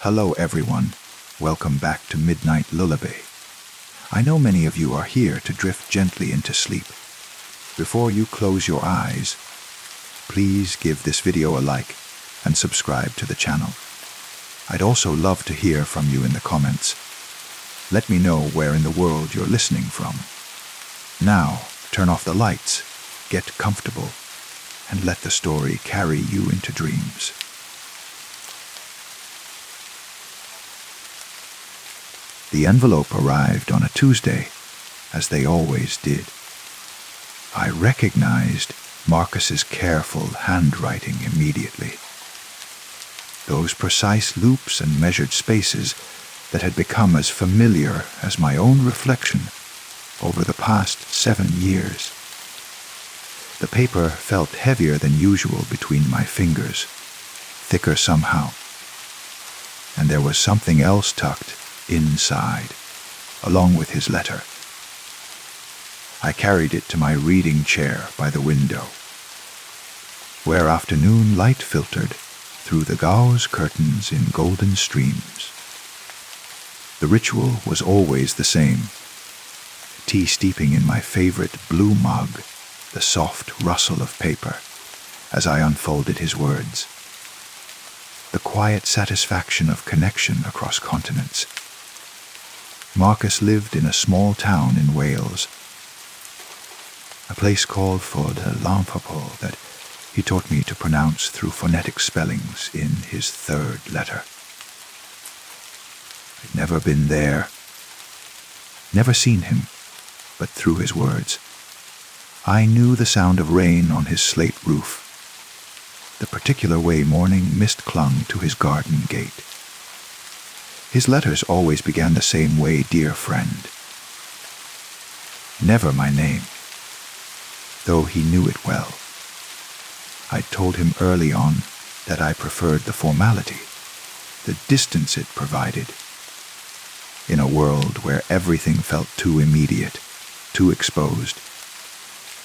Hello everyone, welcome back to Midnight Lullaby. I know many of you are here to drift gently into sleep. Before you close your eyes, please give this video a like and subscribe to the channel. I'd also love to hear from you in the comments. Let me know where in the world you're listening from. Now, turn off the lights, get comfortable, and let the story carry you into dreams. The envelope arrived on a Tuesday, as they always did. I recognized Marcus's careful handwriting immediately. Those precise loops and measured spaces that had become as familiar as my own reflection over the past 7 years. The paper felt heavier than usual between my fingers, thicker somehow. And there was something else tucked inside, along with his letter. I carried it to my reading chair by the window, where afternoon light filtered through the gauze curtains in golden streams. The ritual was always the same. Tea steeping in my favorite blue mug, the soft rustle of paper as I unfolded his words. The quiet satisfaction of connection across continents. Marcus lived in a small town in Wales, a place called Fod Lamphapol that he taught me to pronounce through phonetic spellings in his 3rd letter. I'd never been there, never seen him, but through his words. I knew the sound of rain on his slate roof, the particular way morning mist clung to his garden gate. His letters always began the same way, dear friend. Never my name, though he knew it well. I'd told him early on that I preferred the formality, the distance it provided. In a world where everything felt too immediate, too exposed,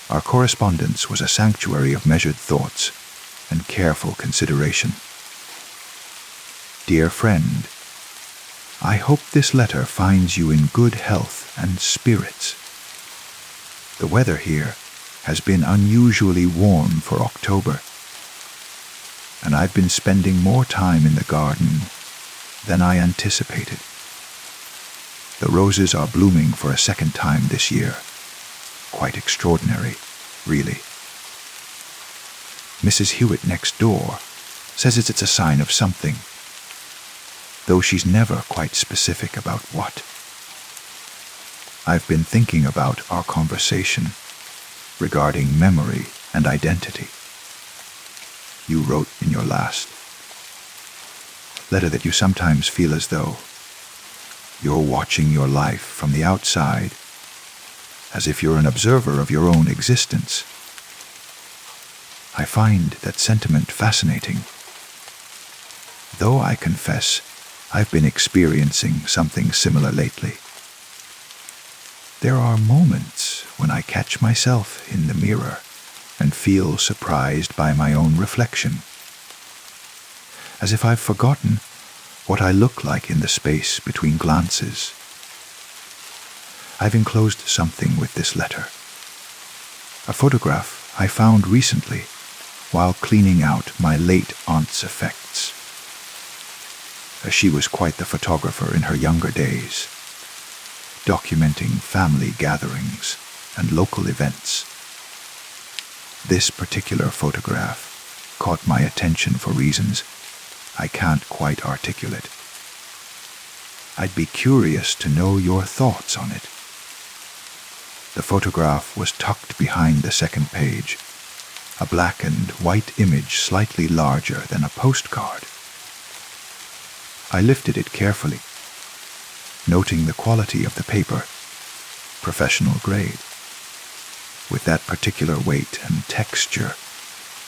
our correspondence was a sanctuary of measured thoughts and careful consideration. Dear friend, I hope this letter finds you in good health and spirits. The weather here has been unusually warm for October, and I've been spending more time in the garden than I anticipated. The roses are blooming for a 2nd time this year. Quite extraordinary, really. Mrs. Hewitt next door says it's a sign of something, though she's never quite specific about what. I've been thinking about our conversation regarding memory and identity. You wrote in your last letter that you sometimes feel as though you're watching your life from the outside, as if you're an observer of your own existence. I find that sentiment fascinating, though I confess I've been experiencing something similar lately. There are moments when I catch myself in the mirror and feel surprised by my own reflection, as if I've forgotten what I look like in the space between glances. I've enclosed something with this letter, a photograph I found recently while cleaning out my late aunt's effects. She was quite the photographer in her younger days, documenting family gatherings and local events. This particular photograph caught my attention for reasons I can't quite articulate. I'd be curious to know your thoughts on it. The photograph was tucked behind the 2nd page, a black and white image slightly larger than a postcard. I lifted it carefully, noting the quality of the paper, professional grade, with that particular weight and texture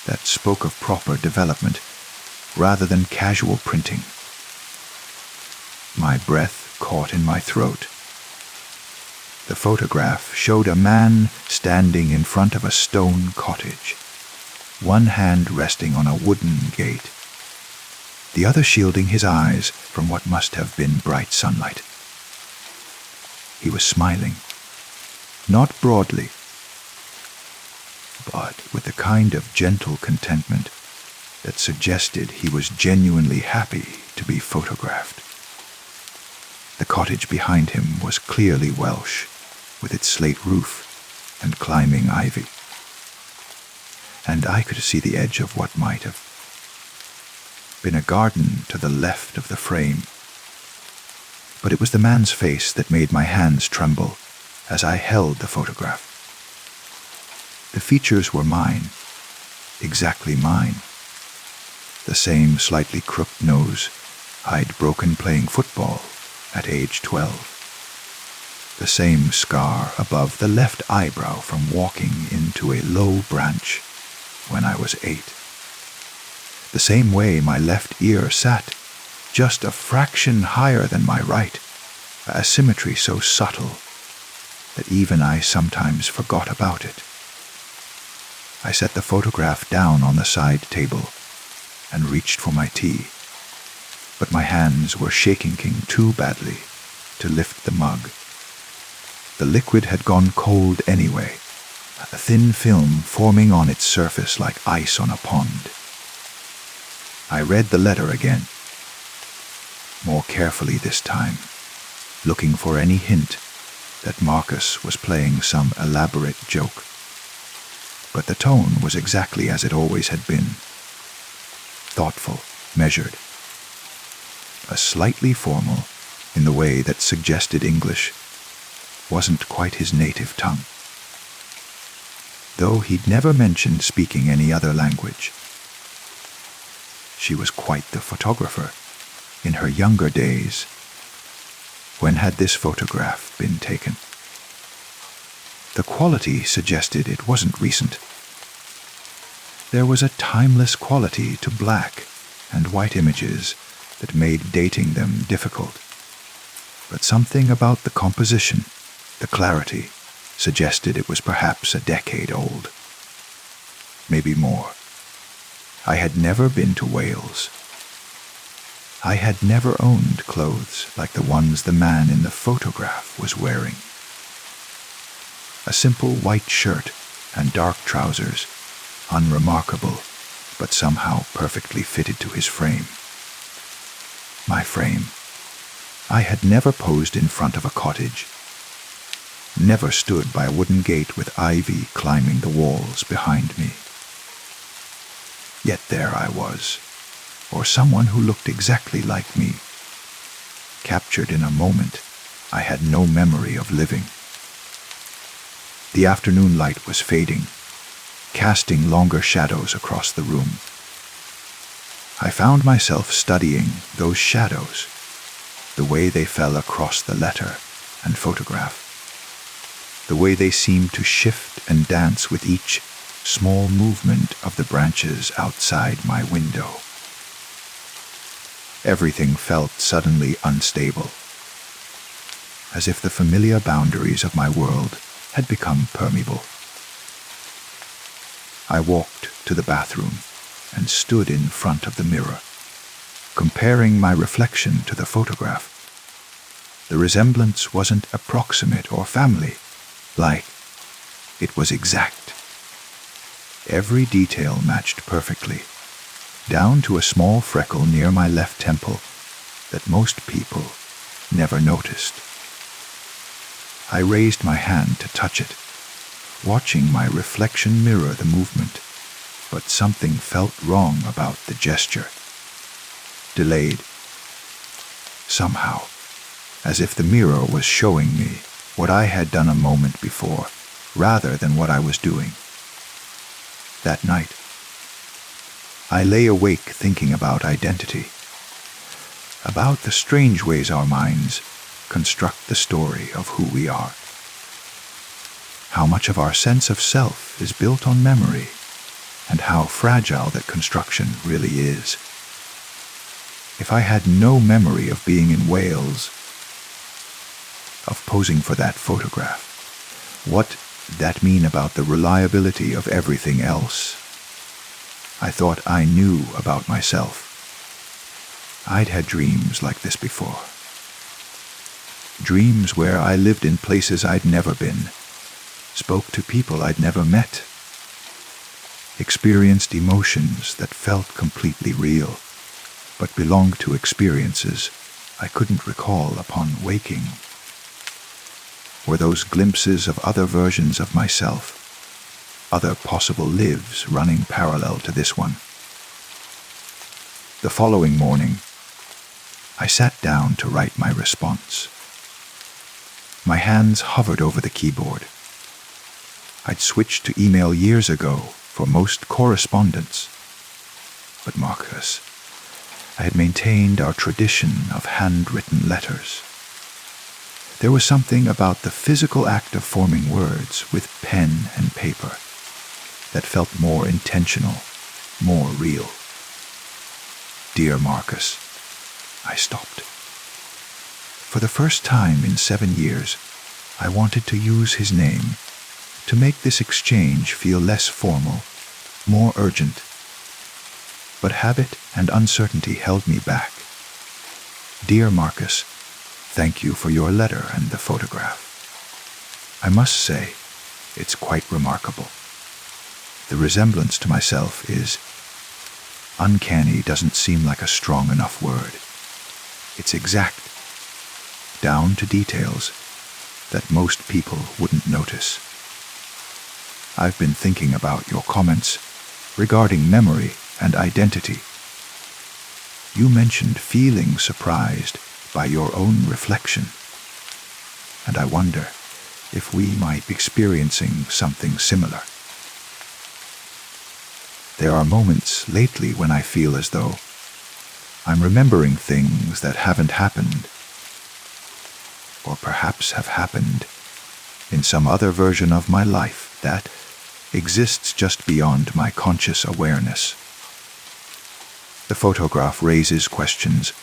that spoke of proper development rather than casual printing. My breath caught in my throat. The photograph showed a man standing in front of a stone cottage, one hand resting on a wooden gate. the other shielding his eyes from what must have been bright sunlight. He was smiling, not broadly, but with a kind of gentle contentment that suggested he was genuinely happy to be photographed. The cottage behind him was clearly Welsh, with its slate roof and climbing ivy, and I could see the edge of what might have been a garden to the left of the frame. But it was the man's face that made my hands tremble as I held the photograph. The features were mine, exactly mine. The same slightly crooked nose I'd broken playing football at age 12. The same scar above the left eyebrow from walking into a low branch when I was 8. The same way my left ear sat, just a fraction higher than my right, a symmetry so subtle that even I sometimes forgot about it. I set the photograph down on the side table and reached for my tea, but my hands were shaking too badly to lift the mug. The liquid had gone cold anyway, a thin film forming on its surface like ice on a pond. I read the letter again, more carefully this time, looking for any hint that Marcus was playing some elaborate joke. But the tone was exactly as it always had been. Thoughtful, measured, a slightly formal in the way that suggested English wasn't quite his native tongue, though he'd never mentioned speaking any other language. She was quite the photographer in her younger days. When had this photograph been taken? The quality suggested it wasn't recent. There was a timeless quality to black and white images that made dating them difficult. But something about the composition, the clarity, suggested it was perhaps a decade old. Maybe more. I had never been to Wales. I had never owned clothes like the ones the man in the photograph was wearing. A simple white shirt and dark trousers, unremarkable, but somehow perfectly fitted to his frame. My frame. I had never posed in front of a cottage, never stood by a wooden gate with ivy climbing the walls behind me. Yet there I was, or someone who looked exactly like me, captured in a moment I had no memory of living. The afternoon light was fading, casting longer shadows across the room. I found myself studying those shadows, the way they fell across the letter and photograph, the way they seemed to shift and dance with each small movement of the branches outside my window. Everything felt suddenly unstable, as if the familiar boundaries of my world had become permeable. I walked to the bathroom and stood in front of the mirror, comparing my reflection to the photograph. The resemblance wasn't approximate or family, like it was exact. Every detail matched perfectly, down to a small freckle near my left temple that most people never noticed. I raised my hand to touch it, watching my reflection mirror the movement, but something felt wrong about the gesture. Delayed. Somehow, as if the mirror was showing me what I had done a moment before, rather than what I was doing. That night, I lay awake thinking about identity, about the strange ways our minds construct the story of who we are. How much of our sense of self is built on memory, and how fragile that construction really is. If I had no memory of being in Wales, of posing for that photograph, what did that mean about the reliability of everything else? I thought I knew about myself. I'd had dreams like this before. Dreams where I lived in places I'd never been, spoke to people I'd never met, experienced emotions that felt completely real, but belonged to experiences I couldn't recall upon waking. Were those glimpses of other versions of myself, other possible lives running parallel to this one? The following morning, I sat down to write my response. My hands hovered over the keyboard. I'd switched to email years ago for most correspondence. But Marcus, I had maintained our tradition of handwritten letters. There was something about the physical act of forming words with pen and paper that felt more intentional, more real. Dear Marcus, I stopped. For the first time in 7 years, I wanted to use his name to make this exchange feel less formal, more urgent. But habit and uncertainty held me back. Dear Marcus, thank you for your letter and the photograph. I must say, it's quite remarkable. The resemblance to myself is uncanny. Doesn't seem like a strong enough word. It's exact, down to details that most people wouldn't notice. I've been thinking about your comments regarding memory and identity. You mentioned feeling surprised by your own reflection, and I wonder if we might be experiencing something similar. There are moments lately when I feel as though I'm remembering things that haven't happened, or perhaps have happened in some other version of my life that exists just beyond my conscious awareness. The photograph raises questions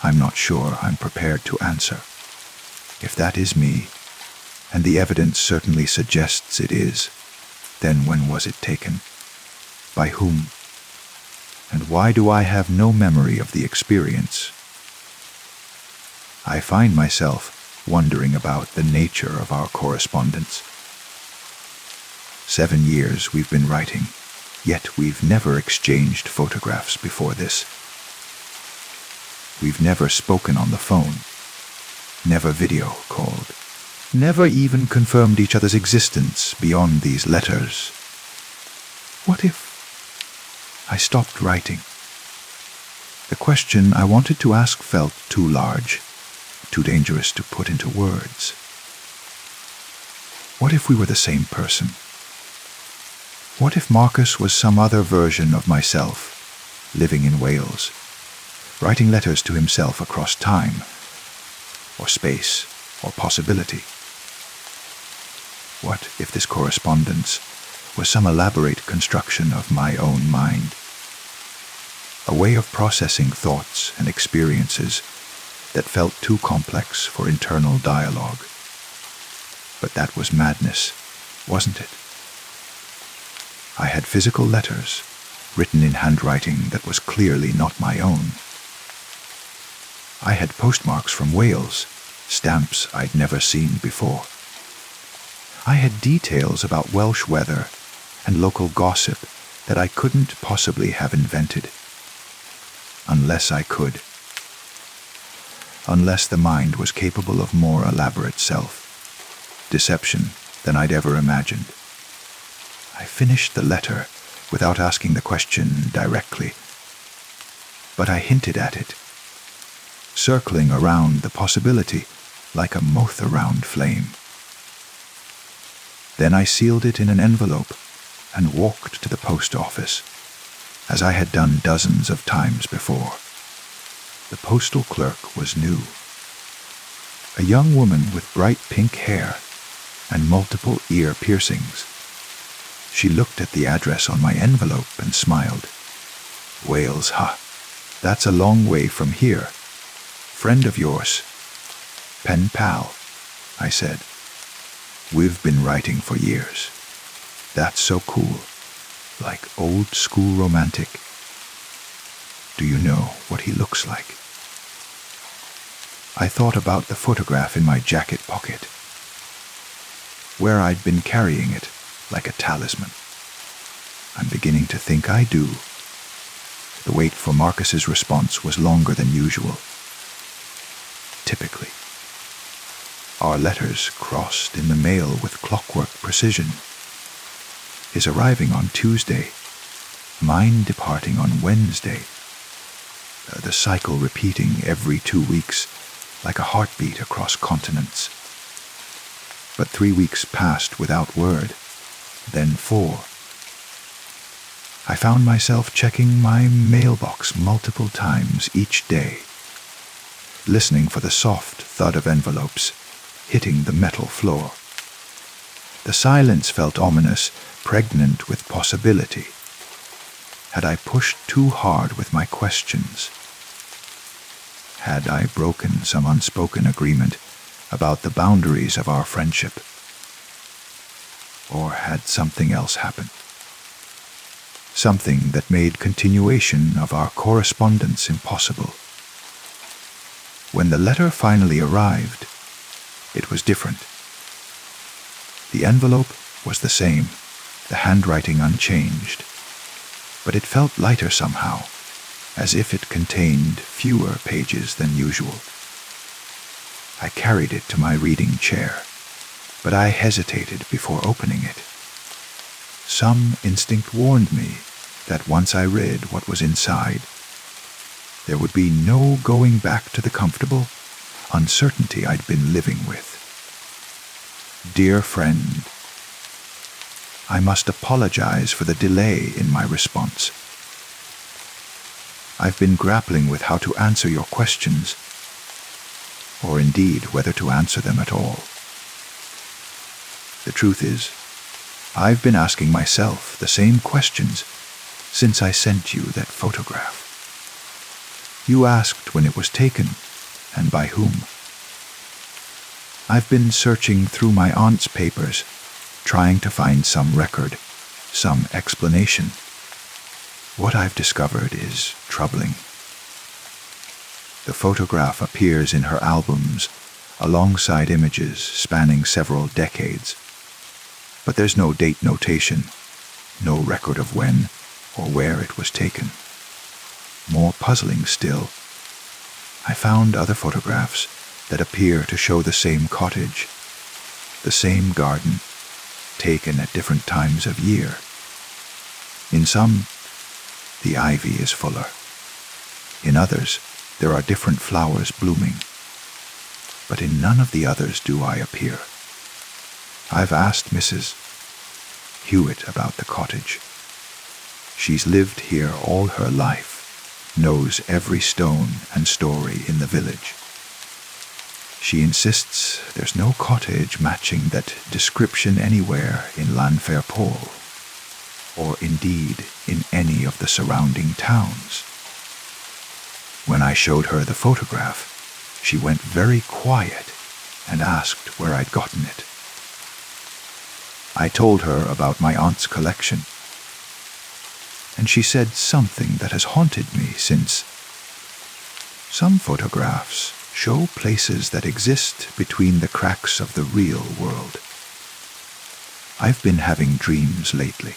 I'm not sure I'm prepared to answer. If that is me, and the evidence certainly suggests it is, then when was it taken? By whom? And why do I have no memory of the experience? I find myself wondering about the nature of our correspondence. 7 years we've been writing, yet we've never exchanged photographs before this. We've never spoken on the phone, never video called, never even confirmed each other's existence beyond these letters. What if I stopped writing? The question I wanted to ask felt too large, too dangerous to put into words. What if we were the same person? What if Marcus was some other version of myself, living in Wales, writing letters to himself across time, or space, or possibility? What if this correspondence was some elaborate construction of my own mind? A way of processing thoughts and experiences that felt too complex for internal dialogue. But that was madness, wasn't it? I had physical letters, written in handwriting that was clearly not my own. I had postmarks from Wales, stamps I'd never seen before. I had details about Welsh weather and local gossip that I couldn't possibly have invented. Unless I could. Unless the mind was capable of more elaborate self-deception than I'd ever imagined. I finished the letter without asking the question directly, but I hinted at it, circling around the possibility like a moth around flame. Then I sealed it in an envelope and walked to the post office, as I had done dozens of times before. The postal clerk was new. A young woman with bright pink hair and multiple ear piercings. She looked at the address on my envelope and smiled. Wales, huh? That's a long way from here. Friend of yours. Pen pal, I said. We've been writing for years. That's so cool. Like old school romantic. Do you know what he looks like? I thought about the photograph in my jacket pocket, where I'd been carrying it like a talisman. I'm beginning to think I do. The wait for Marcus's response was longer than usual. Typically, our letters crossed in the mail with clockwork precision. His arriving on Tuesday, mine departing on Wednesday, the cycle repeating every 2 weeks like a heartbeat across continents. But 3 weeks passed without word, then 4. I found myself checking my mailbox multiple times each day, listening for the soft thud of envelopes hitting the metal floor. The silence felt ominous, pregnant with possibility. Had I pushed too hard with my questions? Had I broken some unspoken agreement about the boundaries of our friendship? Or had something else happened? Something that made continuation of our correspondence impossible. When the letter finally arrived, it was different. The envelope was the same, the handwriting unchanged, but it felt lighter somehow, as if it contained fewer pages than usual. I carried it to my reading chair, but I hesitated before opening it. Some instinct warned me that once I read what was inside, there would be no going back to the comfortable uncertainty I'd been living with. Dear friend, I must apologize for the delay in my response. I've been grappling with how to answer your questions, or indeed whether to answer them at all. The truth is, I've been asking myself the same questions since I sent you that photograph. You asked when it was taken and by whom. I've been searching through my aunt's papers, trying to find some record, some explanation. What I've discovered is troubling. The photograph appears in her albums alongside images spanning several decades. But there's no date notation, no record of when or where it was taken. More puzzling still, I found other photographs that appear to show the same cottage, the same garden, taken at different times of year. In some, the ivy is fuller. In others, there are different flowers blooming. But in none of the others do I appear. I've asked Mrs. Hewitt about the cottage. She's lived here all her life, knows every stone and story in the village. She insists there's no cottage matching that description anywhere in Llanfairpwll, or indeed in any of the surrounding towns. When I showed her the photograph, she went very quiet and asked where I'd gotten it. I told her about my aunt's collection, and she said something that has haunted me since. Some photographs show places that exist between the cracks of the real world. I've been having dreams lately.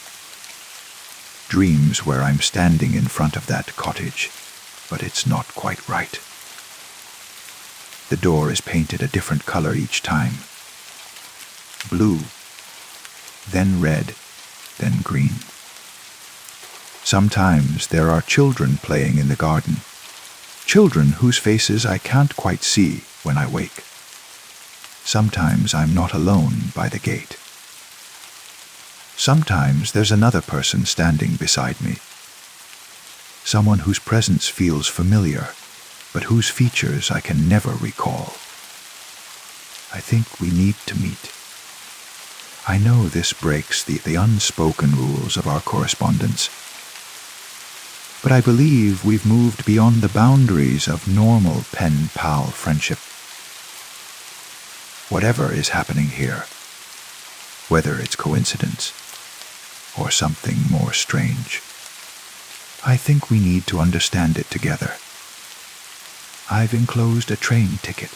Dreams where I'm standing in front of that cottage, but it's not quite right. The door is painted a different color each time. Blue, then red, then green. Sometimes there are children playing in the garden, children whose faces I can't quite see when I wake. Sometimes I'm not alone by the gate. Sometimes there's another person standing beside me, someone whose presence feels familiar, but whose features I can never recall. I think we need to meet. I know this breaks the unspoken rules of our correspondence, but I believe we've moved beyond the boundaries of normal pen-pal friendship. Whatever is happening here, whether it's coincidence or something more strange, I think we need to understand it together. I've enclosed a train ticket.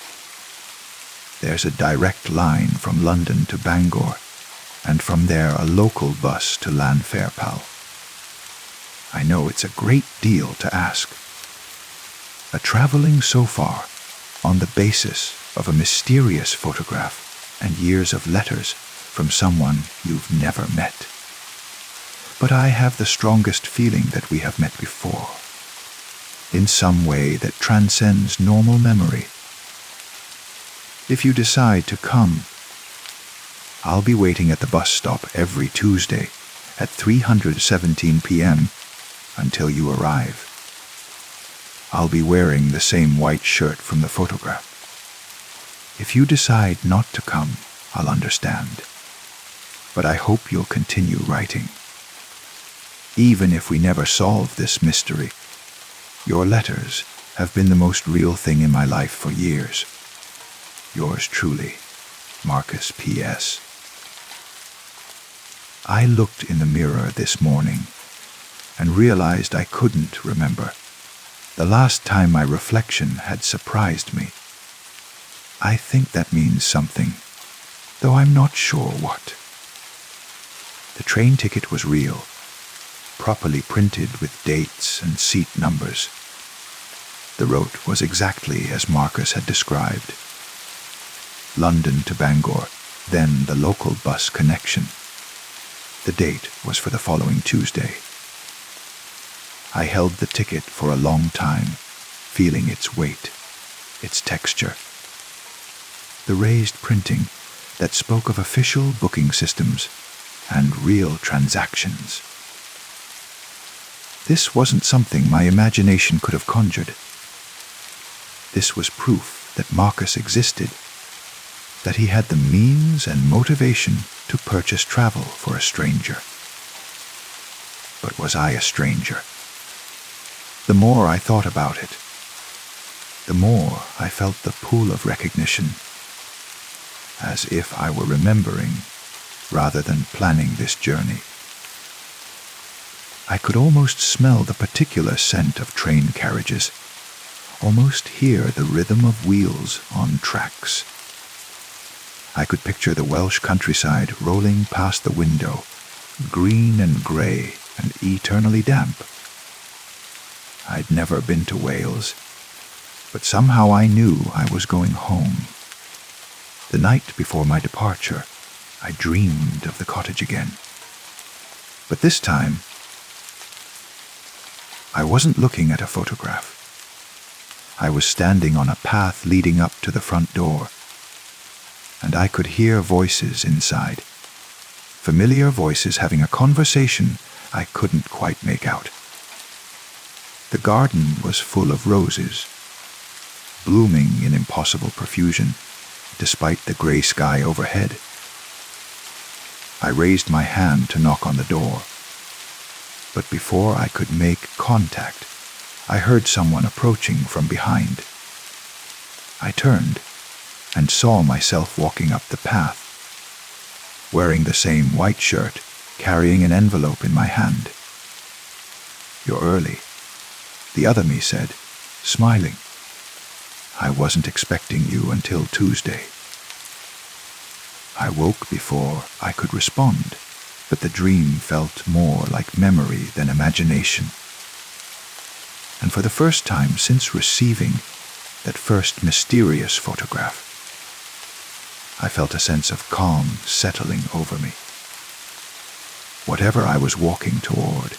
There's a direct line from London to Bangor, and from there a local bus to Llanfairpwll. I know it's a great deal to ask. A traveling so far on the basis of a mysterious photograph and years of letters from someone you've never met. But I have the strongest feeling that we have met before, in some way that transcends normal memory. If you decide to come, I'll be waiting at the bus stop every Tuesday at 3:17 p.m. until you arrive. I'll be wearing the same white shirt from the photograph. If you decide not to come, I'll understand. But I hope you'll continue writing. Even if we never solve this mystery, your letters have been the most real thing in my life for years. Yours truly, Marcus P.S. I looked in the mirror this morning and realized I couldn't remember the last time my reflection had surprised me. I think that means something, though I'm not sure what. The train ticket was real, properly printed with dates and seat numbers. The route was exactly as Marcus had described. London to Bangor, then the local bus connection. The date was for the following Tuesday. I held the ticket for a long time, feeling its weight, its texture. The raised printing that spoke of official booking systems and real transactions. This wasn't something my imagination could have conjured. This was proof that Marcus existed, that he had the means and motivation to purchase travel for a stranger. But was I a stranger? The more I thought about it, the more I felt the pull of recognition, as if I were remembering rather than planning this journey. I could almost smell the particular scent of train carriages, almost hear the rhythm of wheels on tracks. I could picture the Welsh countryside rolling past the window, green and grey and eternally damp. I'd never been to Wales, but somehow I knew I was going home. The night before my departure, I dreamed of the cottage again. But this time, I wasn't looking at a photograph. I was standing on a path leading up to the front door, and I could hear voices inside. Familiar voices having a conversation I couldn't quite make out. The garden was full of roses, blooming in impossible profusion, despite the grey sky overhead. I raised my hand to knock on the door, but before I could make contact, I heard someone approaching from behind. I turned and saw myself walking up the path, wearing the same white shirt, carrying an envelope in my hand. "You're early," the other me said, smiling. "I wasn't expecting you until Tuesday." I woke before I could respond, but the dream felt more like memory than imagination. And for the first time since receiving that first mysterious photograph, I felt a sense of calm settling over me. Whatever I was walking toward,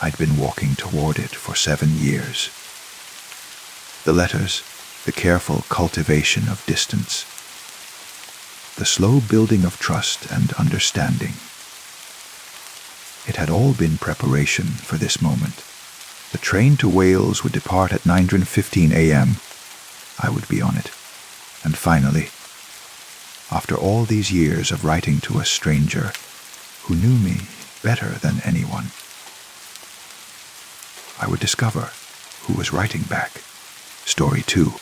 I'd been walking toward it for 7 years. The letters, the careful cultivation of distance, the slow building of trust and understanding. It had all been preparation for this moment. The train to Wales would depart at 9:15 a.m. I would be on it. And finally, after all these years of writing to a stranger who knew me better than anyone, I would discover who was writing back. Story 2.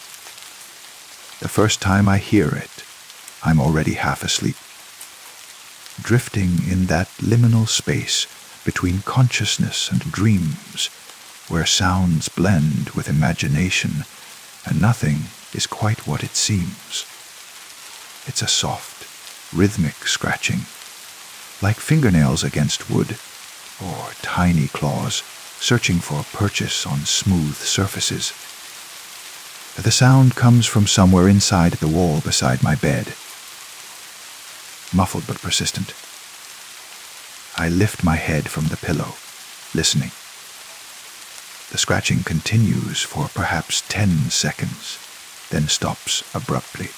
The first time I hear it, I'm already half asleep, drifting in that liminal space between consciousness and dreams, where sounds blend with imagination and nothing is quite what it seems. It's a soft, rhythmic scratching, like fingernails against wood, or tiny claws searching for a purchase on smooth surfaces. The sound comes from somewhere inside the wall beside my bed. Muffled but persistent. I lift my head from the pillow, listening. The scratching continues for perhaps 10 seconds, then stops abruptly,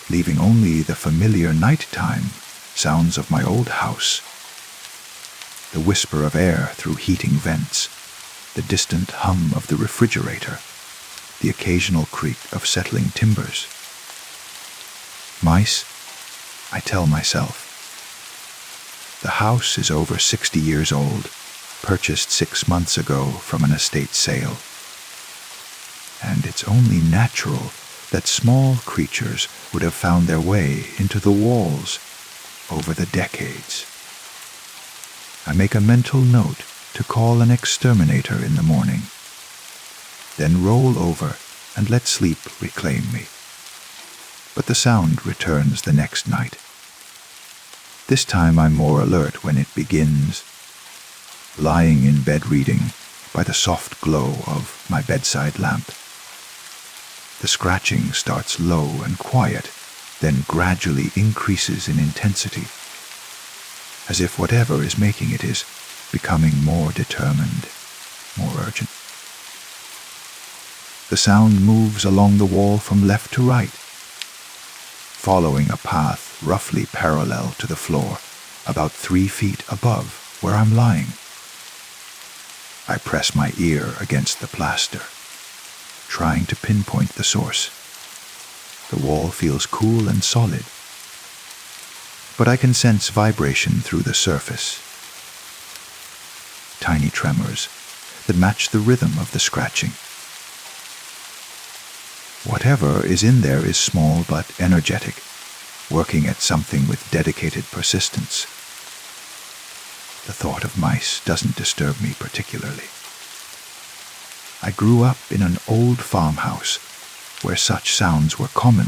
leaving only the familiar nighttime sounds of my old house. The whisper of air through heating vents, the distant hum of the refrigerator, the occasional creak of settling timbers. Mice, I tell myself. The house is over 60 years old, purchased 6 months ago from an estate sale. And it's only natural that small creatures would have found their way into the walls over the decades. I make a mental note to call an exterminator in the morning, then roll over and let sleep reclaim me. But the sound returns the next night. This time I'm more alert when it begins, lying in bed reading by the soft glow of my bedside lamp. The scratching starts low and quiet, then gradually increases in intensity, as if whatever is making it is becoming more determined, more urgent. The sound moves along the wall from left to right, following a path roughly parallel to the floor, about 3 feet above where I'm lying. I press my ear against the plaster, trying to pinpoint the source. The wall feels cool and solid, but I can sense vibration through the surface. Tiny tremors that match the rhythm of the scratching. Whatever is in there is small but energetic, working at something with dedicated persistence. The thought of mice doesn't disturb me particularly. I grew up in an old farmhouse where such sounds were common,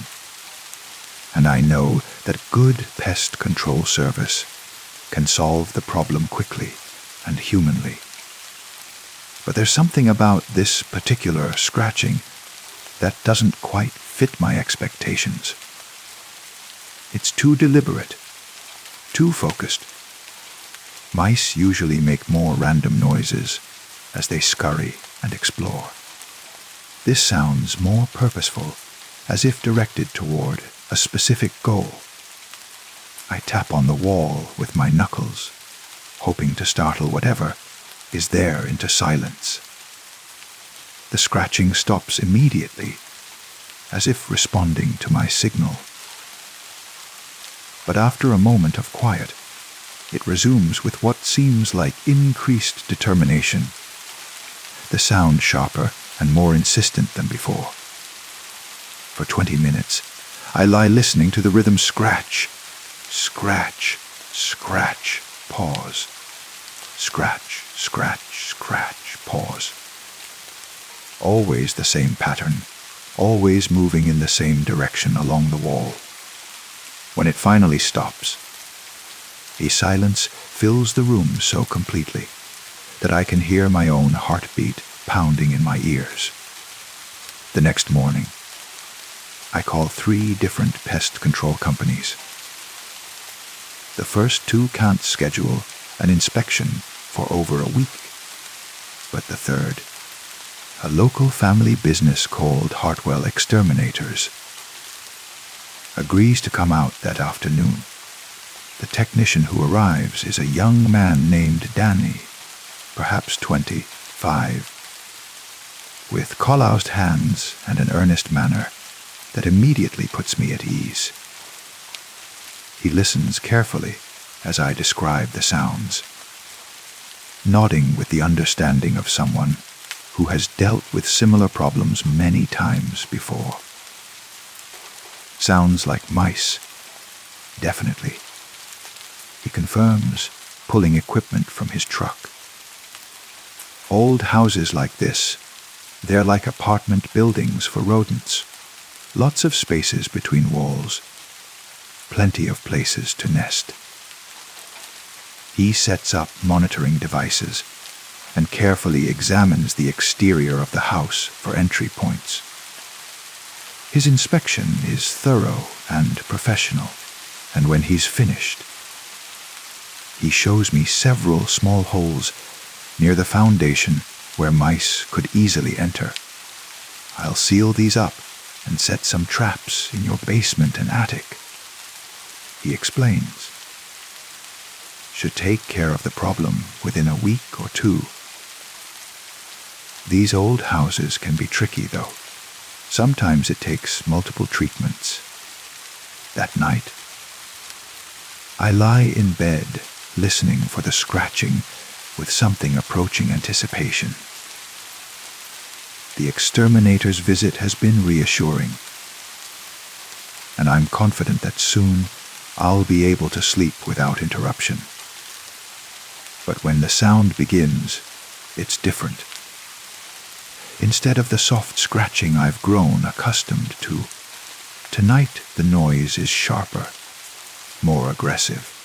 and I know that good pest control service can solve the problem quickly and humanly. But there's something about this particular scratching that doesn't quite fit my expectations. It's too deliberate, too focused. Mice usually make more random noises as they scurry and explore. This sounds more purposeful, as if directed toward a specific goal. I tap on the wall with my knuckles, hoping to startle whatever is there into silence. The scratching stops immediately, as if responding to my signal. But after a moment of quiet, it resumes with what seems like increased determination, the sound sharper and more insistent than before. For 20 minutes, I lie listening to the rhythm scratch, scratch, scratch, pause, scratch, scratch, scratch, pause. Always the same pattern, always moving in the same direction along the wall. When it finally stops, a silence fills the room so completely that I can hear my own heartbeat pounding in my ears. The next morning, I call 3 different pest control companies. The first 2 can't schedule an inspection for over a week, but the third, a local family business called Hartwell Exterminators, agrees to come out that afternoon. The technician who arrives is a young man named Danny, perhaps 25, with calloused hands and an earnest manner that immediately puts me at ease. He listens carefully as I describe the sounds, nodding with the understanding of someone who has dealt with similar problems many times before. Sounds like mice, definitely. He confirms, pulling equipment from his truck. Old houses like this They're like apartment buildings for rodents. Lots of spaces between walls. Plenty of places to nest. He sets up monitoring devices and carefully examines the exterior of the house for entry points. His inspection is thorough and professional, and when he's finished, he shows me several small holes near the foundation where mice could easily enter. I'll seal these up and set some traps in your basement and attic. He explains. Should take care of the problem within a week or two. These old houses can be tricky, though. Sometimes it takes multiple treatments. That night, I lie in bed, listening for the scratching with something approaching anticipation. The exterminator's visit has been reassuring, and I'm confident that soon I'll be able to sleep without interruption. But when the sound begins, it's different. Instead of the soft scratching I've grown accustomed to, tonight the noise is sharper, more aggressive.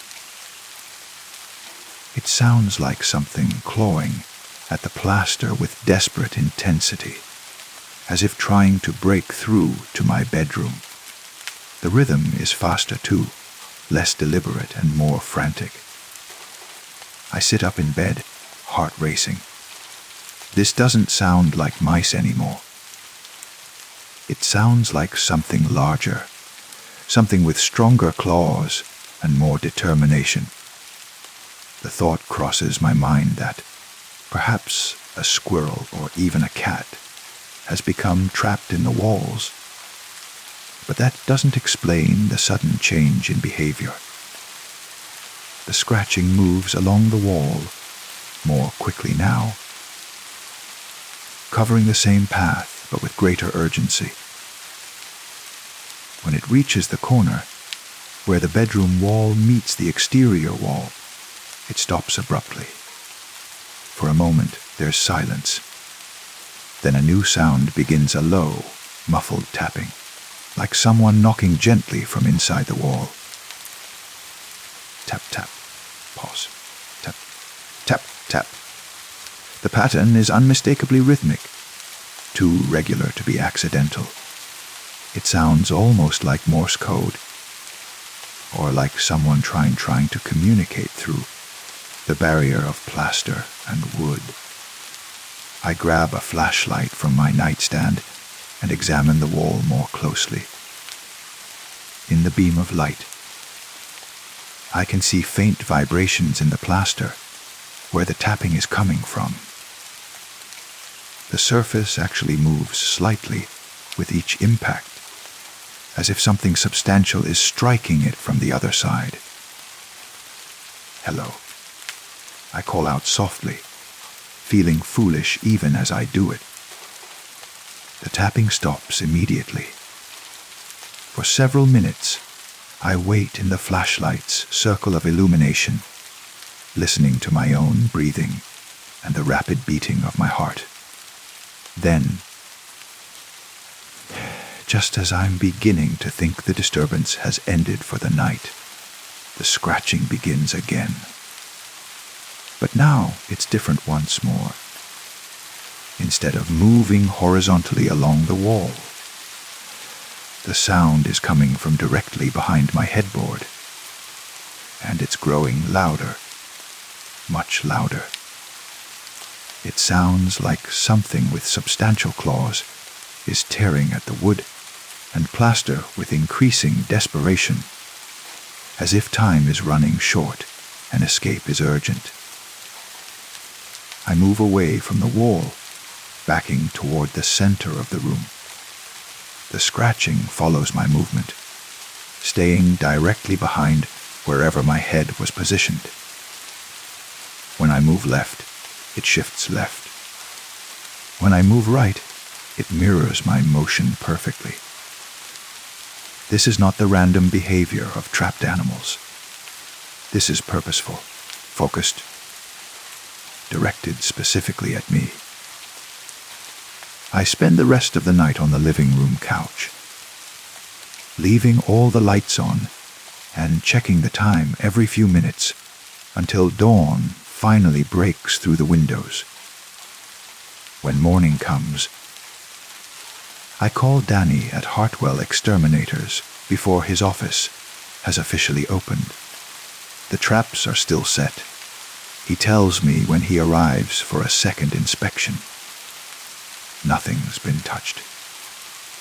It sounds like something clawing at the plaster with desperate intensity, as if trying to break through to my bedroom. The rhythm is faster too, less deliberate and more frantic. I sit up in bed, heart racing. This doesn't sound like mice anymore. It sounds like something larger, something with stronger claws and more determination. The thought crosses my mind that perhaps a squirrel or even a cat has become trapped in the walls. But that doesn't explain the sudden change in behavior. The scratching moves along the wall more quickly now, covering the same path but with greater urgency. When it reaches the corner, where the bedroom wall meets the exterior wall, it stops abruptly. For a moment, there's silence. Then a new sound begins, a low, muffled tapping, like someone knocking gently from inside the wall. Tap, tap, pause, tap, tap, tap. The pattern is unmistakably rhythmic, too regular to be accidental. It sounds almost like Morse code, or like someone trying to communicate through the barrier of plaster and wood. I grab a flashlight from my nightstand and examine the wall more closely. In the beam of light, I can see faint vibrations in the plaster where the tapping is coming from. The surface actually moves slightly with each impact, as if something substantial is striking it from the other side. Hello. I call out softly, feeling foolish even as I do it. The tapping stops immediately. For several minutes, I wait in the flashlight's circle of illumination, listening to my own breathing and the rapid beating of my heart. Then, just as I'm beginning to think the disturbance has ended for the night, the scratching begins again. But now it's different once more. Instead of moving horizontally along the wall, the sound is coming from directly behind my headboard, and it's growing louder, much louder. It sounds like something with substantial claws is tearing at the wood and plaster with increasing desperation, as if time is running short and escape is urgent. I move away from the wall, backing toward the center of the room. The scratching follows my movement, staying directly behind wherever my head was positioned. When I move left, it shifts left. When I move right, it mirrors my motion perfectly. This is not the random behavior of trapped animals. This is purposeful, focused, directed specifically at me. I spend the rest of the night on the living room couch, leaving all the lights on and checking the time every few minutes until dawn finally breaks through the windows. When morning comes, I call Danny at Hartwell Exterminators before his office has officially opened. The traps are still set. He tells me when he arrives for a second inspection. Nothing's been touched.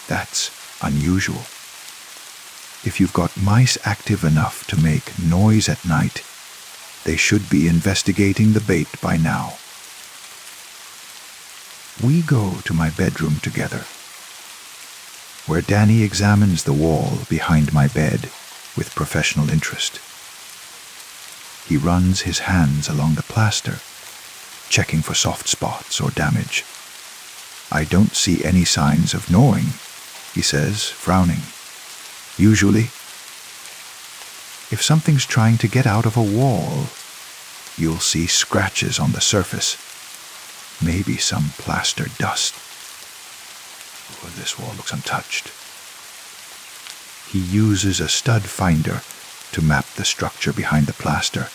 That's unusual. If you've got mice active enough to make noise at night, they should be investigating the bait by now. We go to my bedroom together, where Danny examines the wall behind my bed with professional interest. He runs his hands along the plaster, checking for soft spots or damage. I don't see any signs of gnawing, he says, frowning. Usually, if something's trying to get out of a wall, you'll see scratches on the surface. Maybe some plaster dust. Oh, this wall looks untouched. He uses a stud finder to map the structure behind the plaster,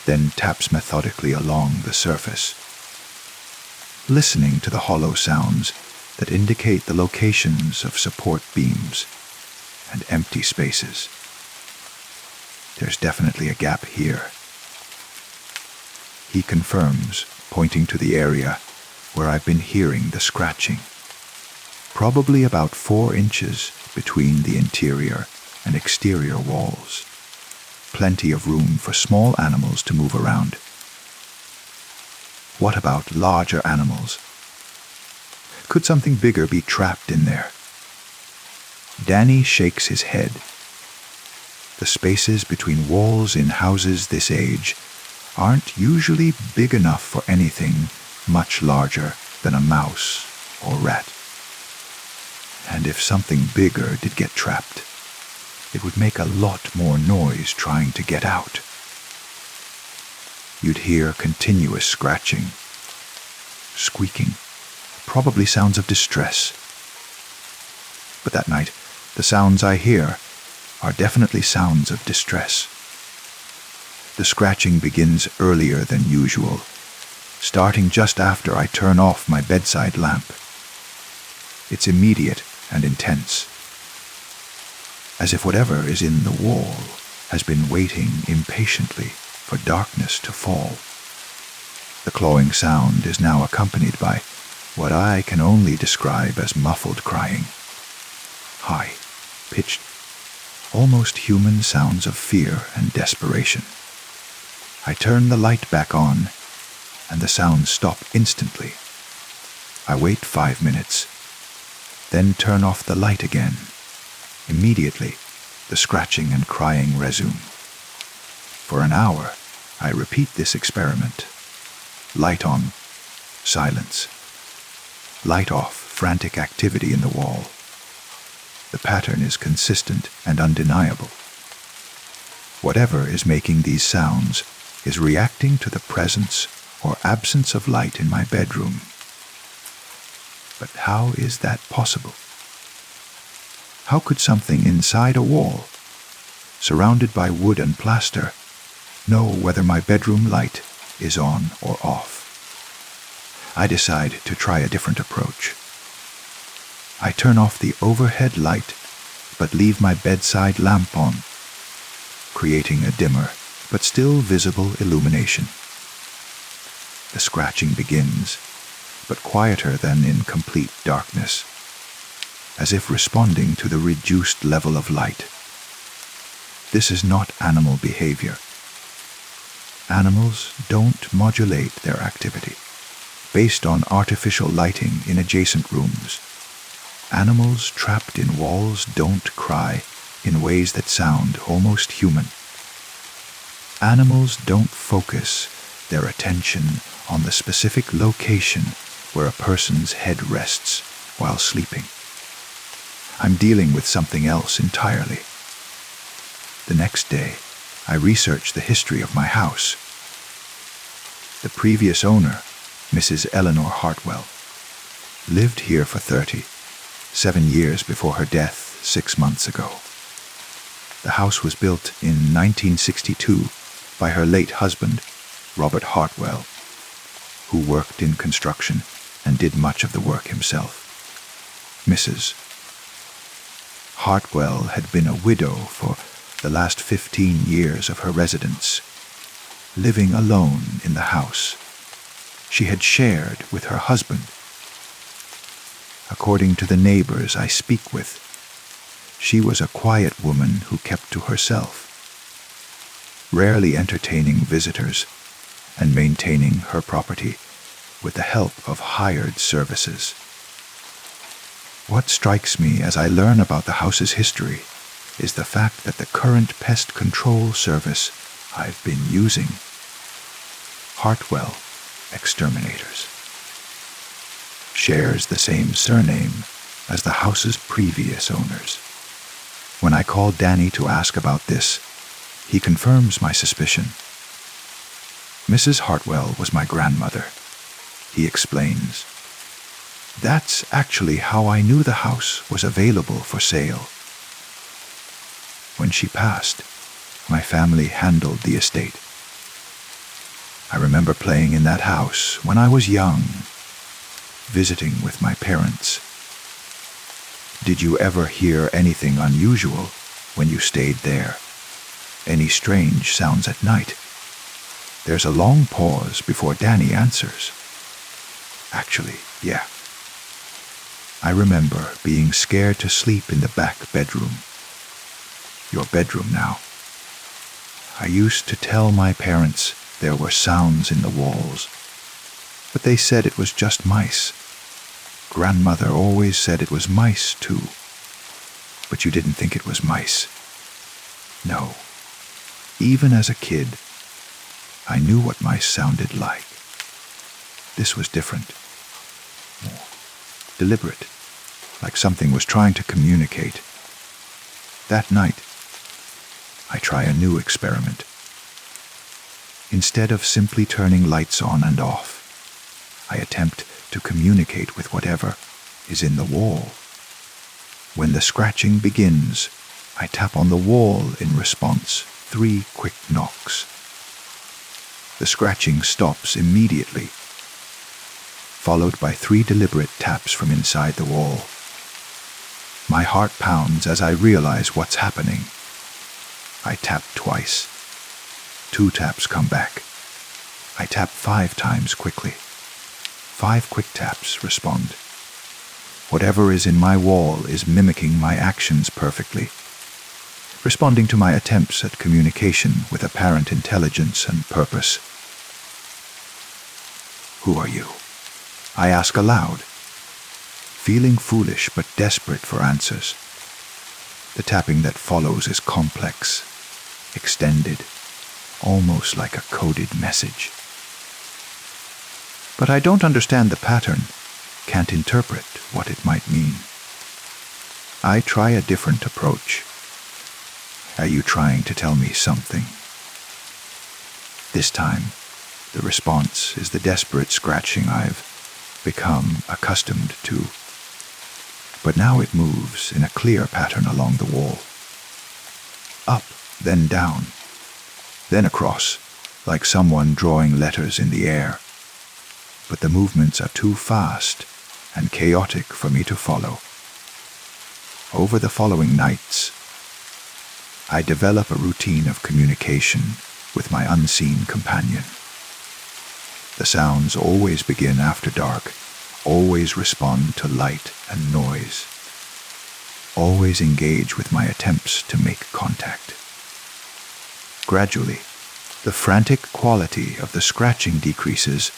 then taps methodically along the surface, listening to the hollow sounds that indicate the locations of support beams and empty spaces. There's definitely a gap here. He confirms, pointing to the area where I've been hearing the scratching. Probably about 4 inches between the interior and exterior walls. Plenty of room for small animals to move around. What about larger animals? Could something bigger be trapped in there? Danny shakes his head. The spaces between walls in houses this age aren't usually big enough for anything much larger than a mouse or rat. And if something bigger did get trapped, it would make a lot more noise trying to get out. You'd hear continuous scratching, squeaking, probably sounds of distress. But that night, the sounds I hear are definitely sounds of distress. The scratching begins earlier than usual, starting just after I turn off my bedside lamp. It's immediate and intense, as if whatever is in the wall has been waiting impatiently for darkness to fall. The clawing sound is now accompanied by what I can only describe as muffled crying. High-pitched, almost human sounds of fear and desperation. I turn the light back on, and the sounds stop instantly. I wait 5 minutes, then turn off the light again. Immediately, the scratching and crying resume. For an hour, I repeat this experiment. Light on, silence. Light off, frantic activity in the wall. The pattern is consistent and undeniable. Whatever is making these sounds is reacting to the presence or absence of light in my bedroom. But how is that possible? How could something inside a wall, surrounded by wood and plaster, know whether my bedroom light is on or off? I decide to try a different approach. I turn off the overhead light, but leave my bedside lamp on, creating a dimmer but still visible illumination. The scratching begins, but quieter than in complete darkness, as if responding to the reduced level of light. This is not animal behavior. Animals don't modulate their activity based on artificial lighting in adjacent rooms. Animals trapped in walls don't cry in ways that sound almost human. Animals don't focus their attention on the specific location where a person's head rests while sleeping. I'm dealing with something else entirely. The next day, I research the history of my house. The previous owner, Mrs. Eleanor Hartwell, lived here for 7 years before her death 6 months ago. The house was built in 1962 by her late husband, Robert Hartwell, who worked in construction and did much of the work himself. Mrs. Hartwell had been a widow for the last 15 years of her residence, living alone in the house she had shared with her husband. According to the neighbors I speak with, she was a quiet woman who kept to herself, rarely entertaining visitors and maintaining her property with the help of hired services. What strikes me as I learn about the house's history is the fact that the current pest control service I've been using, Hartwell Exterminators, shares the same surname as the house's previous owners. When I call Danny to ask about this, he confirms my suspicion. Mrs. Hartwell was my grandmother, he explains. That's actually how I knew the house was available for sale. When she passed, my family handled the estate. I remember playing in that house when I was young, visiting with my parents. Did you ever hear anything unusual when you stayed there? Any strange sounds at night? There's a long pause before Danny answers. Actually, yeah. I remember being scared to sleep in the back bedroom. Your bedroom now. I used to tell my parents there were sounds in the walls, but they said it was just mice. Grandmother always said it was mice, too. But you didn't think it was mice. No. Even as a kid, I knew what mice sounded like. This was different. More deliberate, like something was trying to communicate. That night, I try a new experiment. Instead of simply turning lights on and off, I attempt to communicate with whatever is in the wall. When the scratching begins, I tap on the wall in response, 3 quick knocks. The scratching stops immediately, followed by 3 deliberate taps from inside the wall. My heart pounds as I realize what's happening. I tap twice. 2 taps come back. I tap 5 times quickly. 5 quick taps respond. Whatever is in my wall is mimicking my actions perfectly, responding to my attempts at communication with apparent intelligence and purpose. Who are you? I ask aloud, feeling foolish but desperate for answers. The tapping that follows is complex, extended, almost like a coded message. But I don't understand the pattern, can't interpret what it might mean. I try a different approach. Are you trying to tell me something? This time, the response is the desperate scratching I've become accustomed to. But now it moves in a clear pattern along the wall. Up, then down, then across, like someone drawing letters in the air. But the movements are too fast and chaotic for me to follow. Over the following nights, I develop a routine of communication with my unseen companion. The sounds always begin after dark, always respond to light and noise, always engage with my attempts to make contact. Gradually, the frantic quality of the scratching decreases,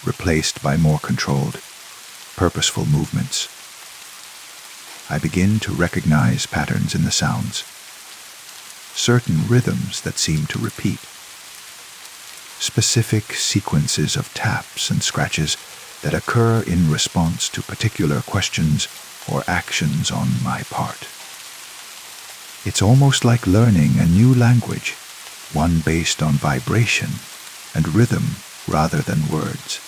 replaced by more controlled, purposeful movements. I begin to recognize patterns in the sounds, certain rhythms that seem to repeat, specific sequences of taps and scratches that occur in response to particular questions or actions on my part. It's almost like learning a new language, one based on vibration and rhythm rather than words.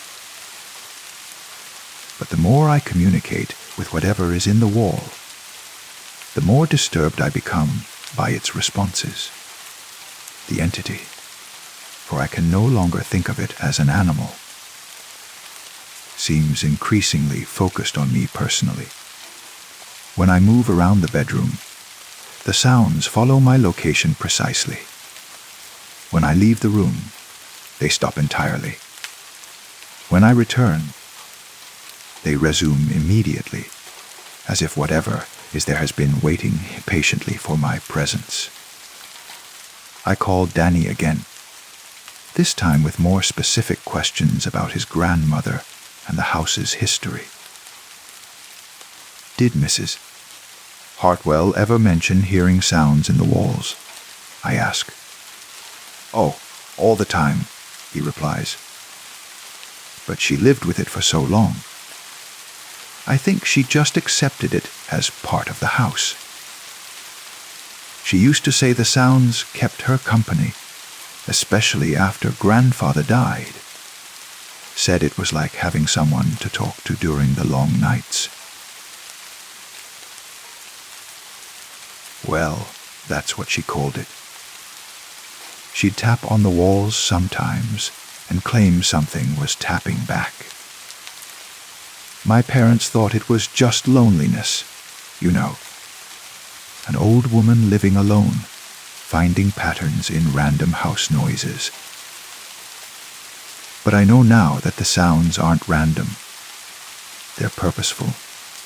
But the more I communicate with whatever is in the wall, the more disturbed I become by its responses. The entity, for I can no longer think of it as an animal, seems increasingly focused on me personally. When I move around the bedroom, the sounds follow my location precisely. When I leave the room, they stop entirely. When I return, they resume immediately, as if whatever is there has been waiting patiently for my presence. I called Danny again, this time with more specific questions about his grandmother and the house's history. Did Mrs. Hartwell ever mention hearing sounds in the walls? I ask. Oh, all the time, he replies. But she lived with it for so long. I think she just accepted it as part of the house. She used to say the sounds kept her company, especially after grandfather died. Said it was like having someone to talk to during the long nights. Well, that's what she called it. She'd tap on the walls sometimes and claim something was tapping back. My parents thought it was just loneliness, you know. An old woman living alone, finding patterns in random house noises. But I know now that the sounds aren't random. They're purposeful,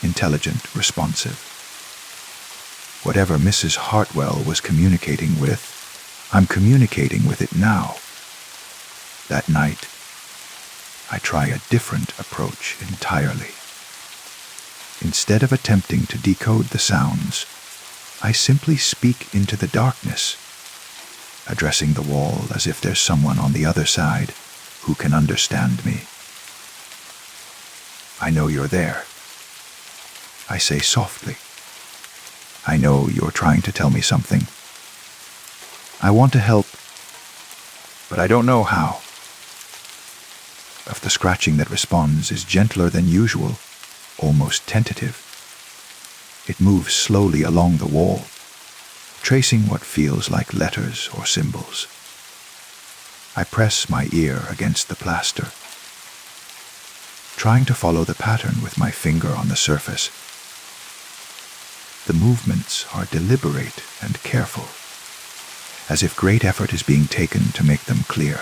intelligent, responsive. Whatever Mrs. Hartwell was communicating with, I'm communicating with it now. That night, I try a different approach entirely. Instead of attempting to decode the sounds, I simply speak into the darkness, addressing the wall as if there's someone on the other side who can understand me. I know you're there. I say softly. I know you're trying to tell me something. I want to help, but I don't know how. If the scratching that responds is gentler than usual, almost tentative, it moves slowly along the wall, tracing what feels like letters or symbols. I press my ear against the plaster, trying to follow the pattern with my finger on the surface. The movements are deliberate and careful, as if great effort is being taken to make them clear.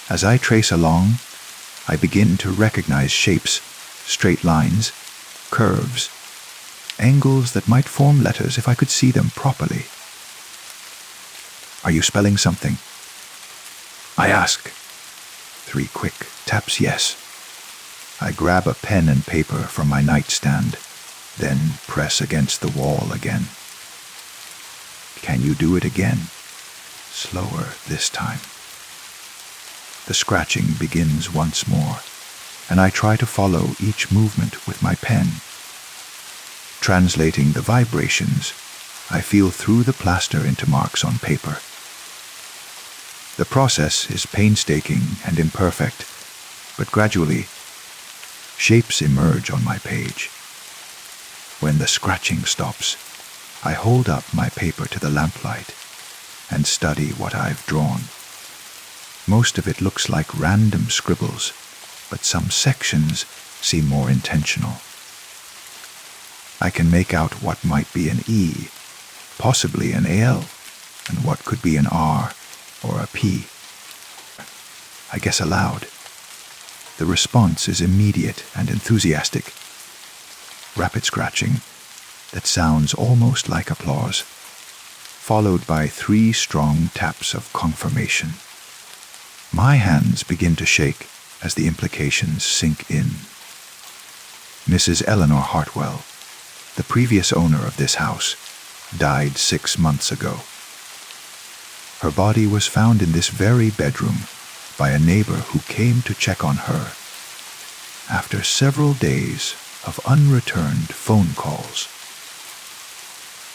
As I trace along, I begin to recognize shapes, straight lines, curves, angles that might form letters if I could see them properly. Are you spelling something? I ask. 3 quick taps yes. I grab a pen and paper from my nightstand, then press against the wall again. Can you do it again? Slower this time. The scratching begins once more, and I try to follow each movement with my pen. Translating the vibrations, I feel through the plaster into marks on paper. The process is painstaking and imperfect, but gradually, shapes emerge on my page. When the scratching stops, I hold up my paper to the lamplight and study what I've drawn. Most of it looks like random scribbles, but some sections seem more intentional. I can make out what might be an E, possibly an AL, and what could be an R or a P. I guess aloud. The response is immediate and enthusiastic. Rapid scratching that sounds almost like applause, followed by 3 strong taps of confirmation. My hands begin to shake as the implications sink in. Mrs. Eleanor Hartwell, the previous owner of this house, died 6 months ago. Her body was found in this very bedroom by a neighbor who came to check on her after several days of unreturned phone calls.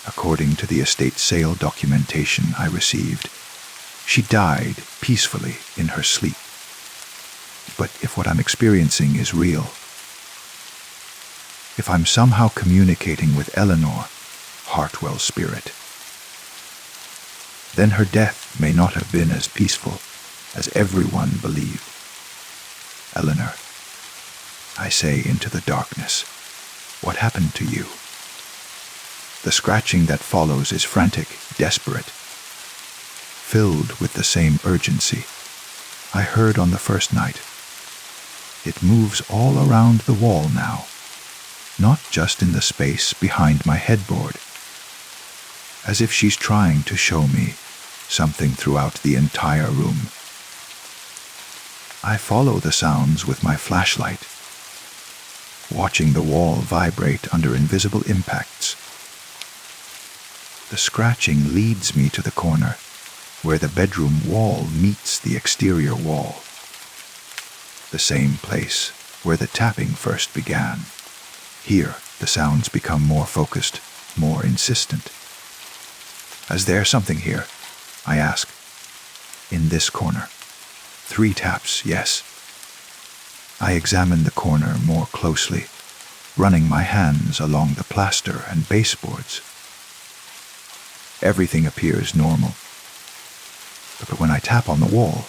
According to the estate sale documentation I received, she died peacefully in her sleep. but if what I'm experiencing is real, if I'm somehow communicating with Eleanor, Hartwell's spirit, then her death may not have been as peaceful as everyone believed. Eleanor, I say into the darkness, what happened to you? The scratching that follows is frantic, desperate, filled with the same urgency I heard on the first night. It moves all around the wall now, not just in the space behind my headboard, as if she's trying to show me something throughout the entire room. I follow the sounds with my flashlight, watching the wall vibrate under invisible impacts. The scratching leads me to the corner where the bedroom wall meets the exterior wall, the same place where the tapping first began. Here, the sounds become more focused, more insistent. Is there something here? I ask. In this corner. 3 taps, yes. I examine the corner more closely, running my hands along the plaster and baseboards. Everything appears normal. But when I tap on the wall,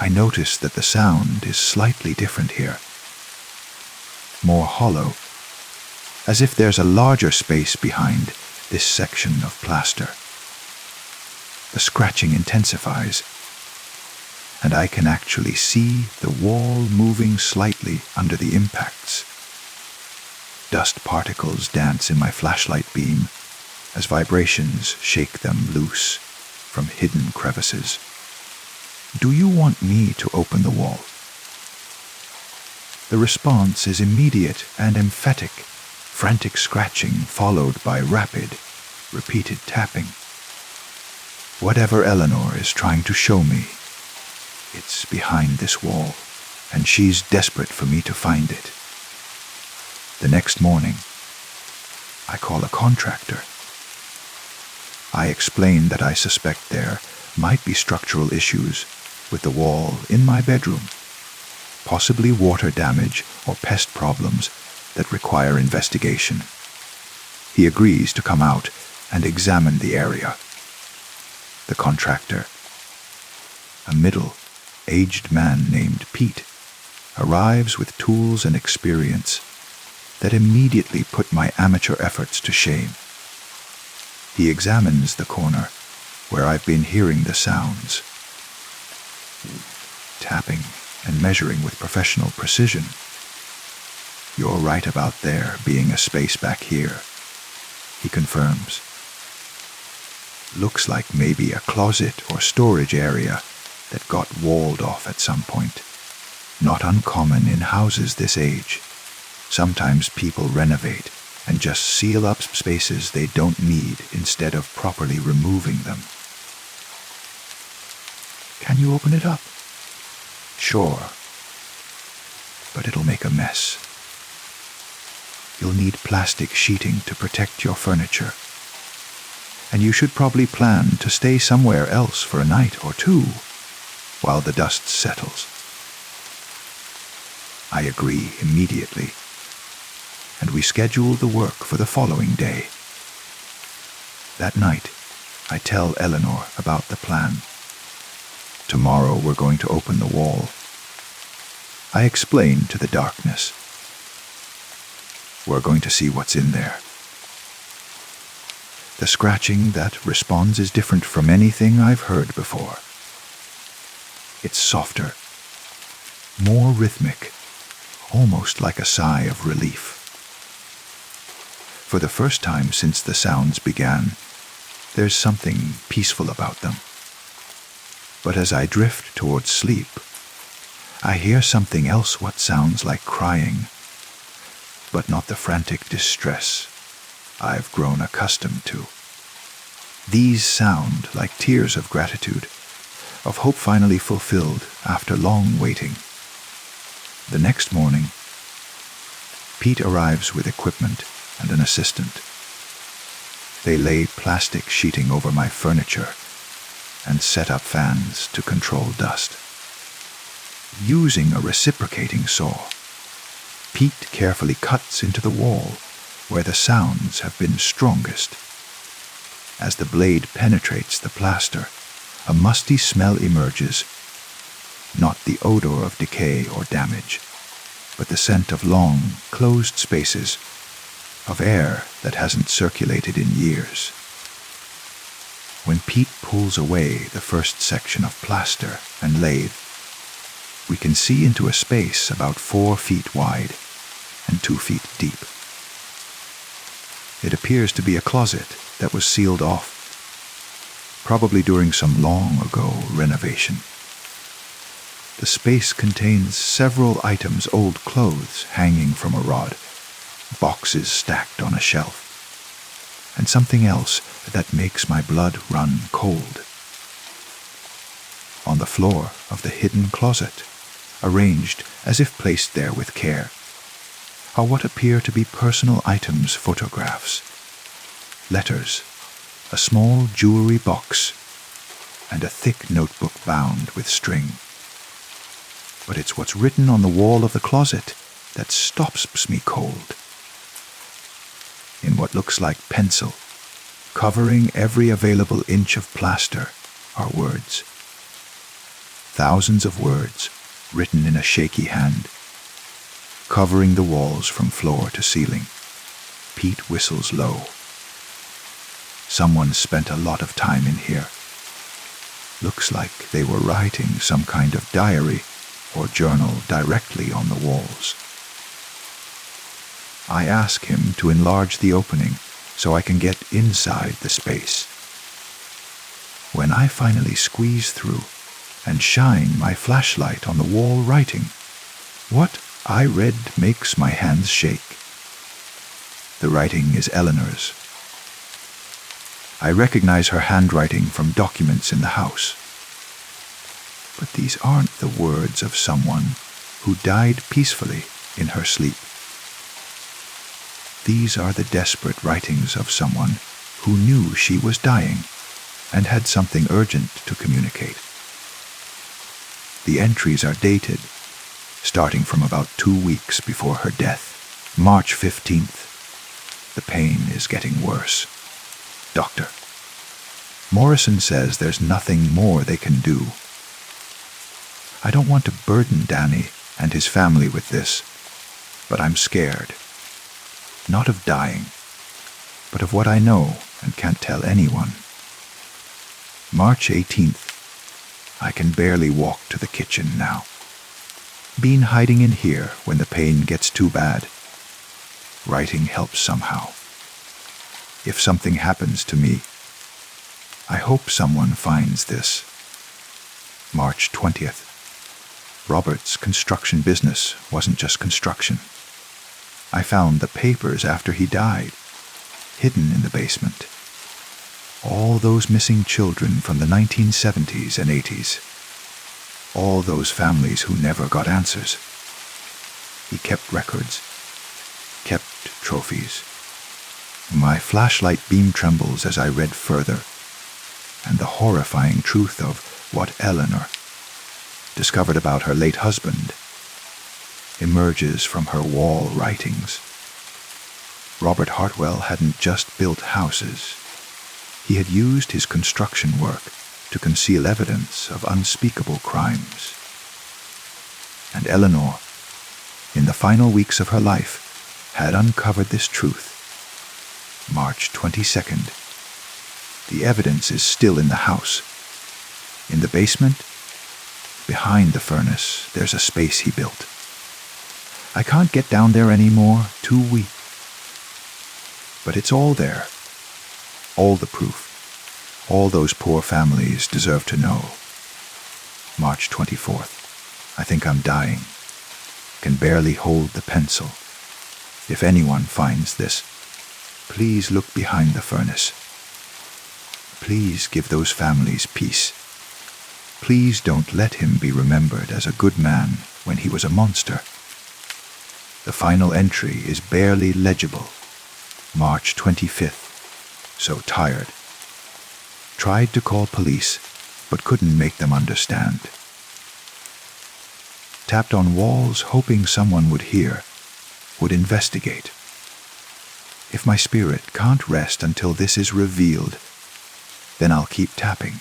I notice that the sound is slightly different here. More hollow, as if there's a larger space behind this section of plaster. The scratching intensifies, and I can actually see the wall moving slightly under the impacts. Dust particles dance in my flashlight beam as vibrations shake them loose from hidden crevices. Do you want me to open the wall? The response is immediate and emphatic, frantic scratching followed by rapid, repeated tapping. Whatever Eleanor is trying to show me, it's behind this wall, and she's desperate for me to find it. The next morning, I call a contractor. I explain that I suspect there might be structural issues with the wall in my bedroom, possibly water damage or pest problems that require investigation. He agrees to come out and examine the area. The contractor, a middle-aged man named Pete, arrives with tools and experience that immediately put my amateur efforts to shame. He examines the corner where I've been hearing the sounds, tapping and measuring with professional precision. You're right about there being a space back here, he confirms. Looks like maybe a closet or storage area that got walled off at some point. Not uncommon in houses this age. Sometimes people renovate and just seal up spaces they don't need instead of properly removing them. Can you open it up? Sure, but it'll make a mess. You'll need plastic sheeting to protect your furniture. And you should probably plan to stay somewhere else for a night or 2 while the dust settles. I agree immediately, and we schedule the work for the following day. That night, I tell Eleanor about the plan. Tomorrow we're going to open the wall. I explain to the darkness. We're going to see what's in there. The scratching that responds is different from anything I've heard before. It's softer, more rhythmic, almost like a sigh of relief. For the first time since the sounds began, there's something peaceful about them. But as I drift towards sleep, I hear something else what sounds like crying, but not the frantic distress I've grown accustomed to. These sound like tears of gratitude, of hope finally fulfilled after long waiting. The next morning, Pete arrives with equipment and an assistant. They lay plastic sheeting over my furniture and set up fans to control dust. using a reciprocating saw. Pete carefully cuts into the wall where the sounds have been strongest. As the blade penetrates the plaster, a musty smell emerges, not the odor of decay or damage, but the scent of long, closed spaces, of air that hasn't circulated in years. When Pete pulls away the first section of plaster and lathe, we can see into a space about 4 feet wide and 2 feet deep. It appears to be a closet that was sealed off, probably during some long ago renovation. The space contains several items, old clothes hanging from a rod, boxes stacked on a shelf, and something else that makes my blood run cold. On the floor of the hidden closet, arranged as if placed there with care, are what appear to be personal items, photographs, letters, a small jewelry box, and a thick notebook bound with string. But it's what's written on the wall of the closet that stops me cold. In what looks like pencil, covering every available inch of plaster, are words. Thousands of words written in a shaky hand, covering the walls from floor to ceiling. Pete whistles low. Someone spent a lot of time in here. Looks like they were writing some kind of diary or journal directly on the walls. I ask him to enlarge the opening so I can get inside the space. When I finally squeeze through and shine my flashlight on the wall writing, what I read makes my hands shake. The writing is Eleanor's. I recognize her handwriting from documents in the house. But these aren't the words of someone who died peacefully in her sleep. These are the desperate writings of someone who knew she was dying and had something urgent to communicate. The entries are dated, starting from about 2 weeks before her death, March 15th. The pain is getting worse. Doctor. Morrison says there's nothing more they can do. I don't want to burden Danny and his family with this, but I'm scared. Not of dying, but of what I know and can't tell anyone. March 18th. I can barely walk to the kitchen now. Been hiding in here when the pain gets too bad. Writing helps somehow. If something happens to me, I hope someone finds this. March 20th. Robert's construction business wasn't just construction. I found the papers after he died, hidden in the basement. All those missing children from the 1970s and 80s. All those families who never got answers. He kept records, kept trophies. My flashlight beam trembles as I read further, and the horrifying truth of what Eleanor discovered about her late husband emerges from her wall writings. Robert Hartwell hadn't just built houses. He had used his construction work to conceal evidence of unspeakable crimes. And Eleanor, in the final weeks of her life, had uncovered this truth. March 22nd. The evidence is still in the house. In the basement, behind the furnace, there's a space he built. I can't get down there anymore, too weak. But it's all there. All the proof. All those poor families deserve to know. March 24th. I think I'm dying. Can barely hold the pencil. If anyone finds this, please look behind the furnace. Please give those families peace. Please don't let him be remembered as a good man when he was a monster. The final entry is barely legible. March 25th. So tired. Tried to call police, but couldn't make them understand. tapped on walls hoping someone would hear, would investigate. If my spirit can't rest until this is revealed, then I'll keep tapping.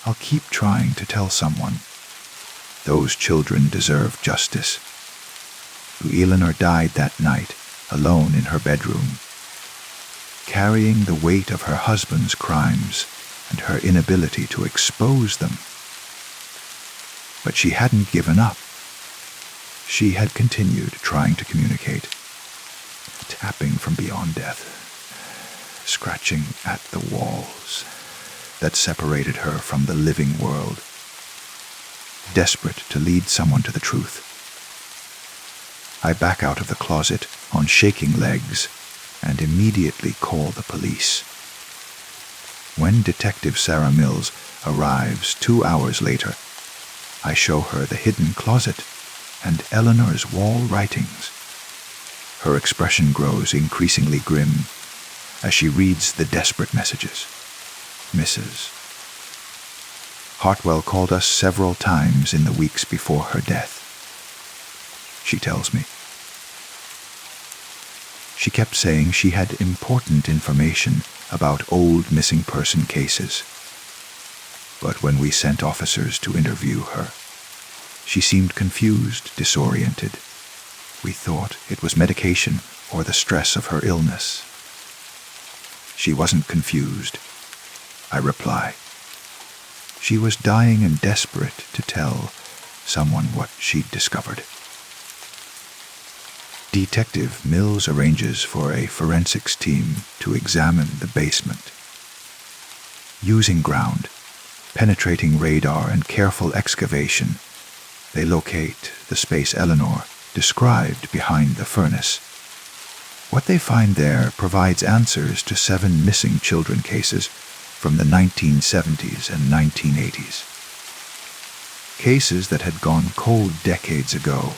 I'll keep trying to tell someone. Those children deserve justice. Eleanor died that night, alone in her bedroom, carrying the weight of her husband's crimes and her inability to expose them. But she hadn't given up. She had continued trying to communicate, tapping from beyond death, scratching at the walls that separated her from the living world, desperate to lead someone to the truth. I back out of the closet on shaking legs and immediately call the police. When Detective Sarah Mills arrives 2 hours later, I show her the hidden closet and Eleanor's wall writings. Her expression grows increasingly grim as she reads the desperate messages. Mrs. Hartwell called us several times in the weeks before her death. She tells me. She kept saying she had important information about old missing person cases. But when we sent officers to interview her, she seemed confused, disoriented. We thought it was medication or the stress of her illness. She wasn't confused, I reply. She was dying and desperate to tell someone what she'd discovered. Detective Mills arranges for a forensics team to examine the basement. Using ground, penetrating radar, and careful excavation, they locate the space Eleanor described behind the furnace. What they find there provides answers to 7 missing children cases from the 1970s and 1980s. Cases that had gone cold decades ago,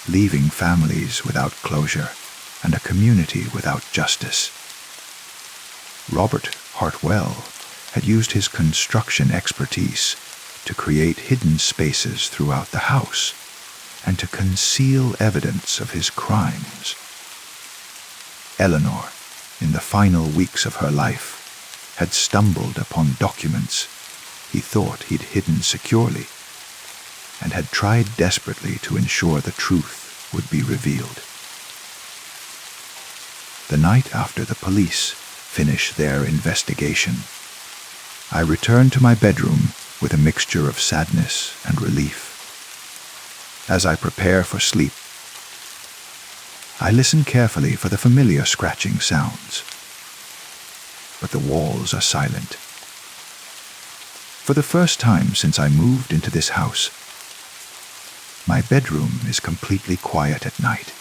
leaving families without closure and a community without justice. Robert Hartwell had used his construction expertise to create hidden spaces throughout the house and to conceal evidence of his crimes. Eleanor, in the final weeks of her life, had stumbled upon documents he thought he'd hidden securely and had tried desperately to ensure the truth would be revealed. The night after the police finish their investigation, I return to my bedroom with a mixture of sadness and relief. As I prepare for sleep, I listen carefully for the familiar scratching sounds, but the walls are silent. For the first time since I moved into this house, my bedroom is completely quiet at night.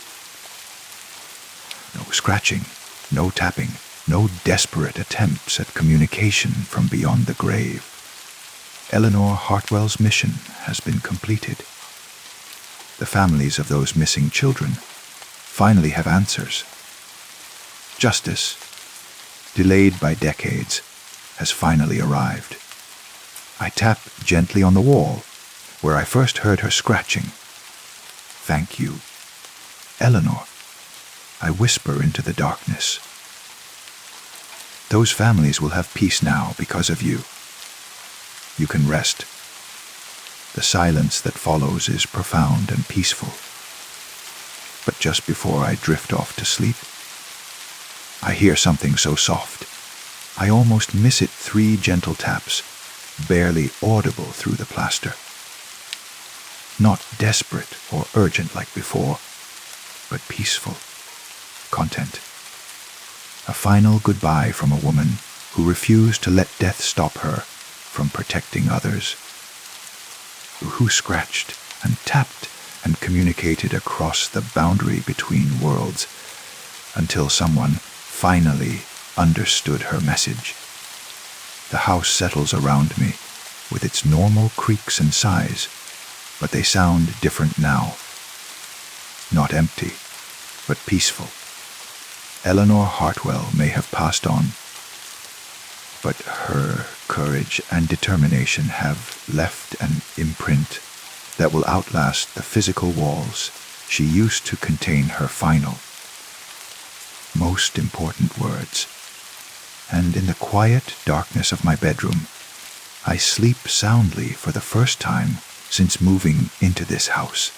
No scratching, no tapping, no desperate attempts at communication from beyond the grave. Eleanor Hartwell's mission has been completed. The families of those missing children finally have answers. Justice, delayed by decades, has finally arrived. I tap gently on the wall, where I first heard her scratching. Thank you, Eleanor, I whisper into the darkness. Those families will have peace now because of you. You can rest. The silence that follows is profound and peaceful. But just before I drift off to sleep, I hear something so soft, I almost miss it. 3 gentle taps, barely audible through the plaster. Not desperate or urgent like before, but peaceful, content. A final goodbye from a woman who refused to let death stop her from protecting others, who scratched and tapped and communicated across the boundary between worlds until someone finally understood her message. The house settles around me with its normal creaks and sighs, but they sound different now. Not empty, but peaceful. Eleanor Hartwell may have passed on, but her courage and determination have left an imprint that will outlast the physical walls she used to contain her final, most important words. And in the quiet darkness of my bedroom, I sleep soundly for the first time since moving into this house,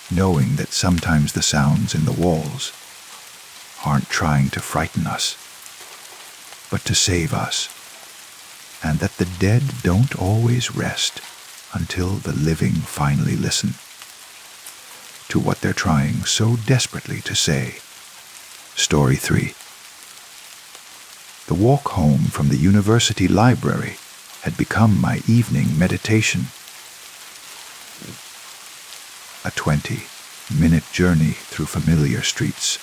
knowing that sometimes the sounds in the walls aren't trying to frighten us, but to save us, and that the dead don't always rest until the living finally listen to what they're trying so desperately to say. Story 3. The walk home from the university library had become my evening meditation. A 20-minute journey through familiar streets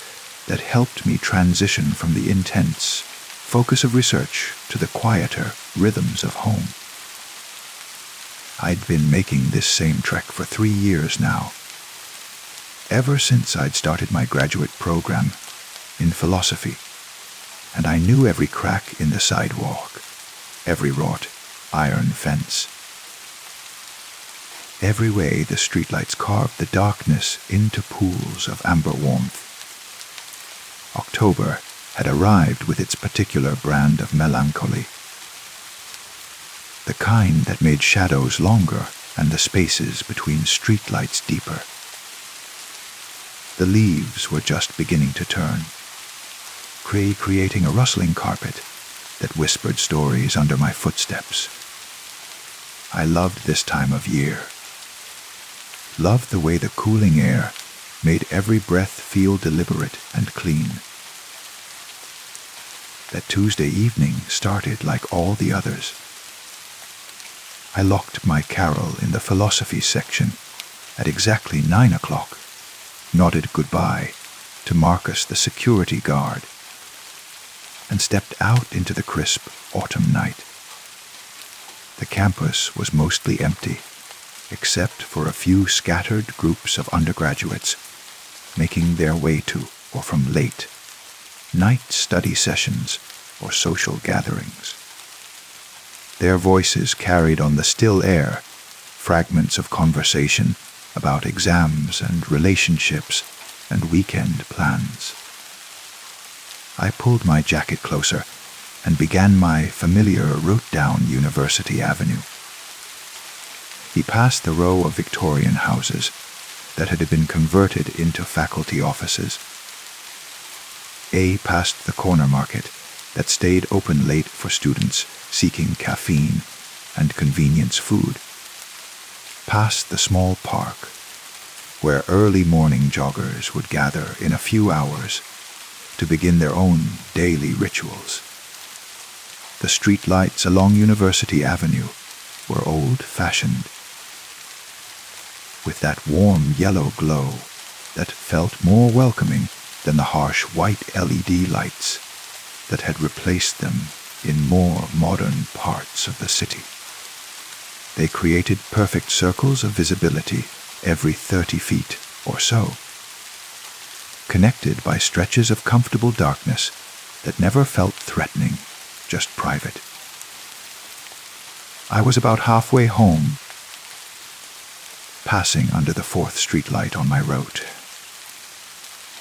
that helped me transition from the intense focus of research to the quieter rhythms of home. I'd been making this same trek for 3 years now, ever since I'd started my graduate program in philosophy, and I knew every crack in the sidewalk, every wrought iron fence, every way the streetlights carved the darkness into pools of amber warmth. October had arrived with its particular brand of melancholy, the kind that made shadows longer and the spaces between streetlights deeper. The leaves were just beginning to turn, creating a rustling carpet that whispered stories under my footsteps. I loved this time of year. Loved the way the cooling air made every breath feel deliberate and clean. That Tuesday evening started like all the others. I locked my carol in the philosophy section at exactly 9 o'clock, nodded goodbye to Marcus the security guard, and stepped out into the crisp autumn night. The campus was mostly empty, except for a few scattered groups of undergraduates making their way to or from late night study sessions or social gatherings. Their voices carried on the still air fragments of conversation about exams and relationships and weekend plans. I pulled my jacket closer and began my familiar route down University Avenue. He passed the row of Victorian houses that had been converted into faculty offices. Past the corner market that stayed open late for students seeking caffeine and convenience food. Past the small park where early morning joggers would gather in a few hours to begin their own daily rituals. The street lights along University Avenue were old-fashioned, with that warm yellow glow that felt more welcoming than the harsh white LED lights that had replaced them in more modern parts of the city. They created perfect circles of visibility every 30 feet or so, connected by stretches of comfortable darkness that never felt threatening, just private. I was about halfway home, passing under the 4th Street light on my road,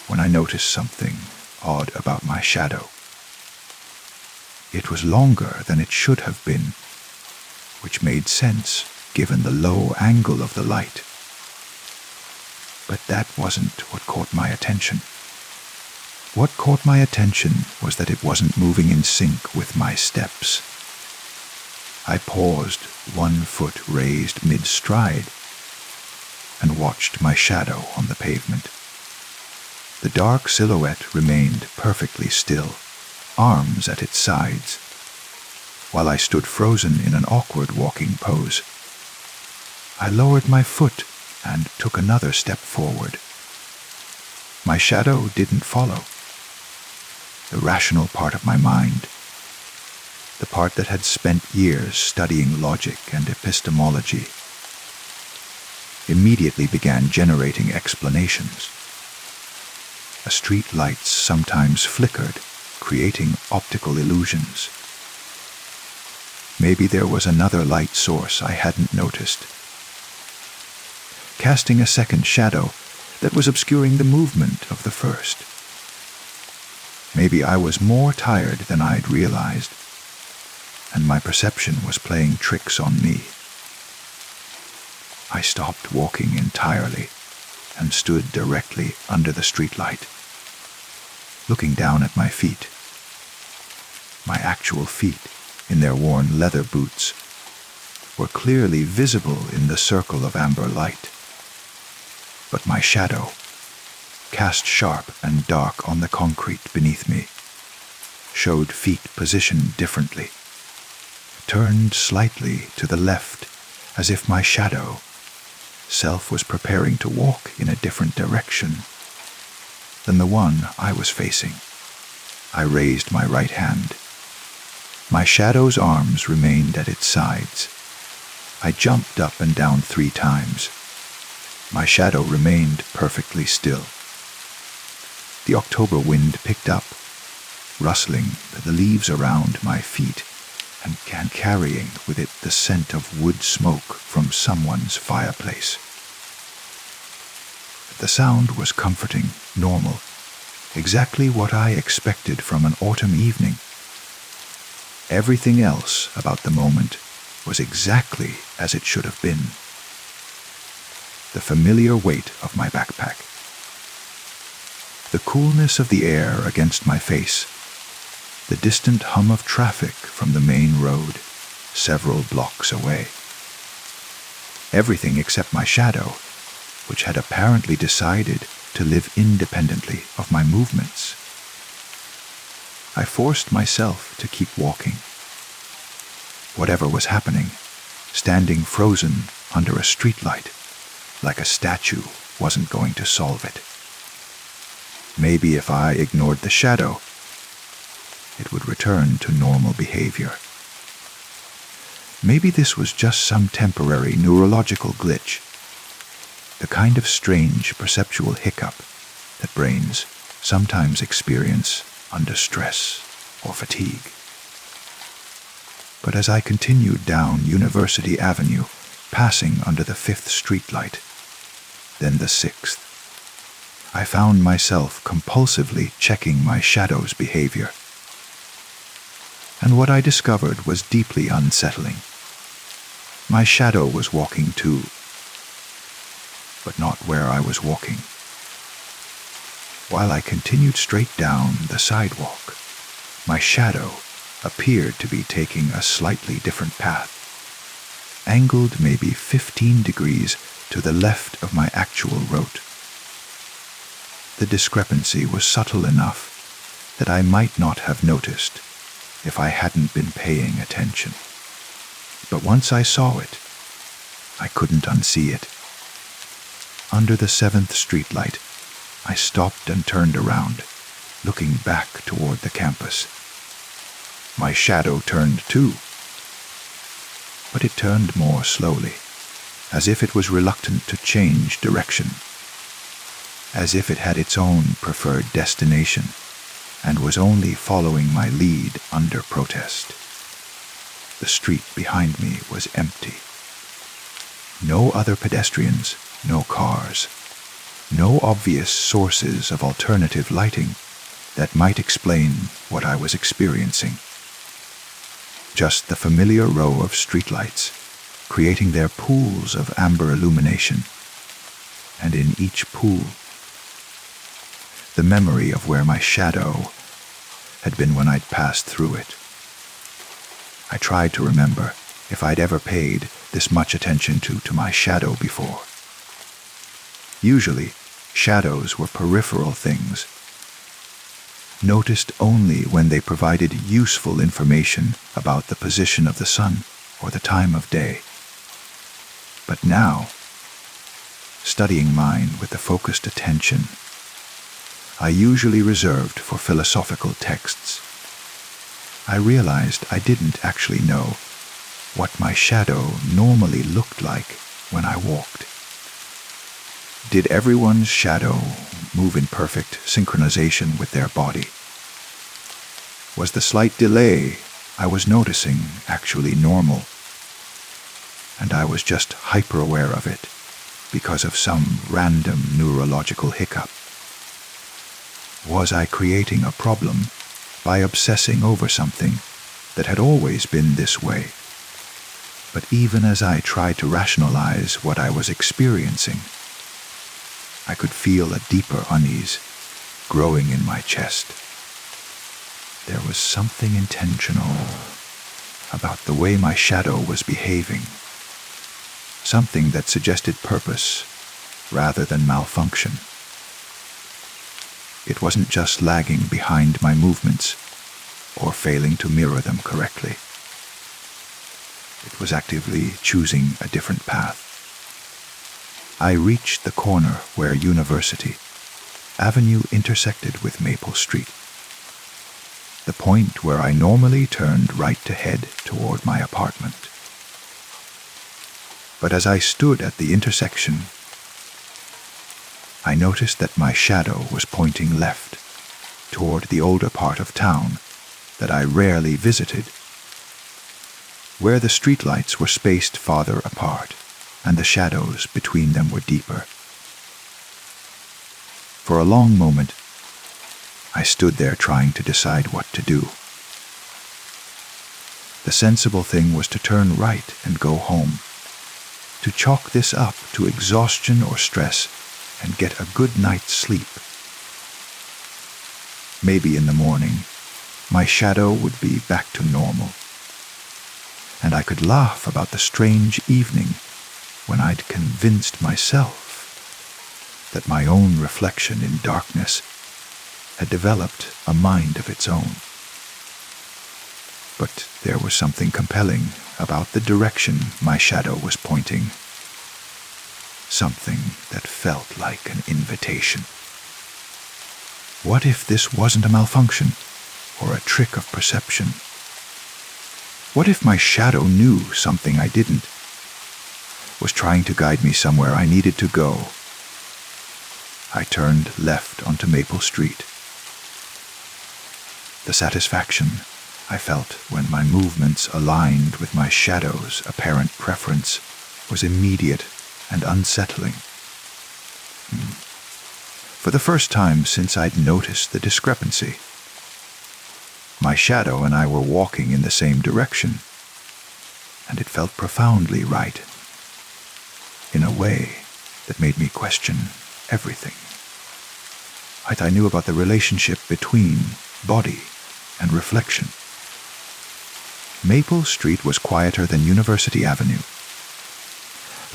when I noticed something odd about my shadow. It was longer than it should have been, which made sense given the low angle of the light. But that wasn't what caught my attention. What caught my attention was that it wasn't moving in sync with my steps. I paused, 1 foot raised mid-stride, and watched my shadow on the pavement. The dark silhouette remained perfectly still, arms at its sides, while I stood frozen in an awkward walking pose. I lowered my foot and took another step forward. My shadow didn't follow. The rational part of my mind, the part that had spent years studying logic and epistemology, immediately began generating explanations. A street lights sometimes flickered, creating optical illusions. Maybe there was another light source I hadn't noticed, casting a second shadow that was obscuring the movement of the first. Maybe I was more tired than I'd realized, and my perception was playing tricks on me. I stopped walking entirely and stood directly under the streetlight, looking down at my feet. My actual feet, in their worn leather boots, were clearly visible in the circle of amber light. But my shadow, cast sharp and dark on the concrete beneath me, showed feet positioned differently, turned slightly to the left as if my shadow self was preparing to walk in a different direction than the one I was facing. I raised my right hand. My shadow's arms remained at its sides. I jumped up and down 3 times. My shadow remained perfectly still. The October wind picked up, rustling the leaves around my feet and carrying with it the scent of wood smoke from someone's fireplace. The sound was comforting, normal, exactly what I expected from an autumn evening. Everything else about the moment was exactly as it should have been. The familiar weight of my backpack, the coolness of the air against my face, the distant hum of traffic from the main road several blocks away. Everything except my shadow, which had apparently decided to live independently of my movements. I forced myself to keep walking. Whatever was happening, standing frozen under a streetlight, like a statue, wasn't going to solve it. Maybe if I ignored the shadow, it would return to normal behavior. Maybe this was just some temporary neurological glitch, the kind of strange perceptual hiccup that brains sometimes experience under stress or fatigue. But as I continued down University Avenue, passing under the 5th streetlight, then the 6th, I found myself compulsively checking my shadow's behavior. And what I discovered was deeply unsettling. My shadow was walking too, but not where I was walking. While I continued straight down the sidewalk, my shadow appeared to be taking a slightly different path, angled maybe 15 degrees to the left of my actual route. The discrepancy was subtle enough that I might not have noticed if I hadn't been paying attention. But once I saw it, I couldn't unsee it. Under the 7th streetlight, I stopped and turned around, looking back toward the campus. My shadow turned too, but it turned more slowly, as if it was reluctant to change direction, as if it had its own preferred destination and was only following my lead under protest. The street behind me was empty. No other pedestrians, no cars, no obvious sources of alternative lighting that might explain what I was experiencing. Just the familiar row of streetlights, creating their pools of amber illumination, and in each pool, the memory of where my shadow had been when I'd passed through it. I tried to remember if I'd ever paid this much attention to my shadow before. Usually, shadows were peripheral things, noticed only when they provided useful information about the position of the sun or the time of day. But now, studying mine with the focused attention I usually reserved for philosophical texts, I realized I didn't actually know what my shadow normally looked like when I walked. Did everyone's shadow move in perfect synchronization with their body? Was the slight delay I was noticing actually normal, and I was just hyper-aware of it because of some random neurological hiccup? Was I creating a problem by obsessing over something that had always been this way? But even as I tried to rationalize what I was experiencing, I could feel a deeper unease growing in my chest. There was something intentional about the way my shadow was behaving, something that suggested purpose rather than malfunction. It wasn't just lagging behind my movements or failing to mirror them correctly. It was actively choosing a different path. I reached the corner where University Avenue intersected with Maple Street, the point where I normally turned right to head toward my apartment. But as I stood at the intersection, I noticed that my shadow was pointing left, toward the older part of town that I rarely visited, where the streetlights were spaced farther apart and the shadows between them were deeper. For a long moment, I stood there trying to decide what to do. The sensible thing was to turn right and go home, to chalk this up to exhaustion or stress and get a good night's sleep. Maybe in the morning, my shadow would be back to normal, and I could laugh about the strange evening when I'd convinced myself that my own reflection in darkness had developed a mind of its own. But there was something compelling about the direction my shadow was pointing, something that felt like an invitation. What if this wasn't a malfunction or a trick of perception? What if my shadow knew something I didn't, was trying to guide me somewhere I needed to go? I turned left onto Maple Street. The satisfaction I felt when my movements aligned with my shadow's apparent preference was immediate and unsettling. For the first time since I'd noticed the discrepancy, my shadow and I were walking in the same direction, and it felt profoundly right, in a way that made me question everything I knew about the relationship between body and reflection. Maple Street was quieter than University Avenue,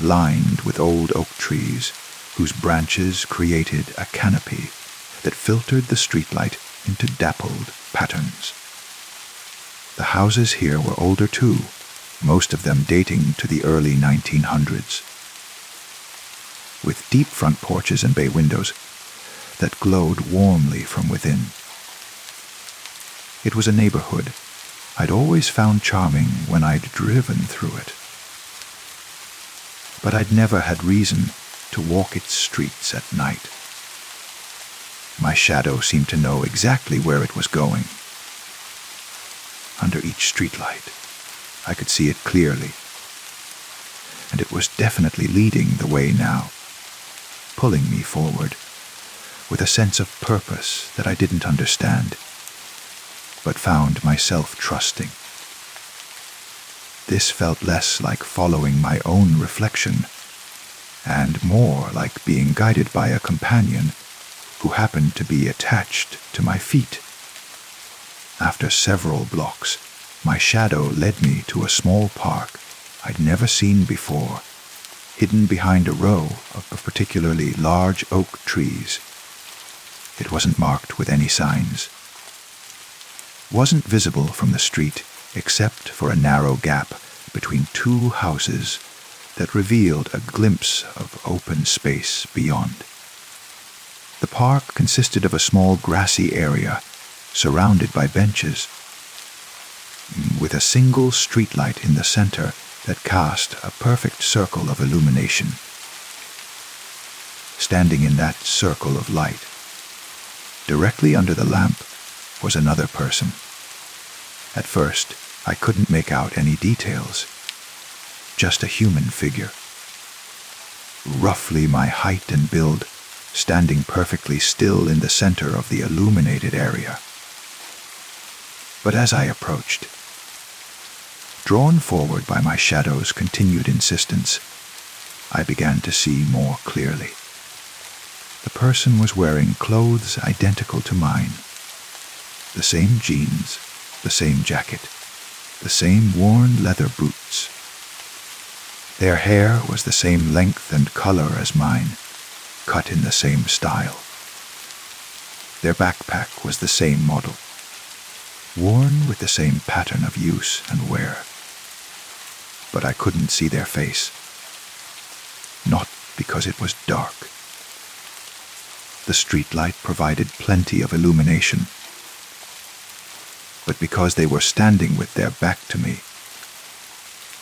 lined with old oak trees whose branches created a canopy that filtered the streetlight into dappled patterns. The houses here were older too, most of them dating to the early 1900s, with deep front porches and bay windows that glowed warmly from within. It was a neighborhood I'd always found charming when I'd driven through it, but I'd never had reason to walk its streets at night. My shadow seemed to know exactly where it was going. Under each streetlight, I could see it clearly, and it was definitely leading the way now, pulling me forward with a sense of purpose that I didn't understand, but found myself trusting. This felt less like following my own reflection, and more like being guided by a companion who happened to be attached to my feet. After several blocks, my shadow led me to a small park I'd never seen before, hidden behind a row of particularly large oak trees. It wasn't marked with any signs, wasn't visible from the street except for a narrow gap between two houses that revealed a glimpse of open space beyond. The park consisted of a small grassy area surrounded by benches, with a single streetlight in the center that cast a perfect circle of illumination. Standing in that circle of light, directly under the lamp, was another person. At first, I couldn't make out any details, just a human figure. roughly my height and build, standing perfectly still in the center of the illuminated area. But as I approached, drawn forward by my shadow's continued insistence, I began to see more clearly. The person was wearing clothes identical to mine. The same jeans, the same jacket, the same worn leather boots. Their hair was the same length and color as mine, cut in the same style. Their backpack was the same model, worn with the same pattern of use and wear. But I couldn't see their face, not because it was dark. The streetlight provided plenty of illumination, but because they were standing with their back to me,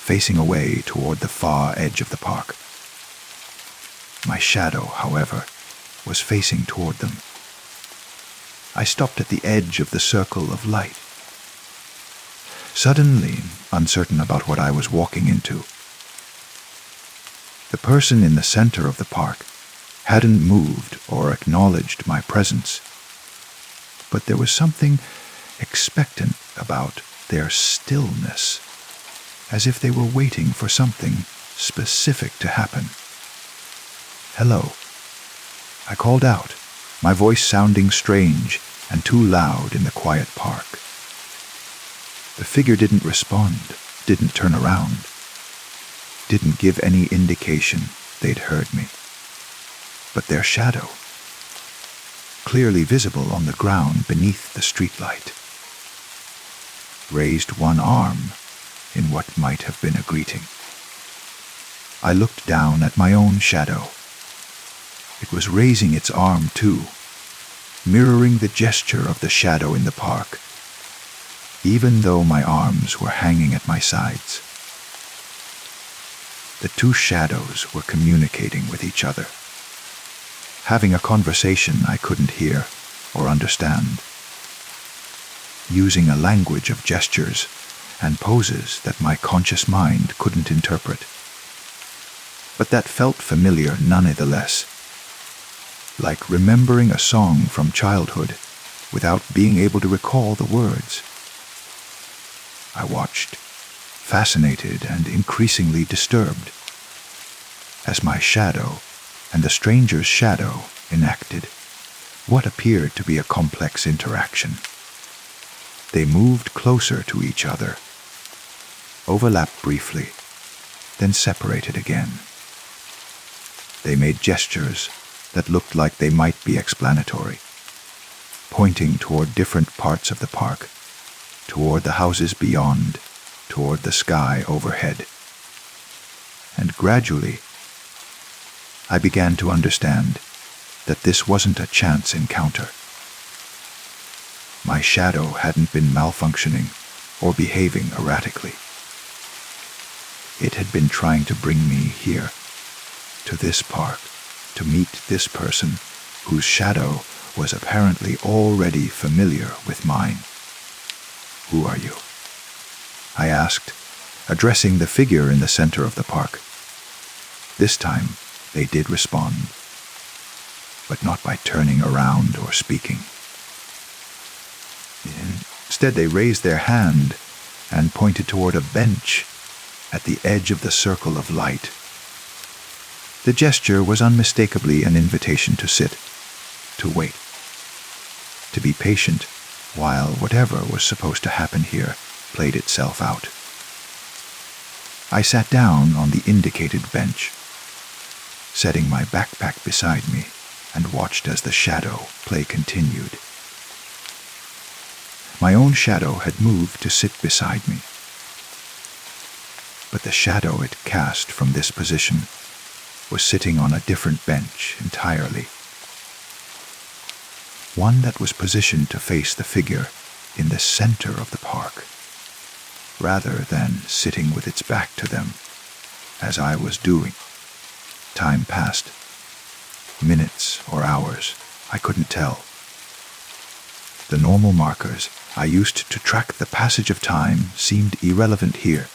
facing away toward the far edge of the park. My shadow, however, was facing toward them. I stopped at the edge of the circle of light, suddenly uncertain about what I was walking into. The person in the center of the park hadn't moved or acknowledged my presence, but there was something expectant about their stillness, as if they were waiting for something specific to happen. "Hello," I called out, my voice sounding strange and too loud in the quiet park. The figure didn't respond, didn't turn around, didn't give any indication they'd heard me. But their shadow, clearly visible on the ground beneath the streetlight, raised one arm in what might have been a greeting. I looked down at my own shadow. It was raising its arm too, mirroring the gesture of the shadow in the park, even though my arms were hanging at my sides. The two shadows were communicating with each other, having a conversation I couldn't hear or understand, using a language of gestures and poses that my conscious mind couldn't interpret. But that felt familiar nonetheless, like remembering a song from childhood without being able to recall the words. I watched, fascinated and increasingly disturbed, as my shadow and the stranger's shadow enacted what appeared to be a complex interaction. They moved closer to each other, overlapped briefly, then separated again. They made gestures that looked like they might be explanatory, pointing toward different parts of the park, toward the houses beyond, toward the sky overhead. And gradually, I began to understand that this wasn't a chance encounter. My shadow hadn't been malfunctioning or behaving erratically. It had been trying to bring me here, to this park, to meet this person whose shadow was apparently already familiar with mine. "Who are you?" I asked, addressing the figure in the center of the park. This time, they did respond, but not by turning around or speaking. Instead, they raised their hand and pointed toward a bench at the edge of the circle of light. The gesture was unmistakably an invitation to sit, to wait, to be patient while whatever was supposed to happen here played itself out. I sat down on the indicated bench, setting my backpack beside me, and watched as the shadow play continued. My own shadow had moved to sit beside me, but the shadow it cast from this position was sitting on a different bench entirely, one that was positioned to face the figure in the center of the park, rather than sitting with its back to them, as I was doing. Time passed. Minutes or hours, I couldn't tell. The normal markers I used to track the passage of time seemed irrelevant here.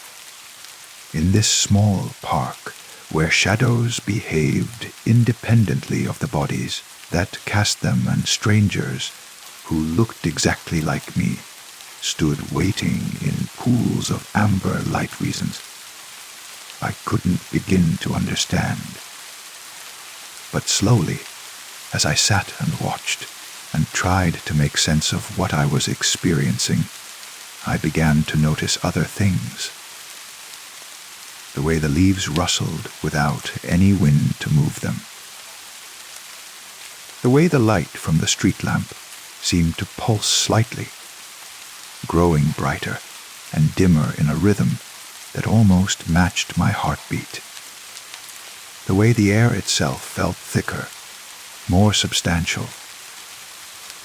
In this small park, where shadows behaved independently of the bodies that cast them, and strangers who looked exactly like me stood waiting in pools of amber light reasons I couldn't begin to understand. But slowly, as I sat and watched and tried to make sense of what I was experiencing, I began to notice other things. The way the leaves rustled without any wind to move them. The way the light from the street lamp seemed to pulse slightly, growing brighter and dimmer in a rhythm that almost matched my heartbeat. The way the air itself felt thicker, more substantial,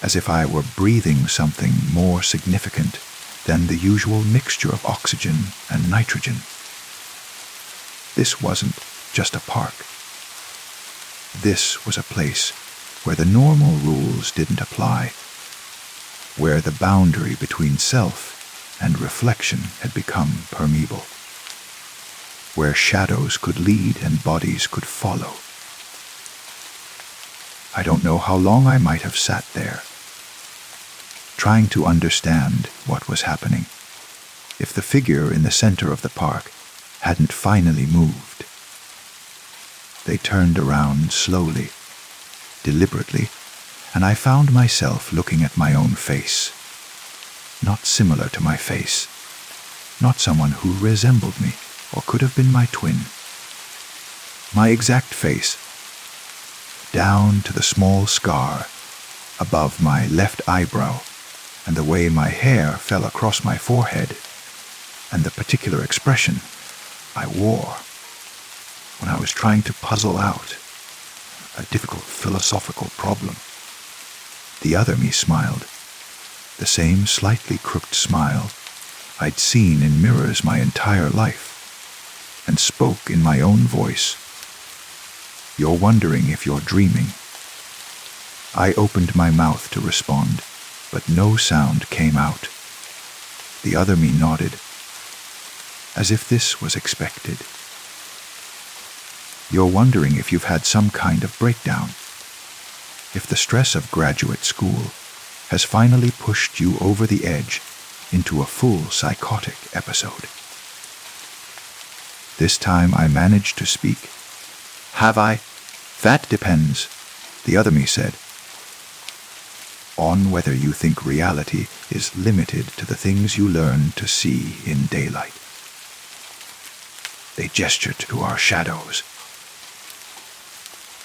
as if I were breathing something more significant than the usual mixture of oxygen and nitrogen. This wasn't just a park. This was a place where the normal rules didn't apply, where the boundary between self and reflection had become permeable, where shadows could lead and bodies could follow. I don't know how long I might have sat there, trying to understand what was happening, if the figure in the center of the park hadn't finally moved. They turned around slowly, deliberately, and I found myself looking at my own face. Not similar to my face, not someone who resembled me or could have been my twin. My exact face, down to the small scar above my left eyebrow, and the way my hair fell across my forehead, and the particular expression I wore when I was trying to puzzle out a difficult philosophical problem. The other me smiled, the same slightly crooked smile I'd seen in mirrors my entire life, and spoke in my own voice. "You're wondering if you're dreaming." I opened my mouth to respond, but no sound came out. The other me nodded, as if this was expected. "You're wondering if you've had some kind of breakdown, if the stress of graduate school has finally pushed you over the edge into a full psychotic episode." This time I managed to speak. "Have I?" "That depends," the other me said, "on whether you think reality is limited to the things you learn to see in daylight." They gestured to our shadows,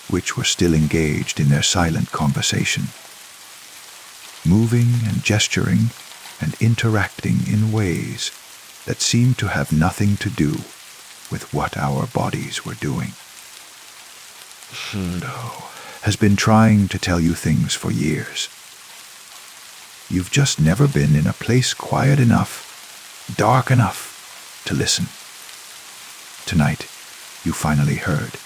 which were still engaged in their silent conversation, moving and gesturing and interacting in ways that seemed to have nothing to do with what our bodies were doing. "Shadow has been trying to tell you things for years. You've just never been in a place quiet enough, dark enough to listen. Tonight, you finally heard."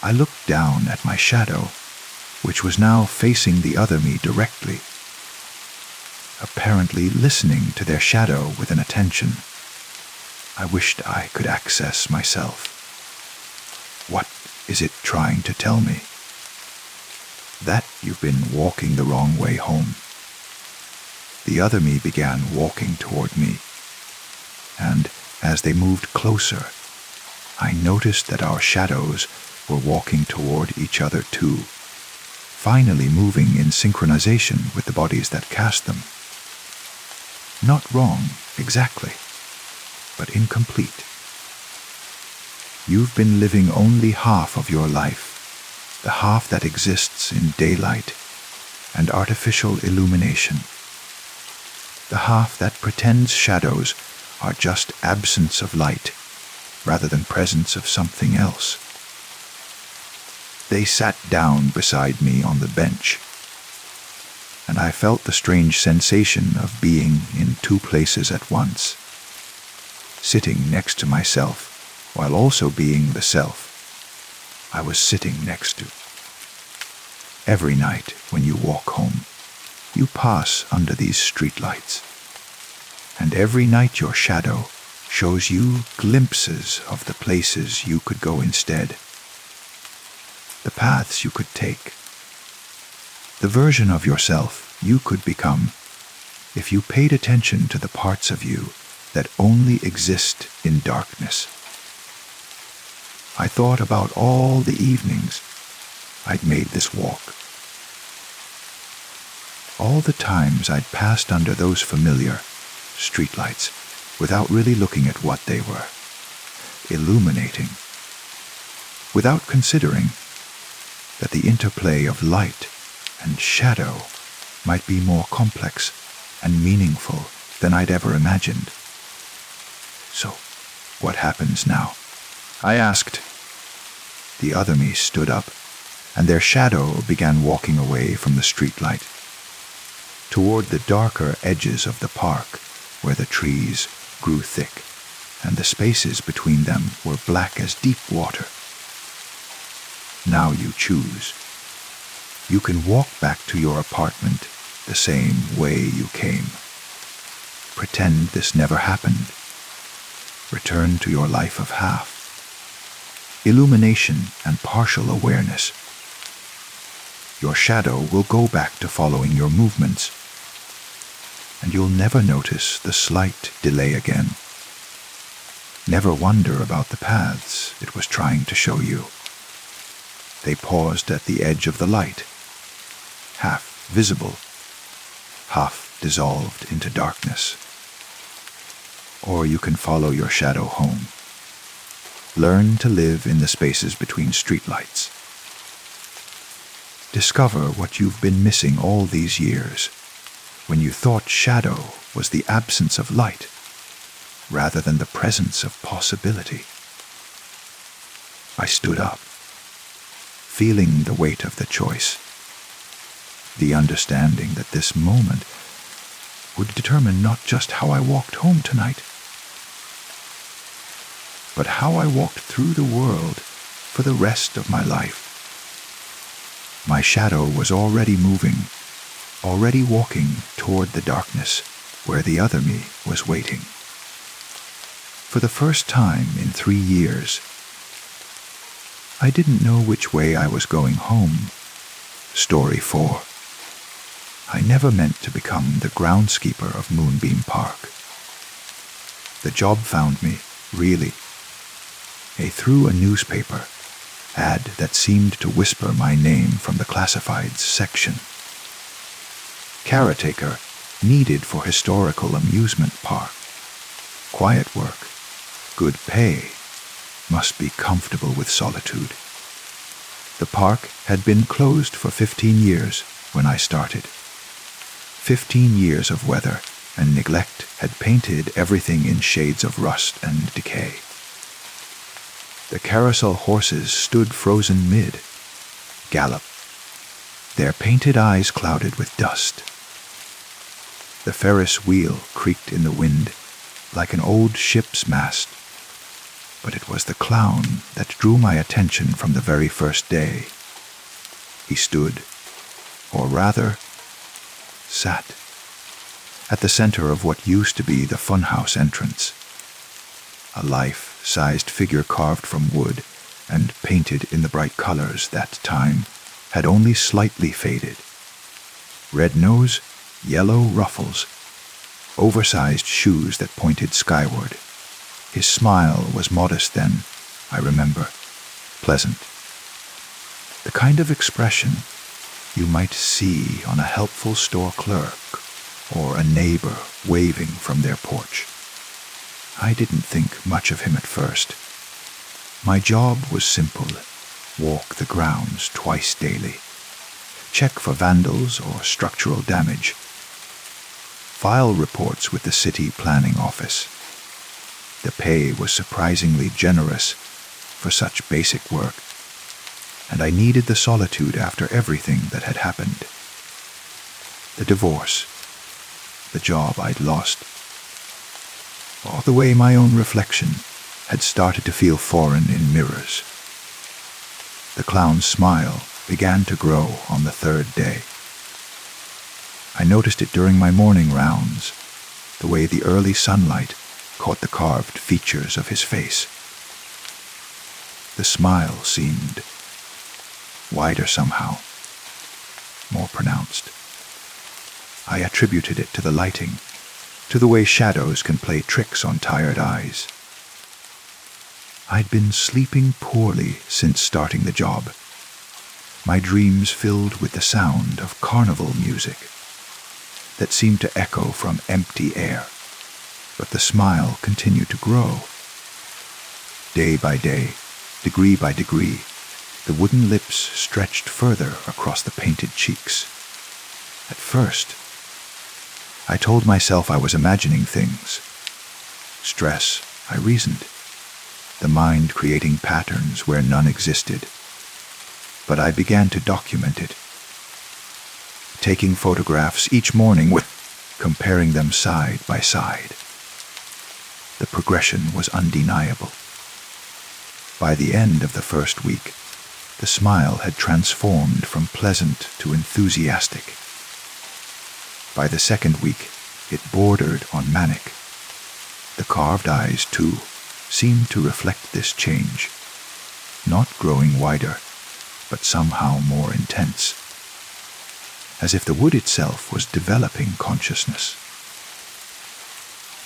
I looked down at my shadow, which was now facing the other me directly, apparently listening to their shadow with an attention I wished I could access myself. What is it trying to tell me? That you've been walking the wrong way home. The other me began walking toward me, and as they moved closer, I noticed that our shadows were walking toward each other too, finally moving in synchronization with the bodies that cast them. Not wrong, exactly, but incomplete. You've been living only half of your life, the half that exists in daylight and artificial illumination, the half that pretends shadows are just absence of light rather than presence of something else. They sat down beside me on the bench, and I felt the strange sensation of being in two places at once, sitting next to myself while also being the self I was sitting next to. Every night when you walk home, you pass under these streetlights, and every night your shadow shows you glimpses of the places you could go instead, the paths you could take, the version of yourself you could become if you paid attention to the parts of you that only exist in darkness. I thought about all the evenings I'd made this walk, all the times I'd passed under those familiar streetlights without really looking at what they were, illuminating, without considering that the interplay of light and shadow might be more complex and meaningful than I'd ever imagined. So, what happens now? I asked. The other me stood up, and their shadow began walking away from the streetlight, toward the darker edges of the park where the trees grew thick and the spaces between them were black as deep water. Now you choose. You can walk back to your apartment the same way you came. Pretend this never happened. Return to your life of half. Illumination and partial awareness. Your shadow will go back to following your movements, and you'll never notice the slight delay again. Never wonder about the paths it was trying to show you. They paused at the edge of the light, half visible, half dissolved into darkness. Or you can follow your shadow home. Learn to live in the spaces between streetlights. Discover what you've been missing all these years, when you thought shadow was the absence of light, rather than the presence of possibility. I stood up, feeling the weight of the choice, the understanding that this moment would determine not just how I walked home tonight, but how I walked through the world for the rest of my life. My shadow was already moving, already walking toward the darkness where the other me was waiting. For the first time in 3 years, I didn't know which way I was going home. Story 4. I never meant to become the groundskeeper of Moonbeam Park. The job found me, really. Through a newspaper ad that seemed to whisper my name from the classifieds section. Caretaker needed for historical amusement park. Quiet work, good pay, must be comfortable with solitude. The park had been closed for 15 years when I started. 15 years of weather and neglect had painted everything in shades of rust and decay. The carousel horses stood frozen mid-gallop, their painted eyes clouded with dust. The Ferris wheel creaked in the wind like an old ship's mast, but it was the clown that drew my attention from the very first day. He stood, or rather, sat, at the center of what used to be the funhouse entrance. A life-sized figure carved from wood and painted in the bright colors that time had only slightly faded. Red nose, yellow ruffles, oversized shoes that pointed skyward. His smile was modest then, I remember, pleasant. The kind of expression you might see on a helpful store clerk or a neighbor waving from their porch. I didn't think much of him at first. My job was simple: walk the grounds twice daily, check for vandals or structural damage, file reports with the city planning office. The pay was surprisingly generous for such basic work, and I needed the solitude after everything that had happened. The divorce, the job I'd lost, all the way my own reflection had started to feel foreign in mirrors. The clown's smile began to grow on the 3rd day. I noticed it during my morning rounds, the way the early sunlight caught the carved features of his face. The smile seemed wider somehow, more pronounced. I attributed it to the lighting, to the way shadows can play tricks on tired eyes. I'd been sleeping poorly since starting the job, my dreams filled with the sound of carnival music that seemed to echo from empty air, but the smile continued to grow. Day by day, degree by degree, the wooden lips stretched further across the painted cheeks. At first, I told myself I was imagining things. Stress, I reasoned, the mind creating patterns where none existed. But I began to document it, taking photographs each morning comparing them side by side. The progression was undeniable. By the end of the first week, the smile had transformed from pleasant to enthusiastic. By the second week, it bordered on manic. The carved eyes, too, seemed to reflect this change, not growing wider, but somehow more intense, as if the wood itself was developing consciousness.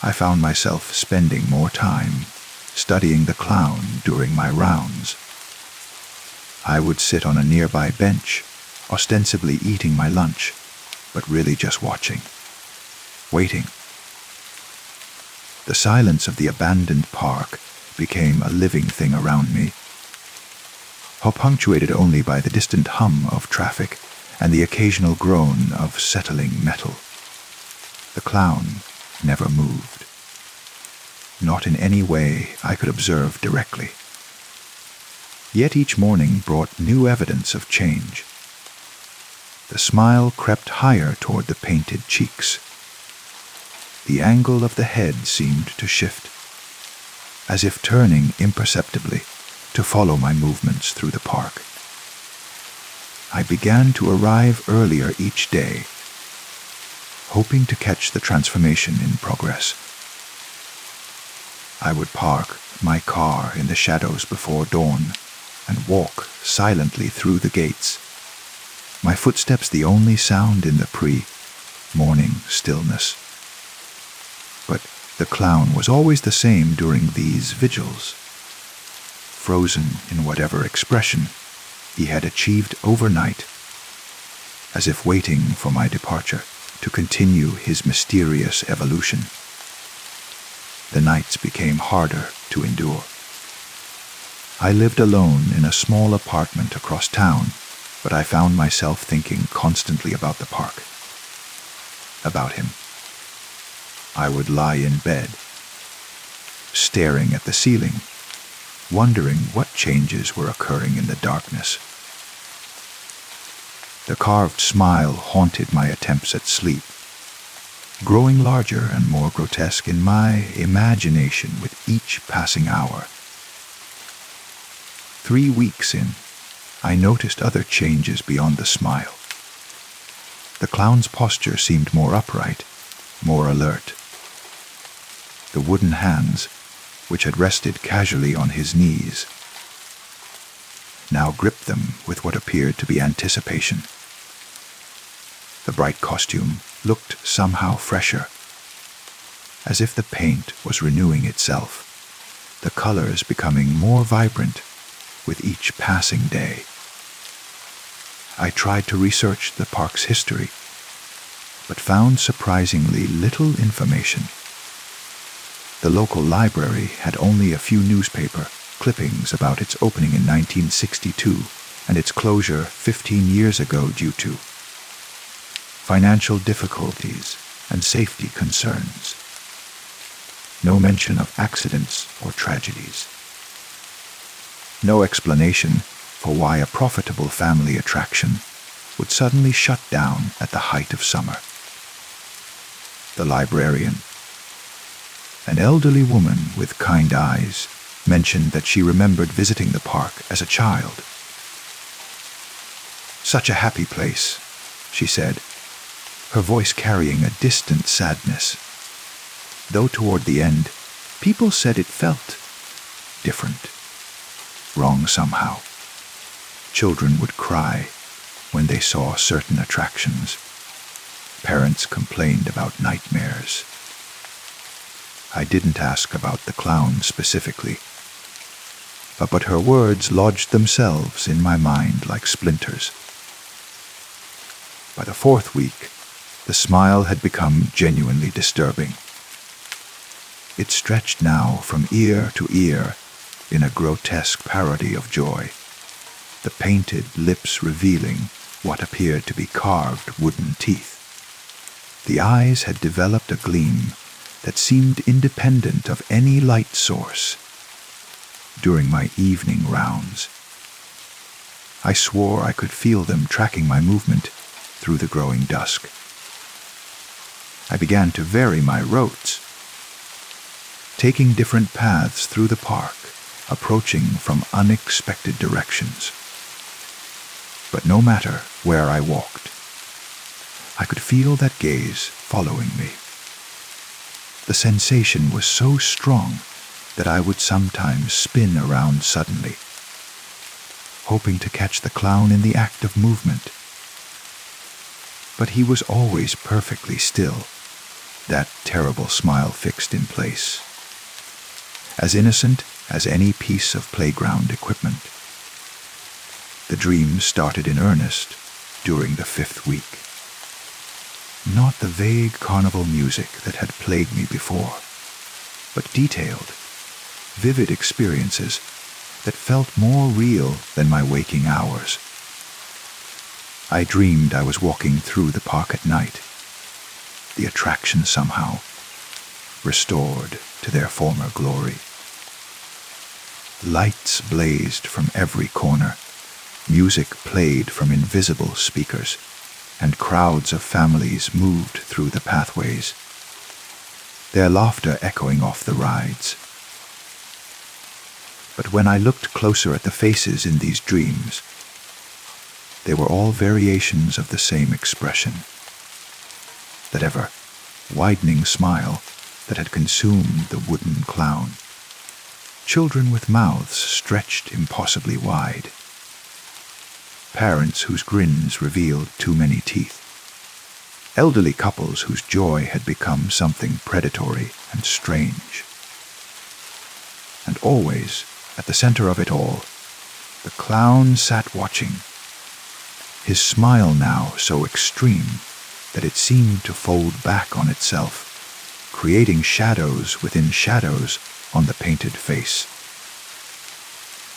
I found myself spending more time studying the clown during my rounds. I would sit on a nearby bench, ostensibly eating my lunch, but really just watching, waiting. The silence of the abandoned park became a living thing around me, punctuated only by the distant hum of traffic and the occasional groan of settling metal. The clown never moved, not in any way I could observe directly. Yet each morning brought new evidence of change. The smile crept higher toward the painted cheeks. The angle of the head seemed to shift, as if turning imperceptibly to follow my movements through the park. I began to arrive earlier each day, hoping to catch the transformation in progress. I would park my car in the shadows before dawn and walk silently through the gates, my footsteps the only sound in the pre-morning stillness. But the clown was always the same during these vigils, frozen in whatever expression he had achieved overnight, as if waiting for my departure to continue his mysterious evolution. The nights became harder to endure. I lived alone in a small apartment across town, but I found myself thinking constantly about the park, about him. I would lie in bed, staring at the ceiling, wondering what changes were occurring in the darkness. The carved smile haunted my attempts at sleep, growing larger and more grotesque in my imagination with each passing hour. 3 weeks in, I noticed other changes beyond the smile. The clown's posture seemed more upright, more alert. The wooden hands, which had rested casually on his knees, now gripped them with what appeared to be anticipation. The bright costume looked somehow fresher, as if the paint was renewing itself, the colors becoming more vibrant with each passing day. I tried to research the park's history, but found surprisingly little information. The local library had only a few newspaper clippings about its opening in 1962 and its closure 15 years ago due to financial difficulties and safety concerns. No mention of accidents or tragedies. No explanation for why a profitable family attraction would suddenly shut down at the height of summer. The librarian, an elderly woman with kind eyes, mentioned that she remembered visiting the park as a child. "Such a happy place," she said, her voice carrying a distant sadness, though toward the end People said it felt different, wrong somehow. Children would cry when they saw certain attractions. Parents complained about nightmares. I didn't ask about the clown specifically, but her words lodged themselves in my mind like splinters. By the 4th week, the smile had become genuinely disturbing. It stretched now from ear to ear in a grotesque parody of joy, the painted lips revealing what appeared to be carved wooden teeth. The eyes had developed a gleam that seemed independent of any light source. During my evening rounds, I swore I could feel them tracking my movement through the growing dusk. I began to vary my routes, taking different paths through the park, approaching from unexpected directions. But no matter where I walked, I could feel that gaze following me. The sensation was so strong that I would sometimes spin around suddenly, hoping to catch the clown in the act of movement. But he was always perfectly still, that terrible smile fixed in place, as innocent as any piece of playground equipment. The dream started in earnest during the 5th week. Not the vague carnival music that had plagued me before, but detailed, vivid experiences that felt more real than my waking hours. I dreamed I was walking through the park at night, the attractions somehow restored to their former glory. Lights blazed from every corner, music played from invisible speakers, and crowds of families moved through the pathways, their laughter echoing off the rides. But when I looked closer at the faces in these dreams, they were all variations of the same expression, that ever-widening smile that had consumed the wooden clown. Children with mouths stretched impossibly wide, parents whose grins revealed too many teeth, elderly couples whose joy had become something predatory and strange. And always, at the center of it all, the clown sat watching, his smile now so extreme that it seemed to fold back on itself, creating shadows within shadows on the painted face.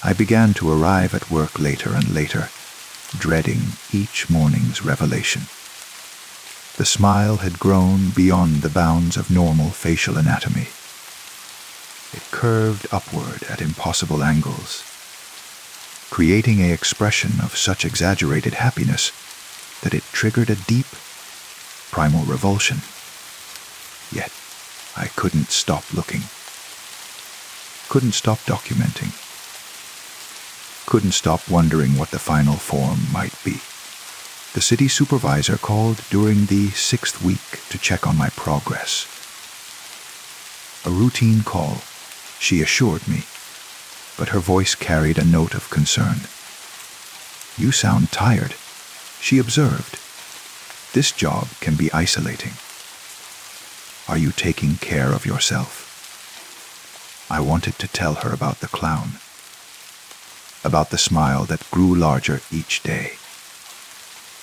I began to arrive at work later and later, dreading each morning's revelation. The smile had grown beyond the bounds of normal facial anatomy. It curved upward at impossible angles, creating an expression of such exaggerated happiness that it triggered a deep, primal revulsion. Yet, I couldn't stop looking. Couldn't stop documenting. Couldn't stop wondering what the final form might be. The city supervisor called during the 6th week to check on my progress. A routine call, she assured me, but her voice carried a note of concern. "You sound tired," she observed. "This job can be isolating. Are you taking care of yourself?" I wanted to tell her about the clown, about the smile that grew larger each day,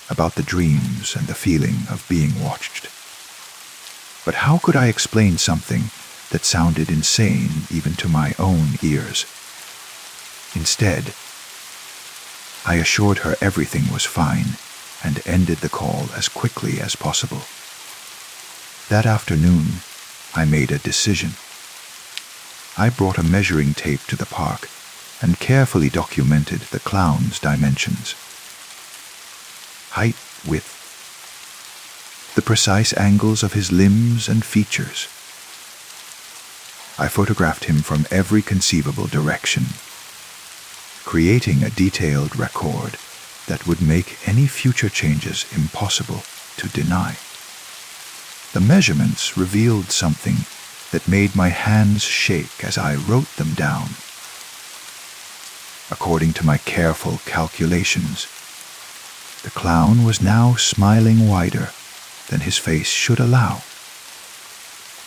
about the dreams and the feeling of being watched. But how could I explain something that sounded insane even to my own ears? Instead, I assured her everything was fine and ended the call as quickly as possible. That afternoon, I made a decision. I brought a measuring tape to the park and carefully documented the clown's dimensions. Height, width, the precise angles of his limbs and features. I photographed him from every conceivable direction, creating a detailed record that would make any future changes impossible to deny. The measurements revealed something that made my hands shake as I wrote them down. According to my careful calculations, the clown was now smiling wider than his face should allow.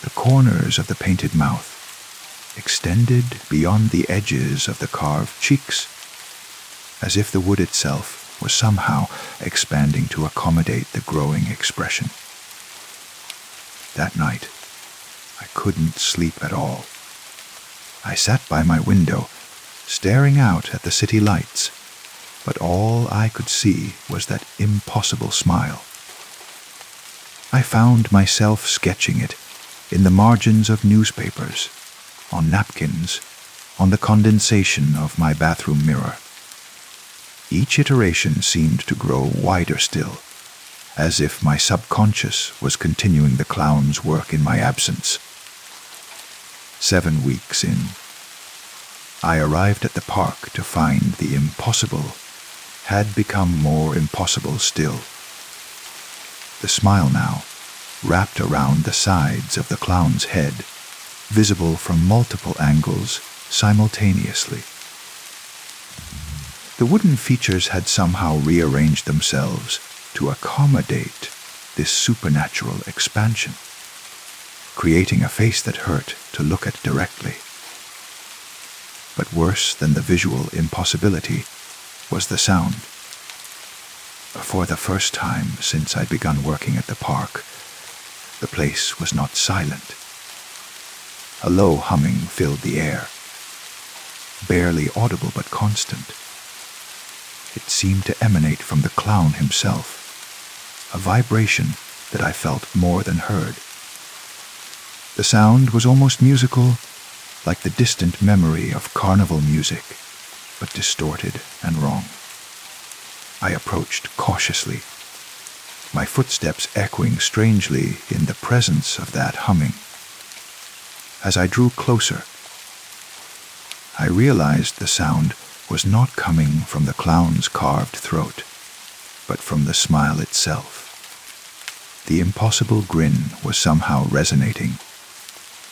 The corners of the painted mouth extended beyond the edges of the carved cheeks, as if the wood itself was somehow expanding to accommodate the growing expression. That night, I couldn't sleep at all. I sat by my window, staring out at the city lights, but all I could see was that impossible smile. I found myself sketching it in the margins of newspapers, on napkins, on the condensation of my bathroom mirror. Each iteration seemed to grow wider still, as if my subconscious was continuing the clown's work in my absence. 7 weeks in, I arrived at the park to find the impossible had become more impossible still. The smile now wrapped around the sides of the clown's head, visible from multiple angles simultaneously. The wooden features had somehow rearranged themselves to accommodate this supernatural expansion, creating a face that hurt to look at directly. But worse than the visual impossibility was the sound. For the first time since I'd begun working at the park, the place was not silent. A low humming filled the air, barely audible but constant. It seemed to emanate from the clown himself, a vibration that I felt more than heard. The sound was almost musical, like the distant memory of carnival music, but distorted and wrong. I approached cautiously, my footsteps echoing strangely in the presence of that humming. As I drew closer, I realized the sound was not coming from the clown's carved throat, but from the smile itself. The impossible grin was somehow resonating,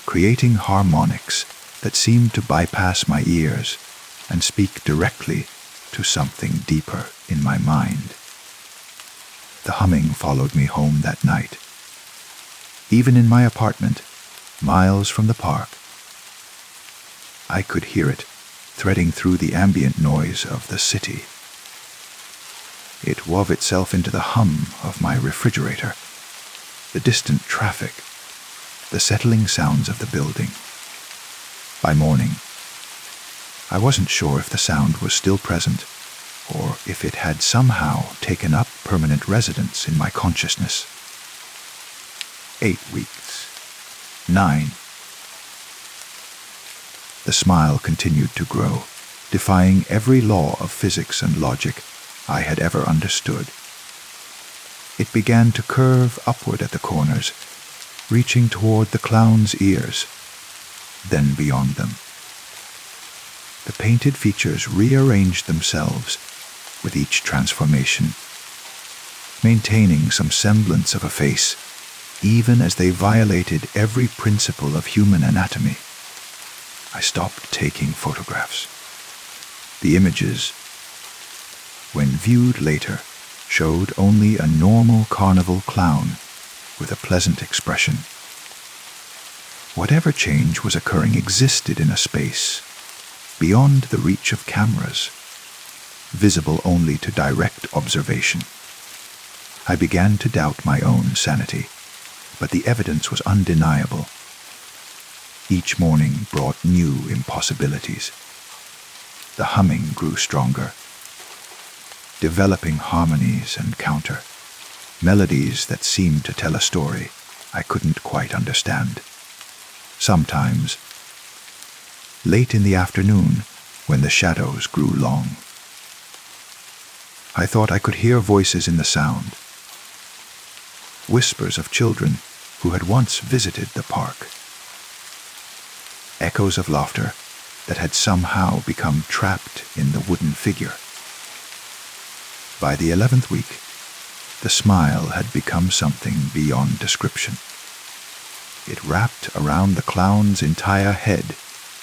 creating harmonics that seemed to bypass my ears and speak directly to something deeper in my mind. The humming followed me home that night. Even in my apartment, miles from the park, I could hear it threading through the ambient noise of the city. It wove itself into the hum of my refrigerator, the distant traffic, the settling sounds of the building. By morning, I wasn't sure if the sound was still present, or if it had somehow taken up permanent residence in my consciousness. 8 weeks. 9. The smile continued to grow, defying every law of physics and logic I had ever understood. It began to curve upward at the corners, reaching toward the clown's ears, then beyond them. The painted features rearranged themselves with each transformation, maintaining some semblance of a face, even as they violated every principle of human anatomy. I stopped taking photographs. The images, when viewed later, showed only a normal carnival clown with a pleasant expression. Whatever change was occurring existed in a space beyond the reach of cameras, visible only to direct observation. I began to doubt my own sanity, but the evidence was undeniable. Each morning brought new impossibilities. The humming grew stronger, developing harmonies and counter, melodies that seemed to tell a story I couldn't quite understand. Sometimes, late in the afternoon, when the shadows grew long, I thought I could hear voices in the sound, whispers of children who had once visited the park, echoes of laughter that had somehow become trapped in the wooden figure. By the 11th week, the smile had become something beyond description. It wrapped around the clown's entire head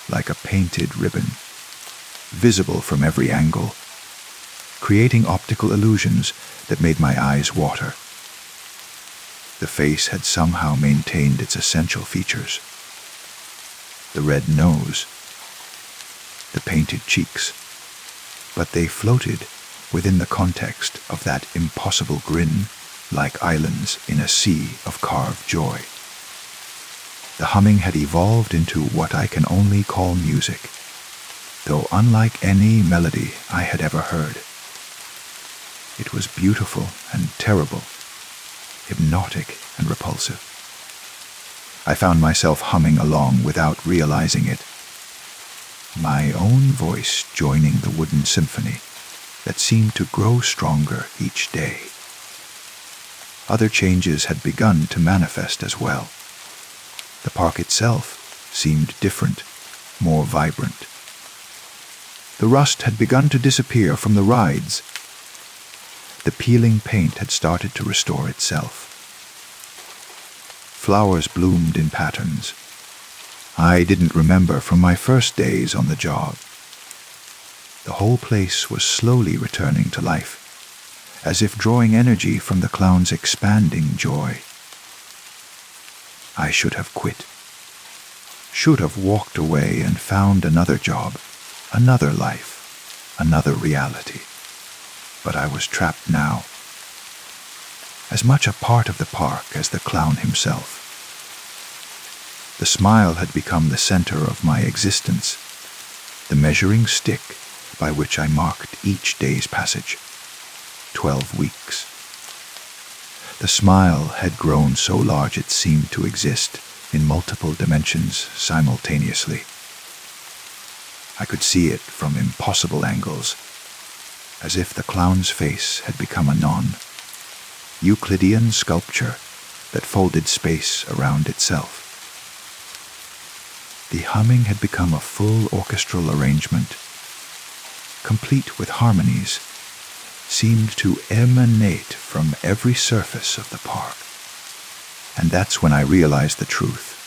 like a painted ribbon, visible from every angle, creating optical illusions that made my eyes water. The face had somehow maintained its essential features. The red nose, the painted cheeks, but they floated within the context of that impossible grin like islands in a sea of carved joy. The humming had evolved into what I can only call music, though unlike any melody I had ever heard. It was beautiful and terrible, hypnotic and repulsive. I found myself humming along without realizing it, my own voice joining the wooden symphony that seemed to grow stronger each day. Other changes had begun to manifest as well. The park itself seemed different, more vibrant. The rust had begun to disappear from the rides. The peeling paint had started to restore itself. Flowers bloomed in patterns I didn't remember from my first days on the job. The whole place was slowly returning to life, as if drawing energy from the clown's expanding joy. I should have quit. Should have walked away and found another job, another life, another reality. But I was trapped now, as much a part of the park as the clown himself. The smile had become the center of my existence, the measuring stick by which I marked each day's passage. 12 weeks. The smile had grown so large it seemed to exist in multiple dimensions simultaneously. I could see it from impossible angles, as if the clown's face had become a non-Euclidean sculpture that folded space around itself. The humming had become a full orchestral arrangement, complete with harmonies, seemed to emanate from every surface of the park. And that's when I realized the truth.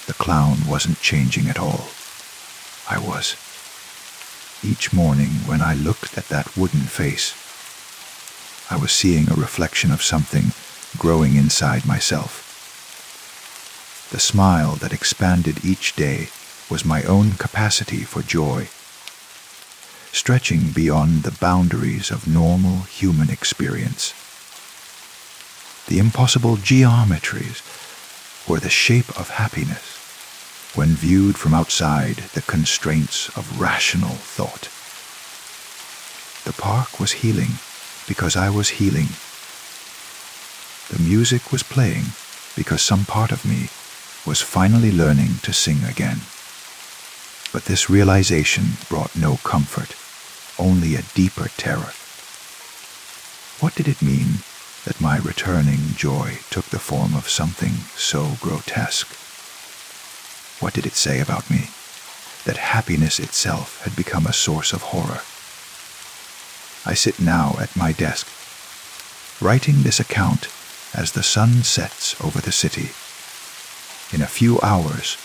The clown wasn't changing at all. I was. Each morning when I looked at that wooden face, I was seeing a reflection of something growing inside myself. The smile that expanded each day was my own capacity for joy, stretching beyond the boundaries of normal human experience. The impossible geometries were the shape of happiness when viewed from outside the constraints of rational thought. The park was healing because I was healing. The music was playing because some part of me was finally learning to sing again. But this realization brought no comfort, only a deeper terror. What did it mean that my returning joy took the form of something so grotesque? What did it say about me? That happiness itself had become a source of horror. I sit now at my desk, writing this account as the sun sets over the city. In a few hours,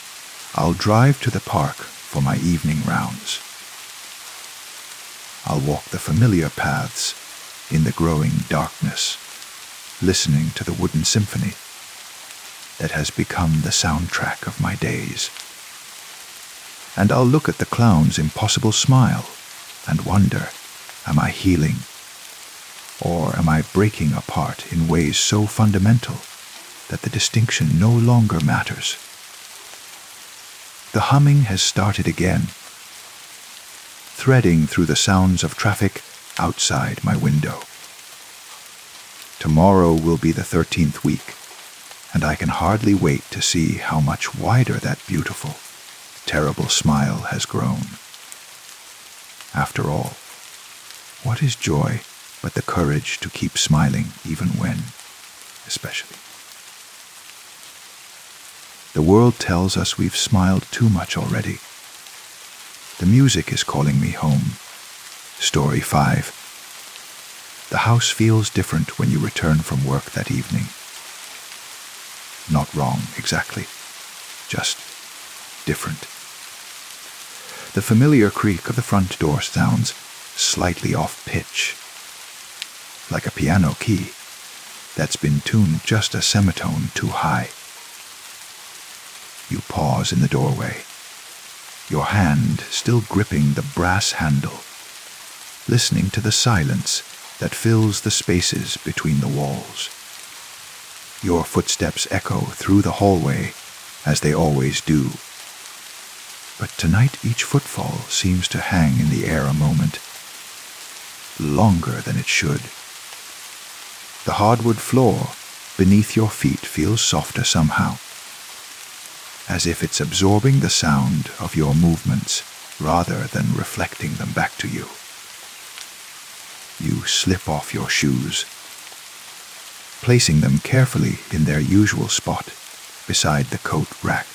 I'll drive to the park for my evening rounds. I'll walk the familiar paths in the growing darkness, listening to the wooden symphony that has become the soundtrack of my days. And I'll look at the clown's impossible smile and wonder, am I healing? Or am I breaking apart in ways so fundamental that the distinction no longer matters? The humming has started again, threading through the sounds of traffic outside my window. Tomorrow will be the 13th week, and I can hardly wait to see how much wider that beautiful, terrible smile has grown. After all, what is joy but the courage to keep smiling even when, especially? The world tells us we've smiled too much already. The music is calling me home. Story 5. The house feels different when you return from work that evening. Not wrong, exactly. Just different. The familiar creak of the front door sounds slightly off pitch, like a piano key that's been tuned just a semitone too high. You pause in the doorway, your hand still gripping the brass handle, listening to the silence that fills the spaces between the walls. Your footsteps echo through the hallway as they always do. But tonight each footfall seems to hang in the air a moment, longer than it should. The hardwood floor beneath your feet feels softer somehow, as if it's absorbing the sound of your movements rather than reflecting them back to you. You slip off your shoes, placing them carefully in their usual spot beside the coat rack,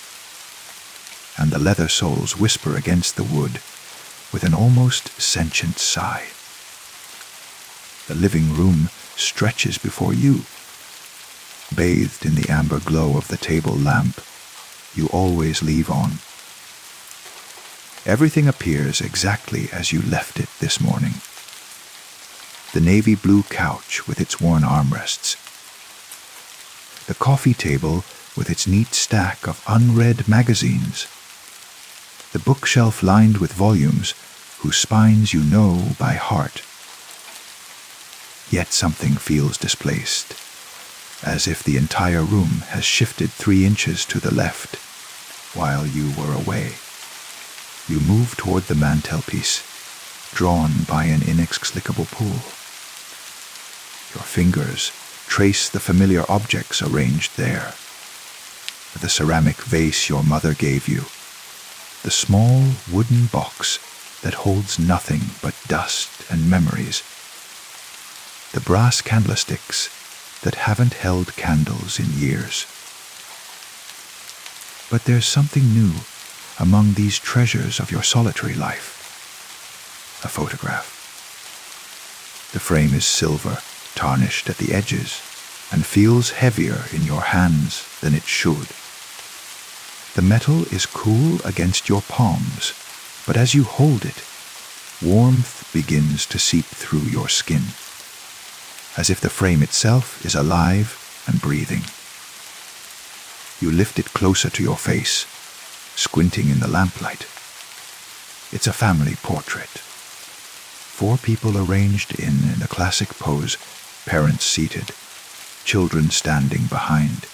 and the leather soles whisper against the wood with an almost sentient sigh. The living room stretches before you, bathed in the amber glow of the table lamp you always leave on. Everything appears exactly as you left it this morning. The navy blue couch with its worn armrests, the coffee table with its neat stack of unread magazines, the bookshelf lined with volumes whose spines you know by heart. Yet something feels displaced, as if the entire room has shifted 3 inches to the left while you were away. You move toward the mantelpiece, drawn by an inexplicable pull. Your fingers trace the familiar objects arranged there. The ceramic vase your mother gave you, the small wooden box that holds nothing but dust and memories, the brass candlesticks that haven't held candles in years. But there's something new among these treasures of your solitary life. A photograph. The frame is silver, tarnished at the edges, and feels heavier in your hands than it should. The metal is cool against your palms, but as you hold it, warmth begins to seep through your skin, as if the frame itself is alive and breathing. You lift it closer to your face, squinting in the lamplight. It's a family portrait. 4 people arranged in the classic pose, parents seated, children standing behind.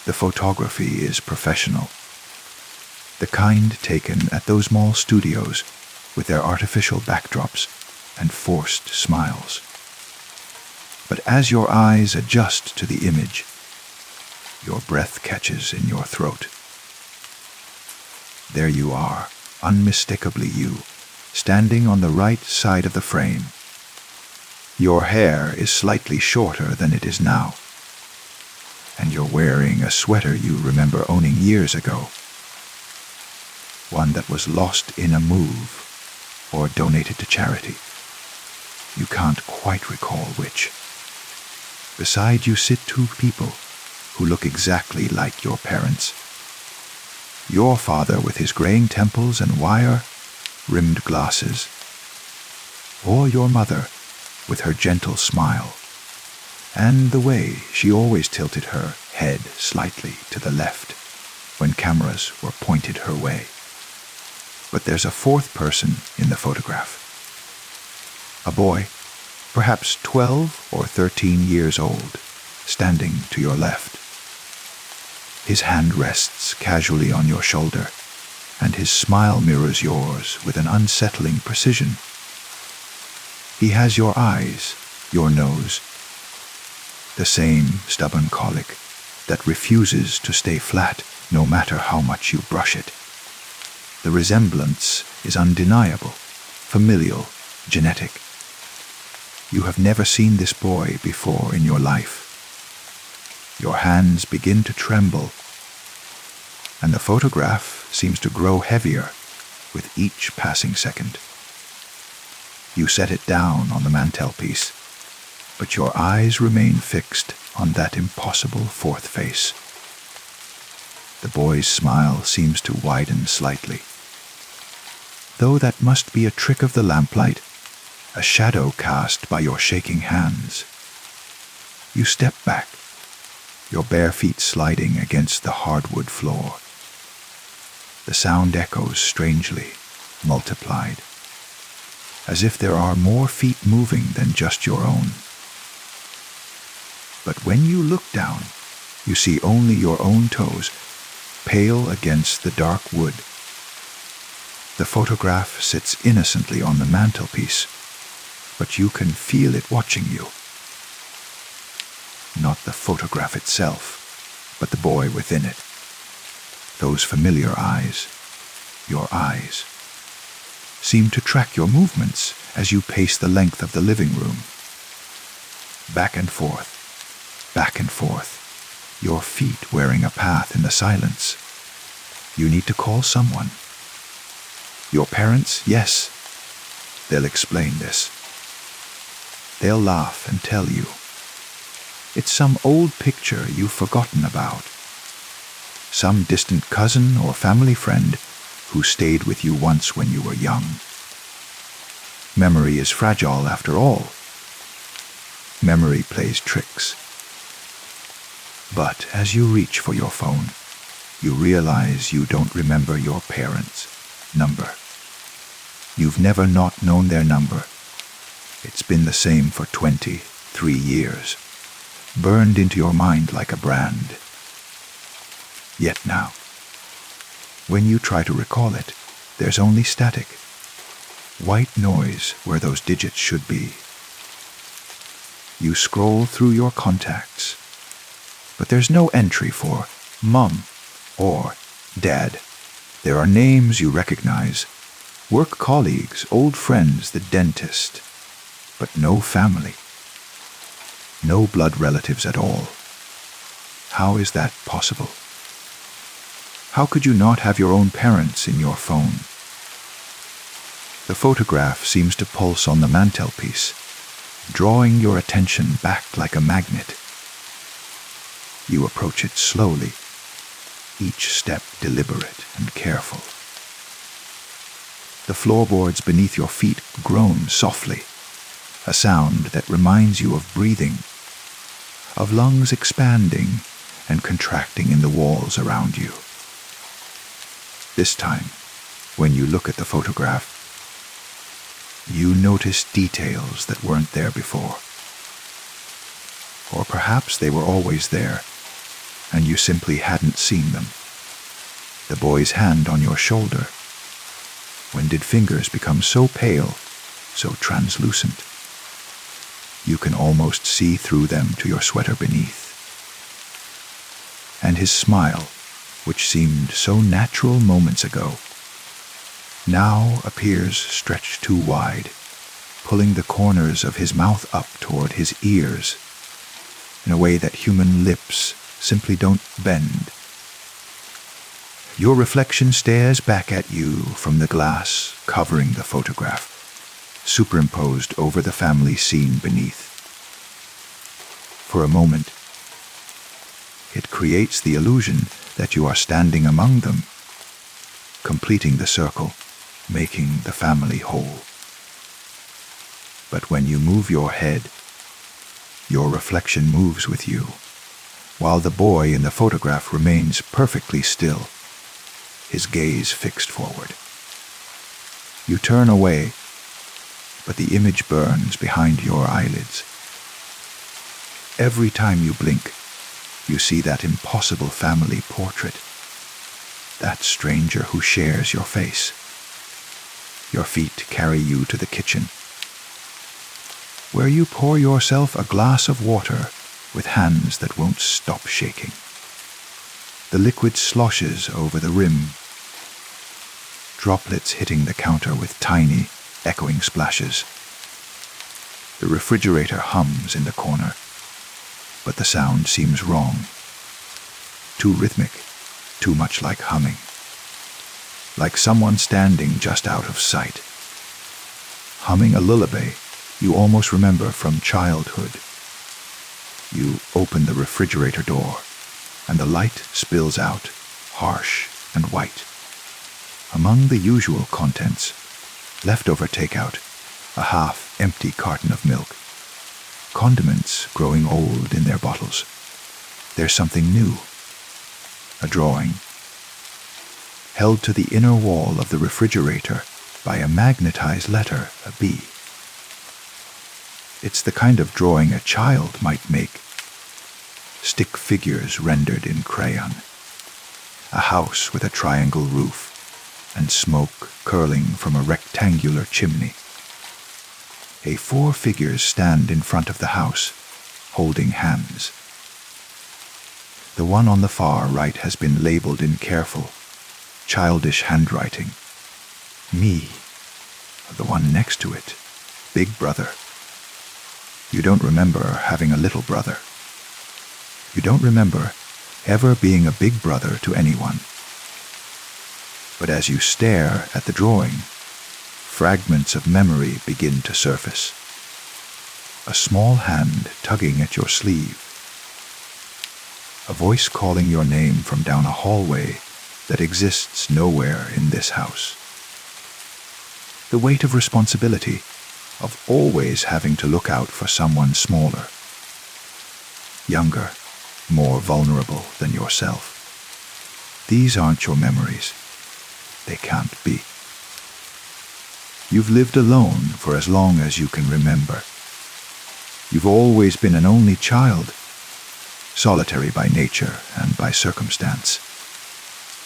The photography is professional, the kind taken at those mall studios with their artificial backdrops and forced smiles. But as your eyes adjust to the image, your breath catches in your throat. There you are, unmistakably you, standing on the right side of the frame. Your hair is slightly shorter than it is now, and you're wearing a sweater you remember owning years ago, one that was lost in a move or donated to charity. You can't quite recall which. Beside you sit 2 people who look exactly like your parents. Your father with his graying temples and wire-rimmed glasses, or your mother with her gentle smile, and the way she always tilted her head slightly to the left when cameras were pointed her way. But there's a 4th person in the photograph. A boy, perhaps 12 or 13 years old, standing to your left. His hand rests casually on your shoulder, and his smile mirrors yours with an unsettling precision. He has your eyes, your nose, the same stubborn colic that refuses to stay flat no matter how much you brush it. The resemblance is undeniable, familial, genetic. You have never seen this boy before in your life. Your hands begin to tremble, and the photograph seems to grow heavier with each passing second. You set it down on the mantelpiece, but your eyes remain fixed on that impossible fourth face. The boy's smile seems to widen slightly. Though that must be a trick of the lamplight, a shadow cast by your shaking hands. You step back, your bare feet sliding against the hardwood floor. The sound echoes strangely, multiplied, as if there are more feet moving than just your own. But when you look down, you see only your own toes, pale against the dark wood. The photograph sits innocently on the mantelpiece, but you can feel it watching you. Not the photograph itself, but the boy within it. Those familiar eyes, your eyes, seem to track your movements as you pace the length of the living room. Back and forth, your feet wearing a path in the silence. You need to call someone. Your parents, yes. They'll explain this. They'll laugh and tell you. It's some old picture you've forgotten about. Some distant cousin or family friend who stayed with you once when you were young. Memory is fragile after all. Memory plays tricks. But as you reach for your phone, you realize you don't remember your parents' number. You've never not known their number. It's been the same for 23 years, burned into your mind like a brand. Yet now, when you try to recall it, there's only static, white noise where those digits should be. You scroll through your contacts, but there's no entry for Mom or Dad. There are names you recognize, work colleagues, old friends, the dentist, but no family. No blood relatives at all. How is that possible? How could you not have your own parents in your phone? The photograph seems to pulse on the mantelpiece, drawing your attention back like a magnet. You approach it slowly, each step deliberate and careful. The floorboards beneath your feet groan softly, a sound that reminds you of breathing, of lungs expanding and contracting in the walls around you. This time, when you look at the photograph, you notice details that weren't there before. Or perhaps they were always there, and you simply hadn't seen them. The boy's hand on your shoulder. When did fingers become so pale, so translucent? You can almost see through them to your sweater beneath. And his smile, which seemed so natural moments ago, now appears stretched too wide, pulling the corners of his mouth up toward his ears in a way that human lips simply don't bend. Your reflection stares back at you from the glass covering the photograph, superimposed over the family scene beneath. For a moment, it creates the illusion that you are standing among them, completing the circle, making the family whole. But when you move your head, your reflection moves with you, while the boy in the photograph remains perfectly still, his gaze fixed forward. You turn away, but the image burns behind your eyelids. Every time you blink, you see that impossible family portrait, that stranger who shares your face. Your feet carry you to the kitchen, where you pour yourself a glass of water with hands that won't stop shaking. The liquid sloshes over the rim, droplets hitting the counter with tiny, echoing splashes. The refrigerator hums in the corner, but the sound seems wrong. Too rhythmic, too much like humming. Like someone standing just out of sight. Humming a lullaby you almost remember from childhood. You open the refrigerator door, and the light spills out, harsh and white. Among the usual contents, leftover takeout, a half-empty carton of milk, condiments growing old in their bottles. There's something new, a drawing, held to the inner wall of the refrigerator by a magnetized letter, a B. It's the kind of drawing a child might make. Stick figures rendered in crayon. A house with a triangle roof, and smoke curling from a rectangular chimney. 4 figures stand in front of the house, holding hands. The one on the far right has been labeled in careful, childish handwriting. Me. The one next to it, Big Brother. You don't remember having a little brother. You don't remember ever being a big brother to anyone. But as you stare at the drawing, fragments of memory begin to surface. A small hand tugging at your sleeve. A voice calling your name from down a hallway that exists nowhere in this house. The weight of responsibility, of always having to look out for someone smaller, younger, more vulnerable than yourself. These aren't your memories. They can't be. You've lived alone for as long as you can remember. You've always been an only child, solitary by nature and by circumstance.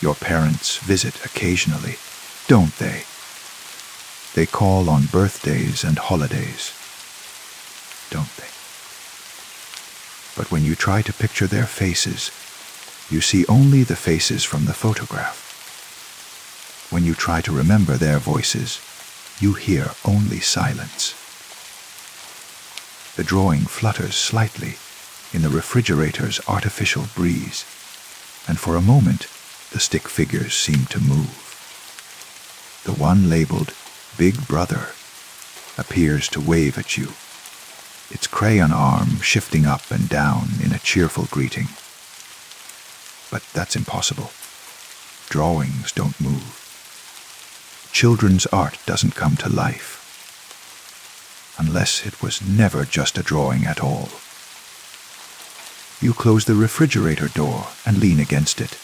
Your parents visit occasionally, don't they? They call on birthdays and holidays, don't they? But when you try to picture their faces, you see only the faces from the photograph. When you try to remember their voices, you hear only silence. The drawing flutters slightly in the refrigerator's artificial breeze, and for a moment the stick figures seem to move. The one labeled Big Brother appears to wave at you, its crayon arm shifting up and down in a cheerful greeting. But that's impossible. Drawings don't move. Children's art doesn't come to life, unless it was never just a drawing at all. You close the refrigerator door and lean against it,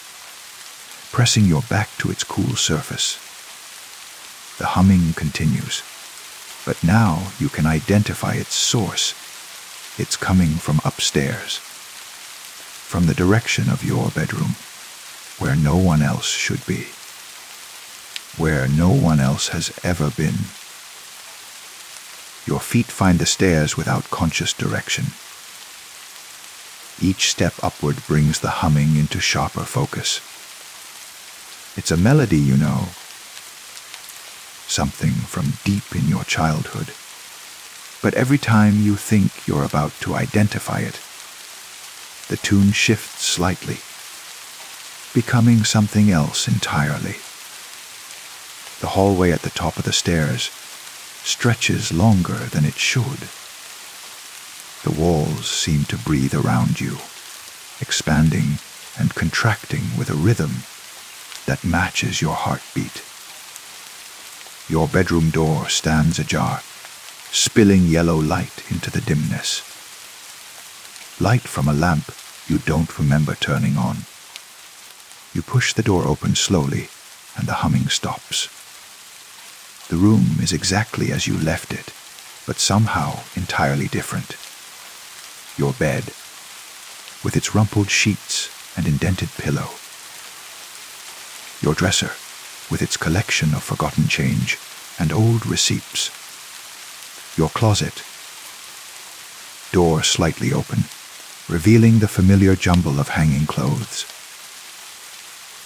pressing your back to its cool surface. The humming continues, but now you can identify its source. It's coming from upstairs, from the direction of your bedroom, where no one else should be, where no one else has ever been. Your feet find the stairs without conscious direction. Each step upward brings the humming into sharper focus. It's a melody, you know, something from deep in your childhood. But every time you think you're about to identify it, the tune shifts slightly, becoming something else entirely. The hallway at the top of the stairs stretches longer than it should. The walls seem to breathe around you, expanding and contracting with a rhythm that matches your heartbeat. Your bedroom door stands ajar, spilling yellow light into the dimness. Light from a lamp you don't remember turning on. You push the door open slowly, and the humming stops. The room is exactly as you left it, but somehow entirely different. Your bed, with its rumpled sheets and indented pillow. Your dresser, with its collection of forgotten change and old receipts. Your closet, door slightly open, revealing the familiar jumble of hanging clothes.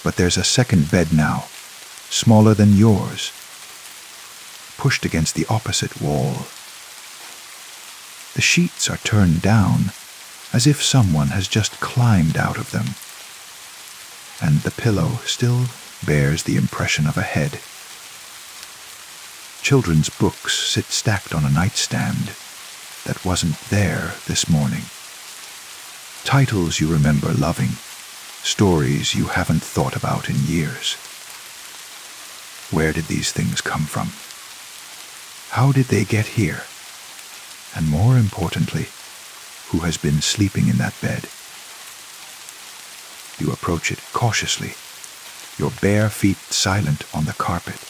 But there's a second bed now, smaller than yours, pushed against the opposite wall. The sheets are turned down, as if someone has just climbed out of them, and the pillow still bears the impression of a head. Children's books sit stacked on a nightstand that wasn't there this morning. titles you remember loving, stories you haven't thought about in years. Where did these things come from? How did they get here? And more importantly, who has been sleeping in that bed? You approach it cautiously, your bare feet silent on the carpet.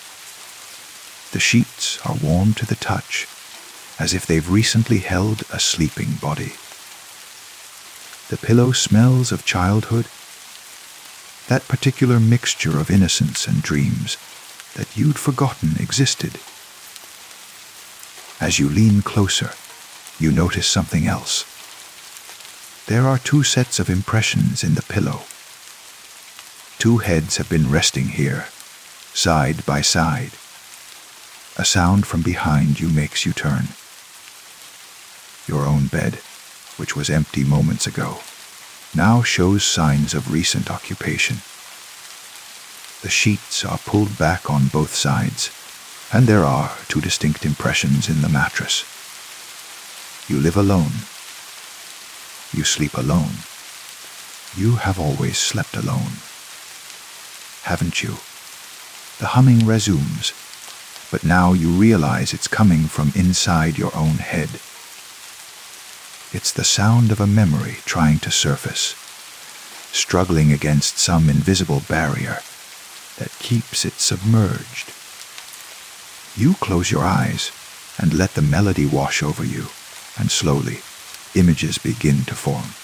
The sheets are warm to the touch, as if they've recently held a sleeping body. The pillow smells of childhood, that particular mixture of innocence and dreams that you'd forgotten existed. As you lean closer, you notice something else. There are two sets of impressions in the pillow. Two heads have been resting here, side by side. A sound from behind you makes you turn. Your own bed, which was empty moments ago, now shows signs of recent occupation. The sheets are pulled back on both sides, and there are two distinct impressions in the mattress. You live alone. You sleep alone. You have always slept alone. Haven't you? The humming resumes, but now you realize it's coming from inside your own head. It's the sound of a memory trying to surface, struggling against some invisible barrier that keeps it submerged. You close your eyes and let the melody wash over you, and slowly, images begin to form.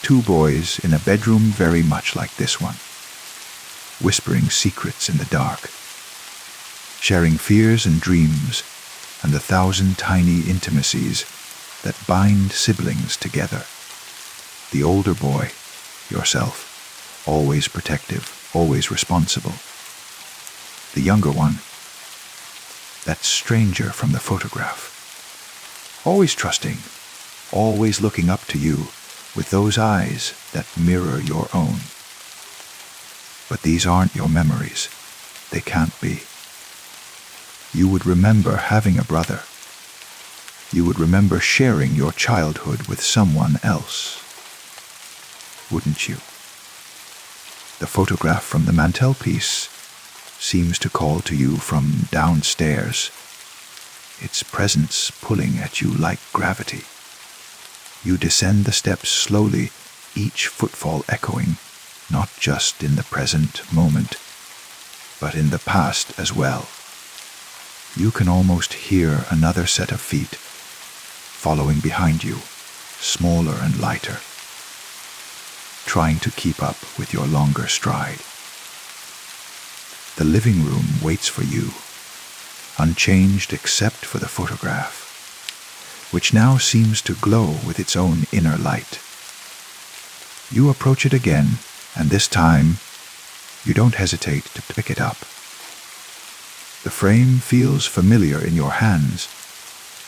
Two boys in a bedroom very much like this one, whispering secrets in the dark, sharing fears and dreams and the 1,000 tiny intimacies that bind siblings together. The older boy, yourself, always protective, always responsible. The younger one, that stranger from the photograph, always trusting, always looking up to you with those eyes that mirror your own. But these aren't your memories. They can't be. You would remember having a brother. You would remember sharing your childhood with someone else. Wouldn't you? The photograph from the mantelpiece seems to call to you from downstairs, its presence pulling at you like gravity. You descend the steps slowly, each footfall echoing, not just in the present moment, but in the past as well. You can almost hear another set of feet following behind you, smaller and lighter, trying to keep up with your longer stride. The living room waits for you, unchanged except for the photograph, which now seems to glow with its own inner light. You approach it again, and this time, you don't hesitate to pick it up. The frame feels familiar in your hands,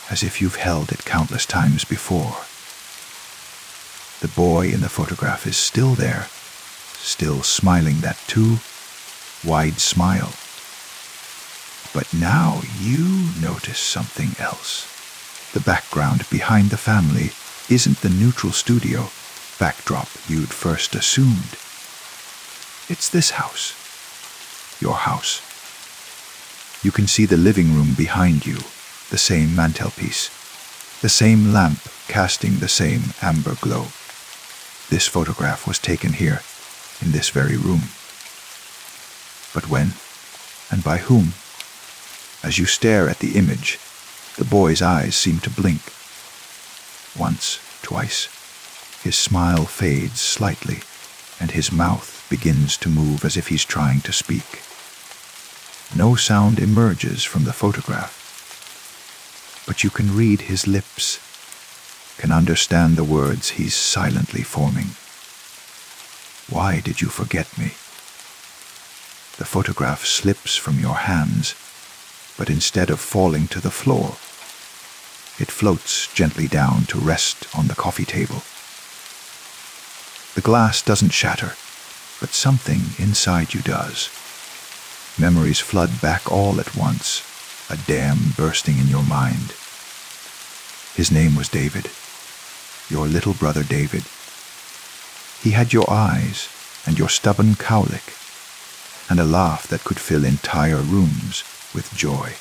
as if you've held it countless times before. The boy in the photograph is still there, still smiling that too wide smile. But now you notice something else. The background behind the family isn't the neutral studio backdrop you'd first assumed. It's this house. Your house. You can see the living room behind you, the same mantelpiece, the same lamp casting the same amber glow. This photograph was taken here, in this very room. But when, and by whom? As you stare at the image, the boy's eyes seem to blink. Once, twice, his smile fades slightly, and his mouth begins to move as if he's trying to speak. No sound emerges from the photograph, but you can read his lips, can understand the words he's silently forming. Why did you forget me? The photograph slips from your hands, but instead of falling to the floor, it floats gently down to rest on the coffee table. The glass doesn't shatter, but something inside you does. Memories flood back all at once, a dam bursting in your mind. His name was David. your little brother David. He had your eyes and your stubborn cowlick, and a laugh that could fill entire rooms with joy.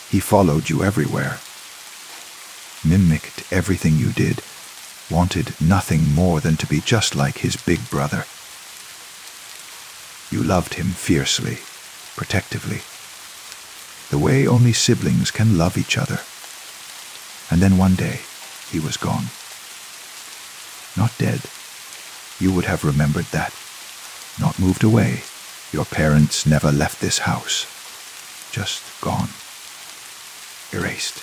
He followed you everywhere, mimicked everything you did, wanted nothing more than to be just like his big brother. You loved him fiercely, protectively, the way only siblings can love each other. And then one day, he was gone. Not dead. You would have remembered that. Not moved away. Your parents never left this house. Just gone. Erased,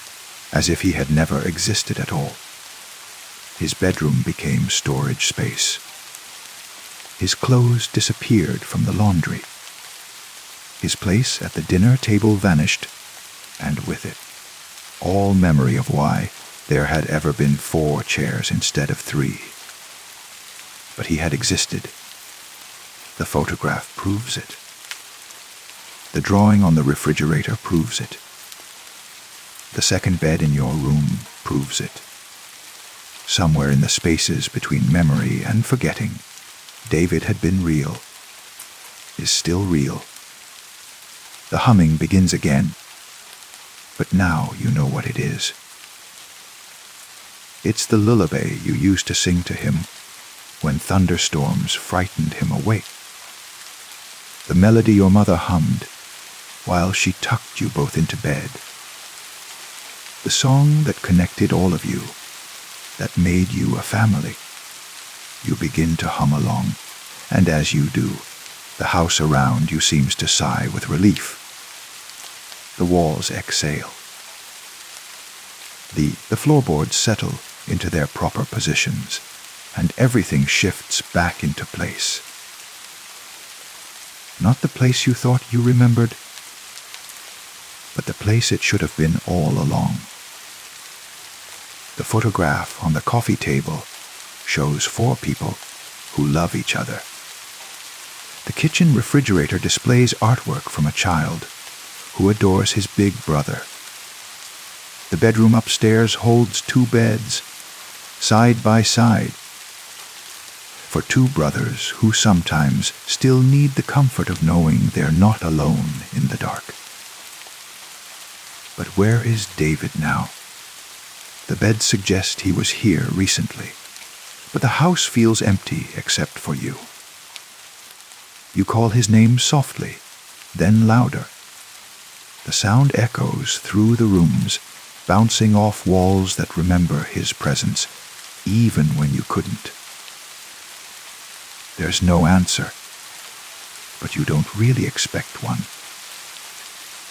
as if he had never existed at all. His bedroom became storage space. His clothes disappeared from the laundry. His place at the dinner table vanished, and with it, all memory of why there had ever been 4 chairs instead of 3. But he had existed. The photograph proves it. The drawing on the refrigerator proves it. The second bed in your room proves it. Somewhere in the spaces between memory and forgetting, David had been real, is still real. The humming begins again, but now you know what it is. It's the lullaby you used to sing to him when thunderstorms frightened him awake. The melody your mother hummed while she tucked you both into bed. The song that connected all of you, that made you a family. You begin to hum along, and as you do, the house around you seems to sigh with relief. The walls exhale. The floorboards settle into their proper positions, and everything shifts back into place. Not the place you thought you remembered, but the place it should have been all along. The photograph on the coffee table shows 4 people who love each other. The kitchen refrigerator displays artwork from a child who adores his big brother. The bedroom upstairs holds 2 beds, side by side, for 2 brothers who sometimes still need the comfort of knowing they're not alone in the dark. But where is David now? The beds suggest he was here recently, but the house feels empty except for you. You call his name softly, then louder. The sound echoes through the rooms, bouncing off walls that remember his presence, even when you couldn't. There's no answer, but you don't really expect one.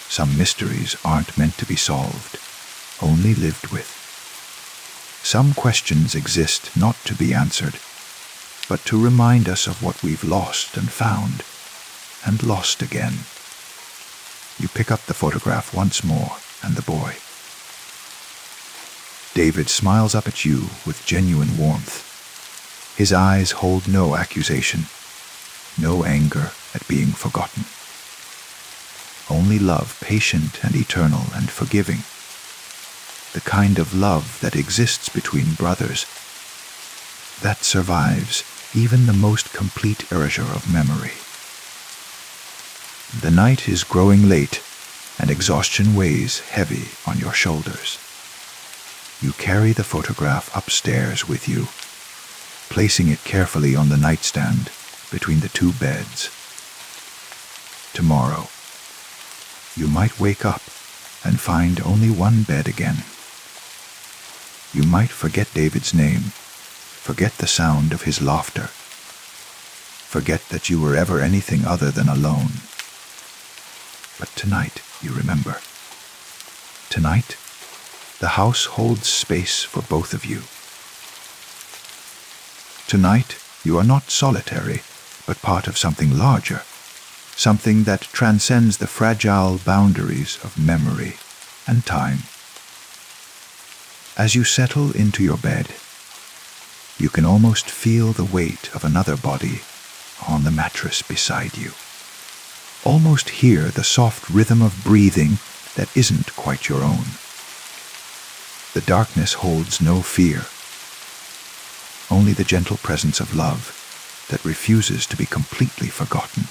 Some mysteries aren't meant to be solved, only lived with. Some questions exist not to be answered, but to remind us of what we've lost and found, and lost again. You pick up the photograph once more, and the boy. David smiles up at you with genuine warmth. His eyes hold no accusation, no anger at being forgotten. Only love, patient and eternal and forgiving. The kind of love that exists between brothers, that survives even the most complete erasure of memory. The night is growing late, and exhaustion weighs heavy on your shoulders. You carry the photograph upstairs with you, placing it carefully on the nightstand between the 2 beds. Tomorrow, you might wake up and find only 1 bed again. You might forget David's name, forget the sound of his laughter, forget that you were ever anything other than alone. But tonight, you remember. Tonight, the house holds space for both of you. Tonight, you are not solitary, but part of something larger, something that transcends the fragile boundaries of memory and time. As you settle into your bed, you can almost feel the weight of another body on the mattress beside you. Almost hear the soft rhythm of breathing that isn't quite your own. The darkness holds no fear, only the gentle presence of love that refuses to be completely forgotten.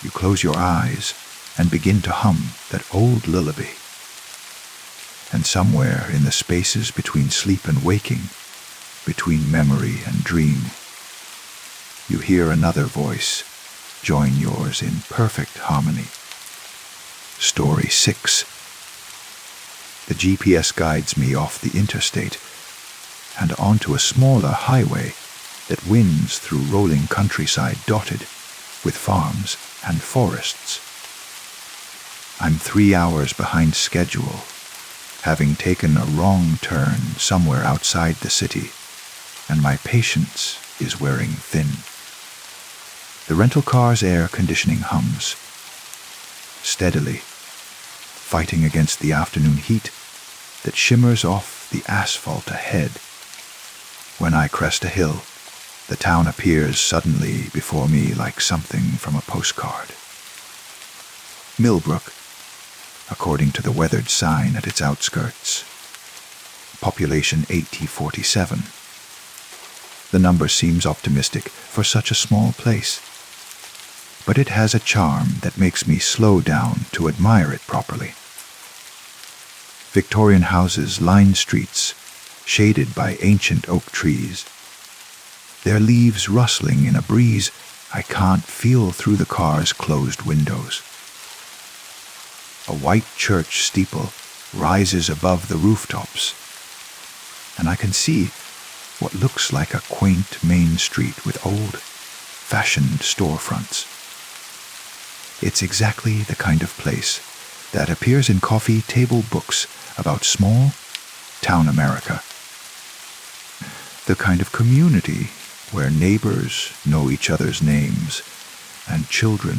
You close your eyes and begin to hum that old lullaby. And somewhere in the spaces between sleep and waking, between memory and dream, you hear another voice join yours in perfect harmony. Story 6. The GPS guides me off the interstate and onto a smaller highway that winds through rolling countryside dotted with farms and forests. I'm 3 hours behind schedule, having taken a wrong turn somewhere outside the city, and my patience is wearing thin. The rental car's air conditioning hums steadily, fighting against the afternoon heat that shimmers off the asphalt ahead. When I crest a hill, the town appears suddenly before me like something from a postcard. Millbrook, according to the weathered sign at its outskirts. Population 8047. The number seems optimistic for such a small place, but it has a charm that makes me slow down to admire it properly. Victorian houses line streets, shaded by ancient oak trees, their leaves rustling in a breeze I can't feel through the car's closed windows. A white church steeple rises above the rooftops, and I can see what looks like a quaint main street with old-fashioned storefronts. It's exactly the kind of place that appears in coffee table books about small town America. The kind of community where neighbors know each other's names and children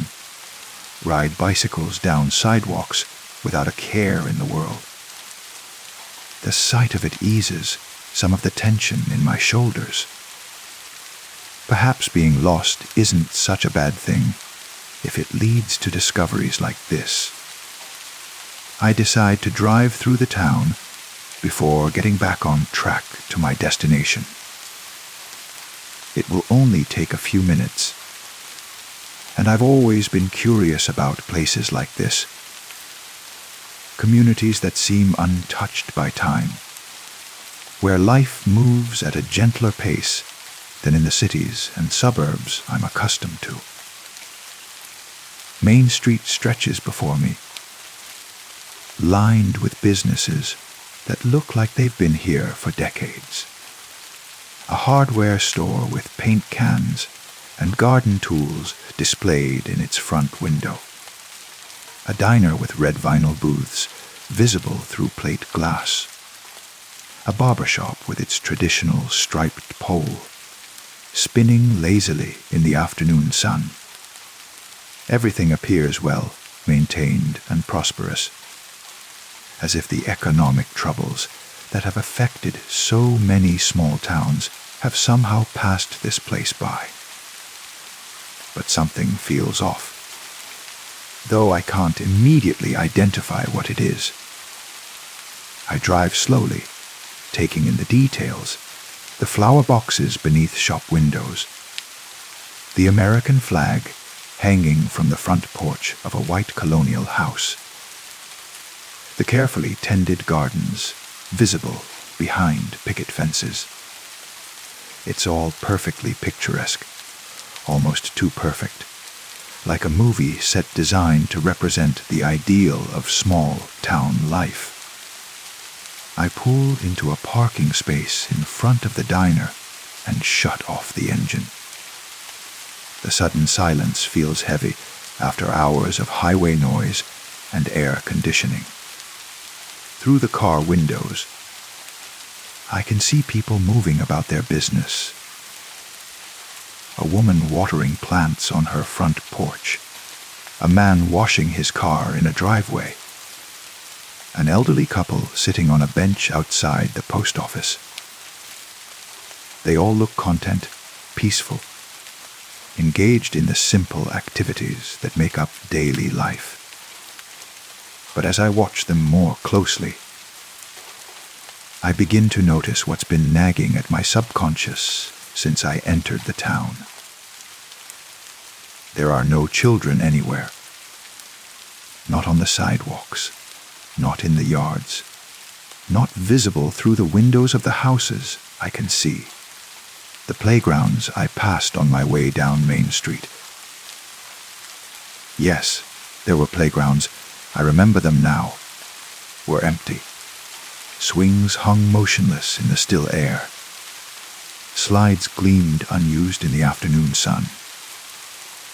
ride bicycles down sidewalks without a care in the world. The sight of it eases some of the tension in my shoulders. Perhaps being lost isn't such a bad thing if it leads to discoveries like this. I decide to drive through the town before getting back on track to my destination. It will only take a few minutes, and I've always been curious about places like this. Communities that seem untouched by time, where life moves at a gentler pace than in the cities and suburbs I'm accustomed to. Main Street stretches before me, lined with businesses that look like they've been here for decades. A hardware store with paint cans and garden tools displayed in its front window. A diner with red vinyl booths visible through plate glass. A barber shop with its traditional striped pole, spinning lazily in the afternoon sun. Everything appears well maintained and prosperous, as if the economic troubles that have affected so many small towns have somehow passed this place by. But something feels off, though I can't immediately identify what it is. I drive slowly, taking in the details, the flower boxes beneath shop windows, the American flag hanging from the front porch of a white colonial house, the carefully tended gardens visible behind picket fences. It's all perfectly picturesque, almost too perfect, like a movie set designed to represent the ideal of small town life. I pull into a parking space in front of the diner and shut off the engine. The sudden silence feels heavy after hours of highway noise and air conditioning. Through the car windows, I can see people moving about their business. A woman watering plants on her front porch. A man washing his car in a driveway. An elderly couple sitting on a bench outside the post office. They all look content, peaceful, engaged in the simple activities that make up daily life. But as I watch them more closely, I begin to notice what's been nagging at my subconscious since I entered the town. There are no children anywhere. Not on the sidewalks, not in the yards, not visible through the windows of the houses I can see. The playgrounds I passed on my way down Main Street. Yes, there were playgrounds, I remember them now, were empty. Swings hung motionless in the still air. Slides gleamed unused in the afternoon sun.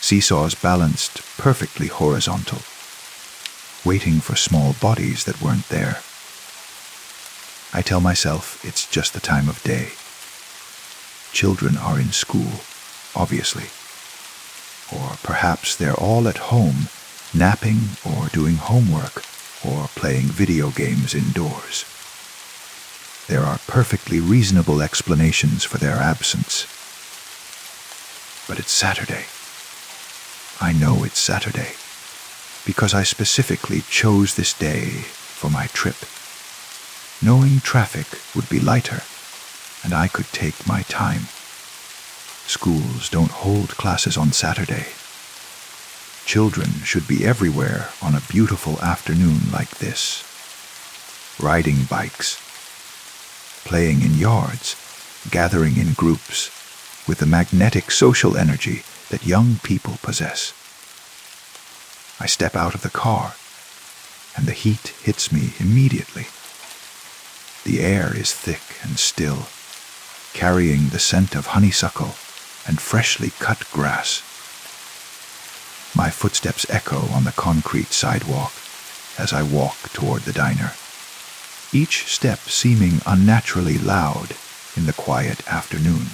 Seesaws balanced perfectly horizontal, waiting for small bodies that weren't there. I tell myself it's just the time of day. Children are in school, obviously. Or perhaps they're all at home, napping or doing homework or playing video games indoors. There are perfectly reasonable explanations for their absence. But it's Saturday. I know it's Saturday, because I specifically chose this day for my trip, knowing traffic would be lighter and I could take my time. Schools don't hold classes on Saturday. Children should be everywhere on a beautiful afternoon like this, riding bikes, playing in yards, gathering in groups, with the magnetic social energy that young people possess. I step out of the car, and the heat hits me immediately. The air is thick and still, carrying the scent of honeysuckle and freshly cut grass. My footsteps echo on the concrete sidewalk as I walk toward the diner, each step seeming unnaturally loud in the quiet afternoon.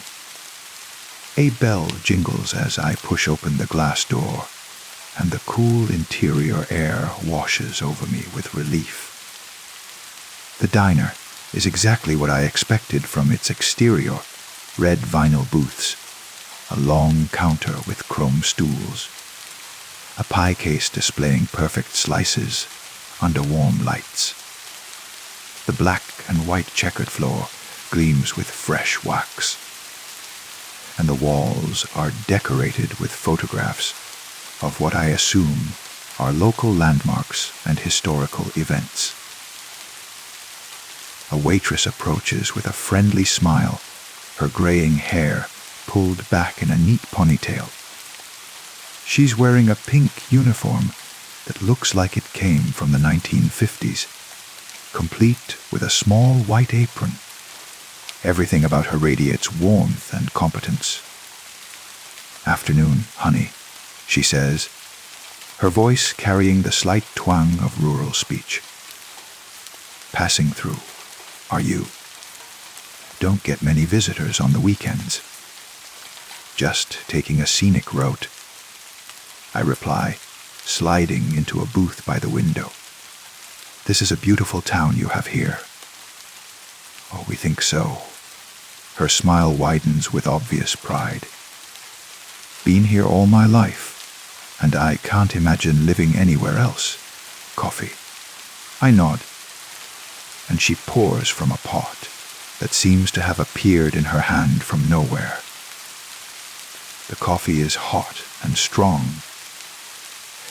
A bell jingles as I push open the glass door, and the cool interior air washes over me with relief. The diner is exactly what I expected from its exterior: red vinyl booths, a long counter with chrome stools, a pie case displaying perfect slices under warm lights. The black and white checkered floor gleams with fresh wax, and the walls are decorated with photographs of what I assume are local landmarks and historical events. A waitress approaches with a friendly smile, her graying hair pulled back in a neat ponytail. She's wearing a pink uniform that looks like it came from the 1950s, complete with a small white apron. Everything about her radiates warmth and competence. "Afternoon, honey," she says, her voice carrying the slight twang of rural speech. "Passing through, are you? Don't get many visitors on the weekends." "Just taking a scenic route," I reply, sliding into a booth by the window. "This is a beautiful town you have here." "Oh, we think so." Her smile widens with obvious pride. "Been here all my life, and I can't imagine living anywhere else. Coffee." I nod, and she pours from a pot that seems to have appeared in her hand from nowhere. The coffee is hot and strong,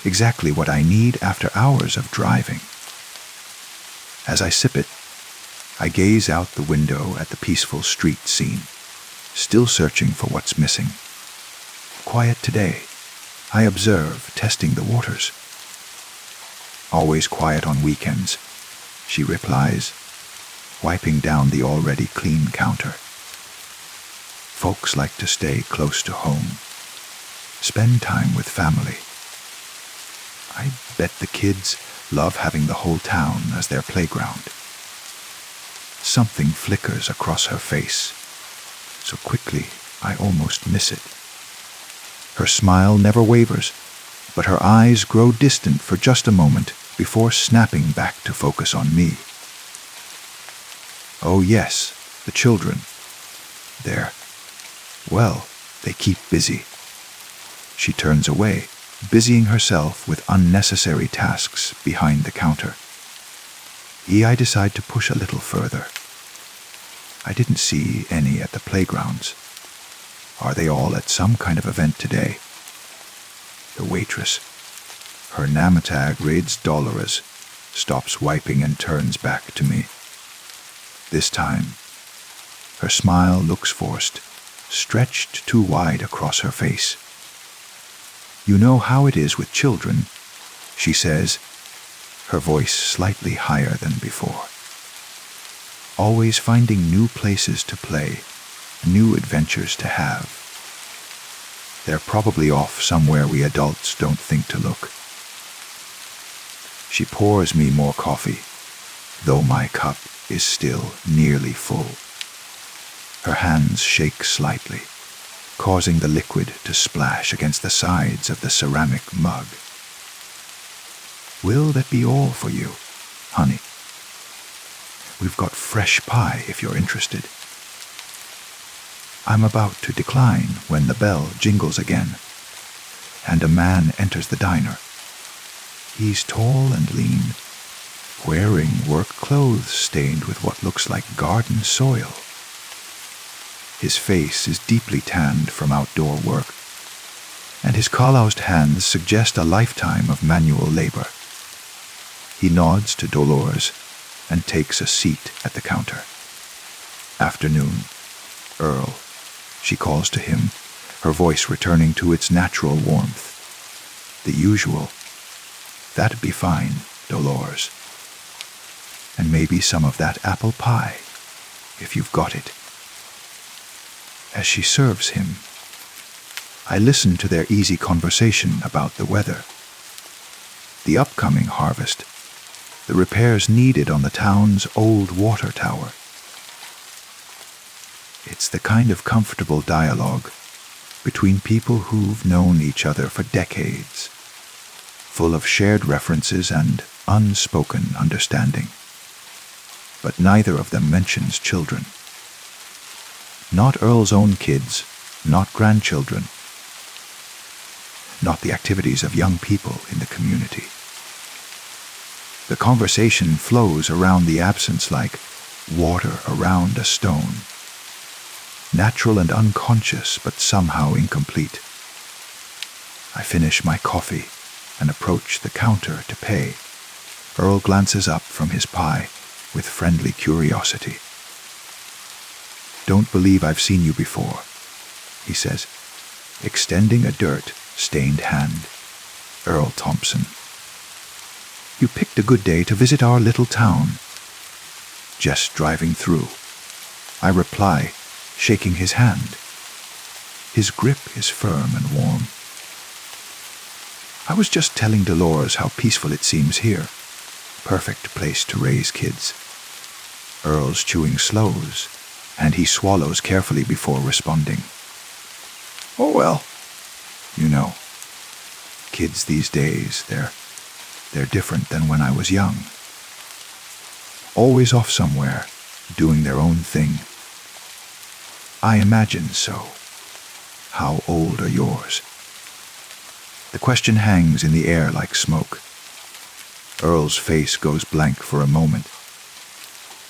exactly what I need after hours of driving. As I sip it, I gaze out the window at the peaceful street scene, still searching for what's missing. Quiet today, I observe, testing the waters. "Always quiet on weekends," she replies, wiping down the already clean counter. "Folks like to stay close to home, spend time with family. I bet the kids love having the whole town as their playground." Something flickers across her face, so quickly I almost miss it. Her smile never wavers, but her eyes grow distant for just a moment before snapping back to focus on me. "Oh yes, the children. They keep busy." She turns away, busying herself with unnecessary tasks behind the counter. I decide to push a little further, I didn't see any at the playgrounds. Are they all at some kind of event today? The waitress, her namatag reads Dolores, stops wiping and turns back to me. This time, her smile looks forced, stretched too wide across her face. You know how it is with children, she says, her voice slightly higher than before. Always finding new places to play, new adventures to have. They're probably off somewhere we adults don't think to look. She pours me more coffee, though my cup is still nearly full. Her hands shake slightly, causing the liquid to splash against the sides of the ceramic mug. Will that be all for you, honey? We've got fresh pie if you're interested. I'm about to decline when the bell jingles again, and a man enters the diner. He's tall and lean, wearing work clothes stained with what looks like garden soil. His face is deeply tanned from outdoor work, and his calloused hands suggest a lifetime of manual labor. He nods to Dolores and takes a seat at the counter. Afternoon, Earl, she calls to him, her voice returning to its natural warmth. The usual. That'd be fine, Dolores. And maybe some of that apple pie, if you've got it. As she serves him, I listen to their easy conversation about the weather, the upcoming harvest, the repairs needed on the town's old water tower. It's the kind of comfortable dialogue between people who've known each other for decades, full of shared references and unspoken understanding. But neither of them mentions children. Not Earl's own kids, not grandchildren, not the activities of young people in the community. The conversation flows around the absence like water around a stone. Natural and unconscious, but somehow incomplete. I finish my coffee and approach the counter to pay. Earl glances up from his pie with friendly curiosity. Don't believe I've seen you before, he says, extending a dirt-stained hand. Earl Thompson. You picked a good day to visit our little town. Just driving through. I reply, shaking his hand. His grip is firm and warm. I was just telling Dolores how peaceful it seems here. Perfect place to raise kids. Earl's chewing slows, and he swallows carefully before responding. Oh well, you know, kids these days, they're different than when I was young. Always off somewhere, doing their own thing. I imagine so. How old are yours? The question hangs in the air like smoke. Earl's face goes blank for a moment,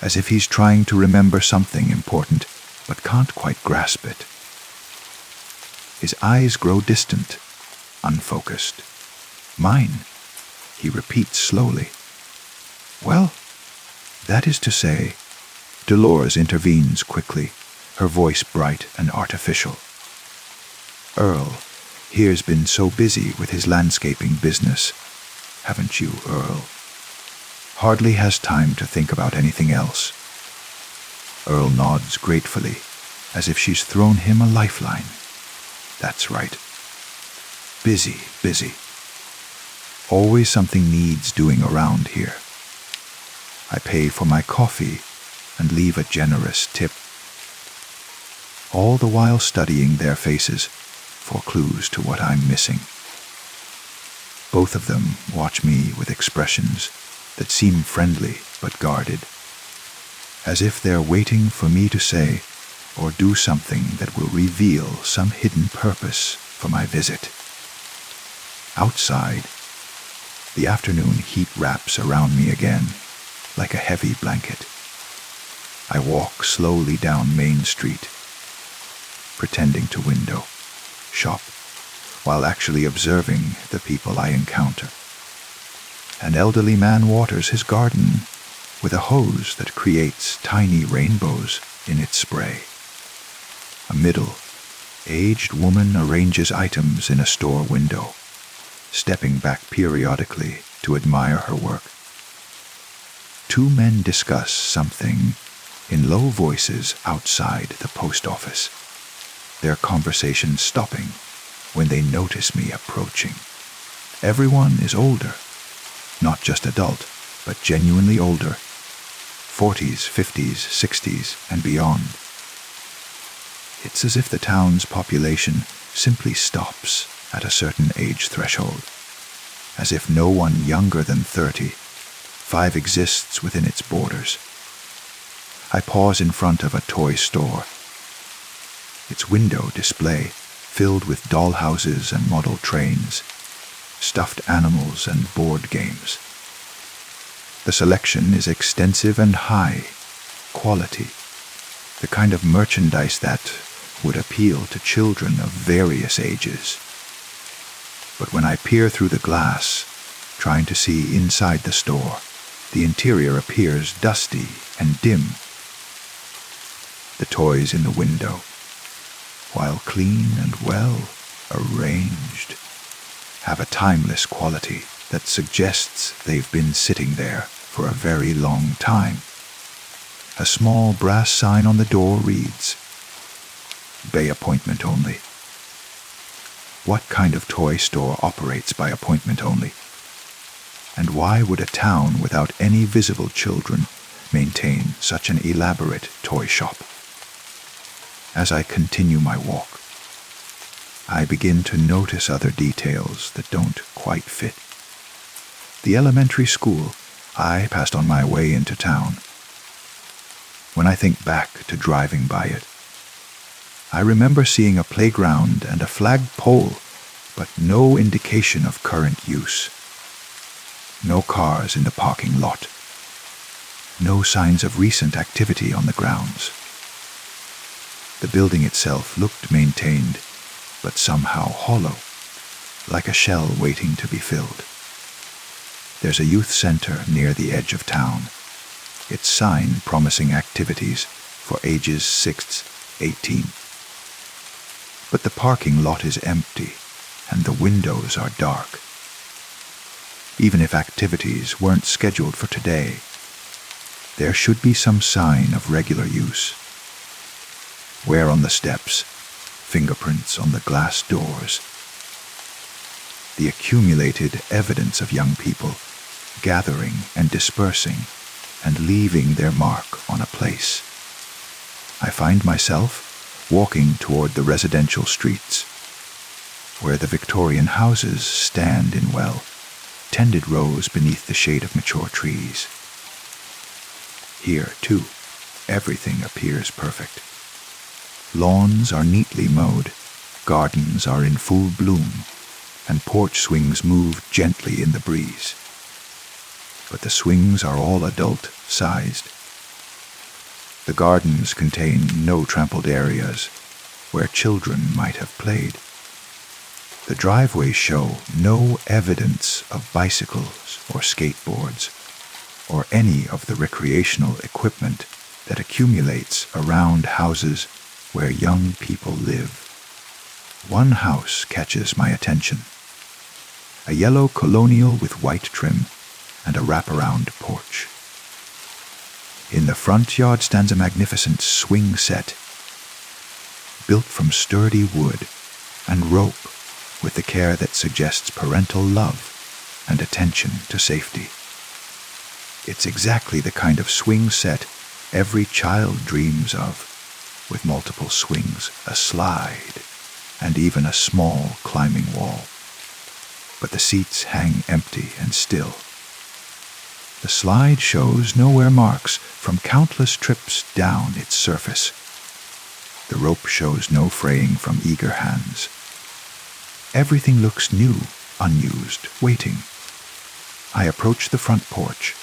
as if he's trying to remember something important, but can't quite grasp it. His eyes grow distant, unfocused. Mine, he repeats slowly. Well, that is to say, Dolores intervenes quickly, her voice bright and artificial. Earl, here's been so busy with his landscaping business, haven't you, Earl? Hardly has time to think about anything else. Earl nods gratefully, as if she's thrown him a lifeline. That's right. Busy, busy. Always something needs doing around here. I pay for my coffee and leave a generous tip, all the while studying their faces for clues to what I'm missing. Both of them watch me with expressions that seem friendly but guarded, as if they're waiting for me to say or do something that will reveal some hidden purpose for my visit. Outside, the afternoon heat wraps around me again, like a heavy blanket. I walk slowly down Main Street, pretending to window, shop, while actually observing the people I encounter. An elderly man waters his garden with a hose that creates tiny rainbows in its spray. A middle-aged woman arranges items in a store window, stepping back periodically to admire her work. Two men discuss something in low voices outside the post office, their conversation stopping when they notice me approaching. Everyone is older, not just adult, but genuinely older, 40s, 50s, 60s, and beyond. It's as if the town's population simply stops at a certain age threshold, as if no one younger than 35 exists within its borders. I pause in front of a toy store, its window display filled with dollhouses and model trains, stuffed animals and board games. The selection is extensive and high quality, the kind of merchandise that would appeal to children of various ages. But when I peer through the glass, trying to see inside the store, the interior appears dusty and dim. The toys in the window, while clean and well arranged, have a timeless quality that suggests they've been sitting there for a very long time. A small brass sign on the door reads, "By appointment only." What kind of toy store operates by appointment only? And why would a town without any visible children maintain such an elaborate toy shop? As I continue my walk, I begin to notice other details that don't quite fit. The elementary school I passed on my way into town. When I think back to driving by it, I remember seeing a playground and a flagpole, but no indication of current use. No cars in the parking lot. No signs of recent activity on the grounds. The building itself looked maintained, but somehow hollow, like a shell waiting to be filled. There's a youth center near the edge of town, its sign promising activities for ages 6 to 18. But the parking lot is empty, and the windows are dark. Even if activities weren't scheduled for today, there should be some sign of regular use. Wear on the steps, fingerprints on the glass doors. The accumulated evidence of young people gathering and dispersing and leaving their mark on a place. I find myself walking toward the residential streets, where the Victorian houses stand in well-tended rows beneath the shade of mature trees. Here, too, everything appears perfect. Lawns are neatly mowed, gardens are in full bloom, and porch swings move gently in the breeze. But the swings are all adult-sized. The gardens contain no trampled areas where children might have played. The driveways show no evidence of bicycles or skateboards or any of the recreational equipment that accumulates around houses where young people live. One house catches my attention. A yellow colonial with white trim and a wraparound porch. In the front yard stands a magnificent swing set, built from sturdy wood and rope with the care that suggests parental love and attention to safety. It's exactly the kind of swing set every child dreams of, with multiple swings, a slide, and even a small climbing wall. But the seats hang empty and still. The slide shows no wear marks from countless trips down its surface. The rope shows no fraying from eager hands. Everything looks new, unused, waiting. I approach the front porch.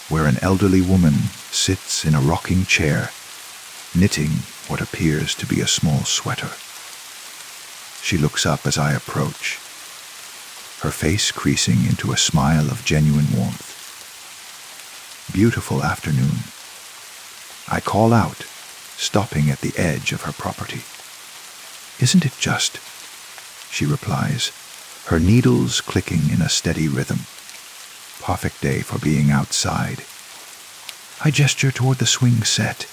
where an elderly woman sits in a rocking chair, knitting what appears to be a small sweater. She looks up as I approach, her face creasing into a smile of genuine warmth. Beautiful afternoon. I call out, stopping at the edge of her property. Isn't it just? She replies, her needles clicking in a steady rhythm. Perfect day for being outside. I gesture toward the swing set.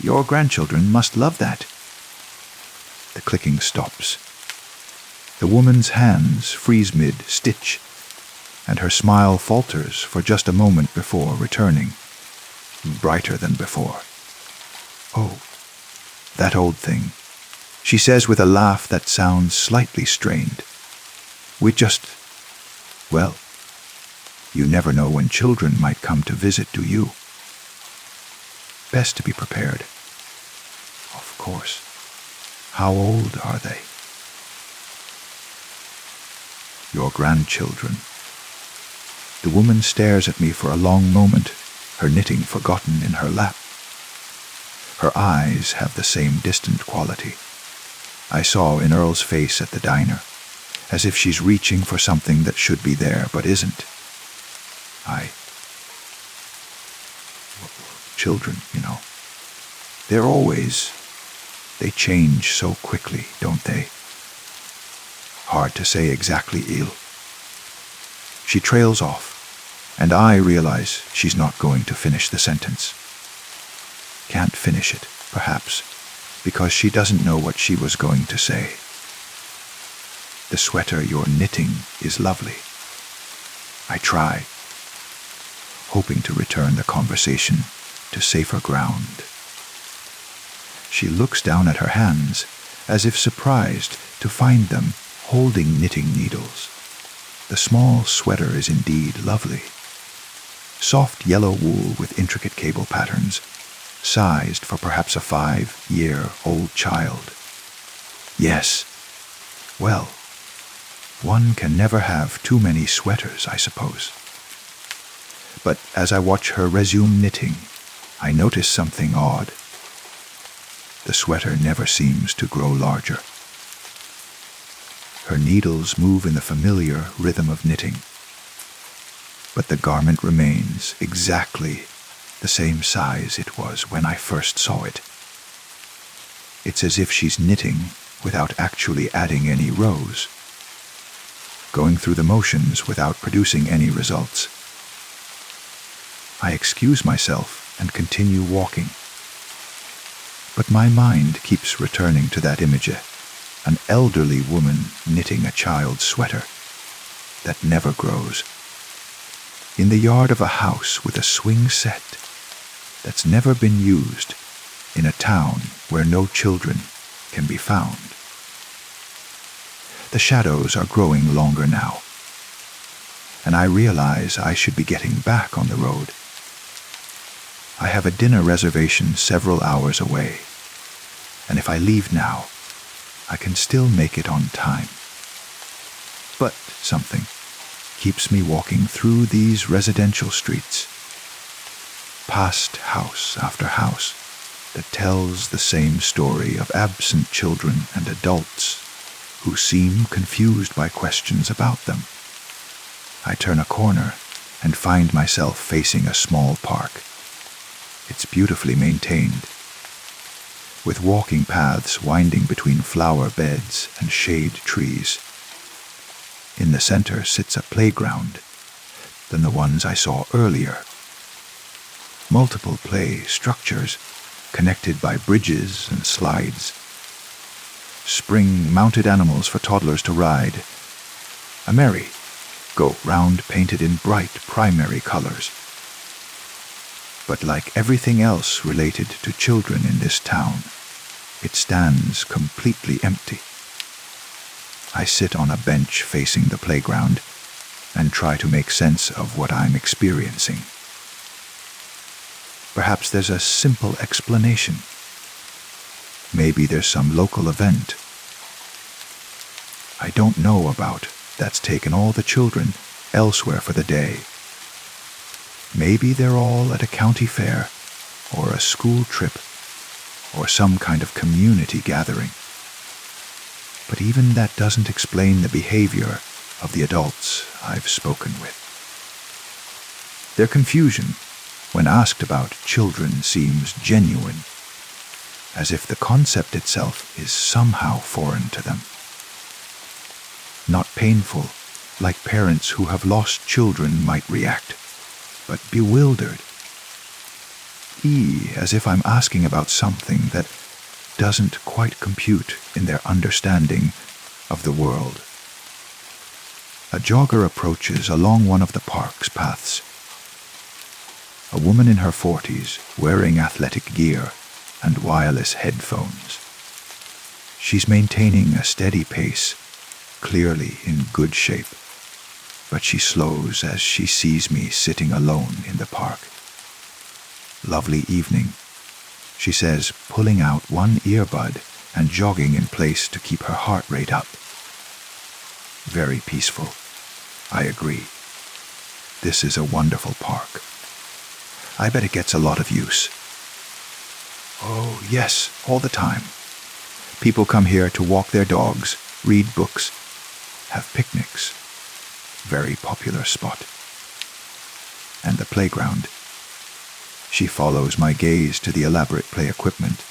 Your grandchildren must love that. The clicking stops. The woman's hands freeze mid-stitch, and her smile falters for just a moment before returning, brighter than before. Oh, that old thing, she says with a laugh that sounds slightly strained. Well, you never know when children might come to visit, do you? Best to be prepared. Of course. How old are they? Your grandchildren. The woman stares at me for a long moment, her knitting forgotten in her lap. Her eyes have the same distant quality I saw in Earl's face at the diner, as if she's reaching for something that should be there but isn't. Children, they change so quickly, don't they? Hard to say exactly, Il. She trails off, and I realize she's not going to finish the sentence. Can't finish it, perhaps, because she doesn't know what she was going to say. The sweater you're knitting is lovely. I try, hoping to return the conversation to safer ground. She looks down at her hands, as if surprised to find them holding knitting needles. The small sweater is indeed lovely. Soft yellow wool with intricate cable patterns, sized for perhaps a 5-year-old child. Yes, well, one can never have too many sweaters, I suppose. But as I watch her resume knitting, I notice something odd. The sweater never seems to grow larger. Her needles move in the familiar rhythm of knitting, but the garment remains exactly the same size it was when I first saw it. It's as if she's knitting without actually adding any rows, going through the motions without producing any results. I excuse myself and continue walking, but my mind keeps returning to that image, an elderly woman knitting a child's sweater that never grows, in the yard of a house with a swing set that's never been used, in a town where no children can be found. The shadows are growing longer now, and I realize I should be getting back on the road. I have a dinner reservation several hours away, and if I leave now, I can still make it on time. But something keeps me walking through these residential streets, past house after house that tells the same story of absent children and adults who seem confused by questions about them. I turn a corner and find myself facing a small park. It's beautifully maintained, with walking paths winding between flower beds and shade trees. In the center sits a playground than the ones I saw earlier. Multiple play structures connected by bridges and slides. Spring-mounted animals for toddlers to ride. A merry-go-round painted in bright primary colors. But like everything else related to children in this town, it stands completely empty. I sit on a bench facing the playground and try to make sense of what I'm experiencing. Perhaps there's a simple explanation. Maybe there's some local event I don't know about that's taken all the children elsewhere for the day. Maybe they're all at a county fair, or a school trip, or some kind of community gathering. But even that doesn't explain the behavior of the adults I've spoken with. Their confusion when asked about children seems genuine, as if the concept itself is somehow foreign to them. Not painful, like parents who have lost children might react, but bewildered. As if I'm asking about something that doesn't quite compute in their understanding of the world. A jogger approaches along one of the park's paths. A woman in her 40s, wearing athletic gear and wireless headphones. She's maintaining a steady pace, clearly in good shape, but she slows as she sees me sitting alone in the park. "Lovely evening," she says, pulling out one earbud and jogging in place to keep her heart rate up. Very peaceful, I agree. This is a wonderful park. I bet it gets a lot of use. Oh, yes, all the time. People come here to walk their dogs, read books, have picnics. Very popular spot. And the playground. She follows my gaze to the elaborate play equipment,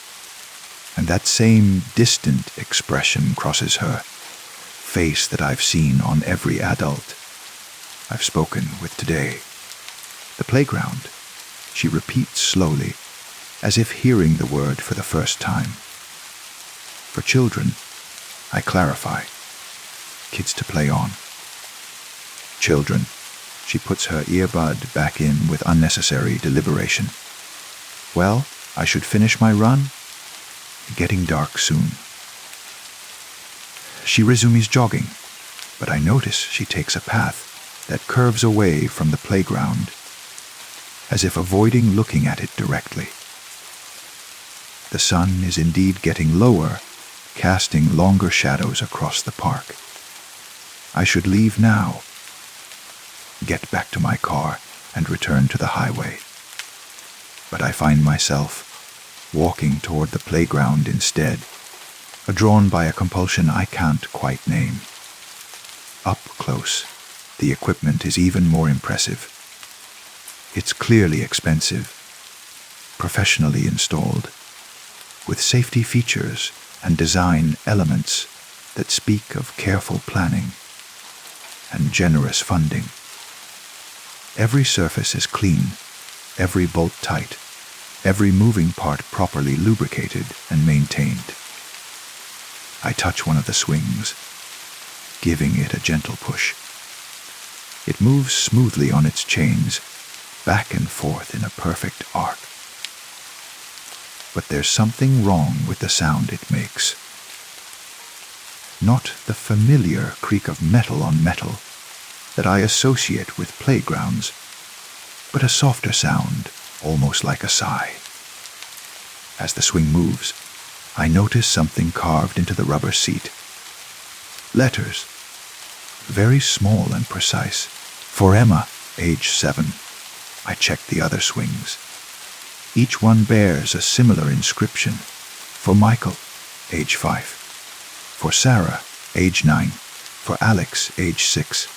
and that same distant expression crosses her face that I've seen on every adult I've spoken with today. The playground, she repeats slowly, as if hearing the word for the first time. For children, I clarify. Kids to play on. Children. She puts her earbud back in with unnecessary deliberation. Well, I should finish my run. Getting dark soon. She resumes jogging, but I notice she takes a path that curves away from the playground, as if avoiding looking at it directly. The sun is indeed getting lower, casting longer shadows across the park. I should leave now, get back to my car, and return to the highway. But I find myself walking toward the playground instead, drawn by a compulsion I can't quite name. Up close, the equipment is even more impressive. It's clearly expensive, professionally installed, with safety features and design elements that speak of careful planning and generous funding. Every surface is clean, every bolt tight, every moving part properly lubricated and maintained. I touch one of the swings, giving it a gentle push. It moves smoothly on its chains, back and forth in a perfect arc. But there's something wrong with the sound it makes. Not the familiar creak of metal on metal that I associate with playgrounds, but a softer sound, almost like a sigh. As the swing moves, I notice something carved into the rubber seat. Letters, very small and precise. For Emma, age 7. I check the other swings. Each one bears a similar inscription. For Michael, age 5. For Sarah, age 9. For Alex, age 6.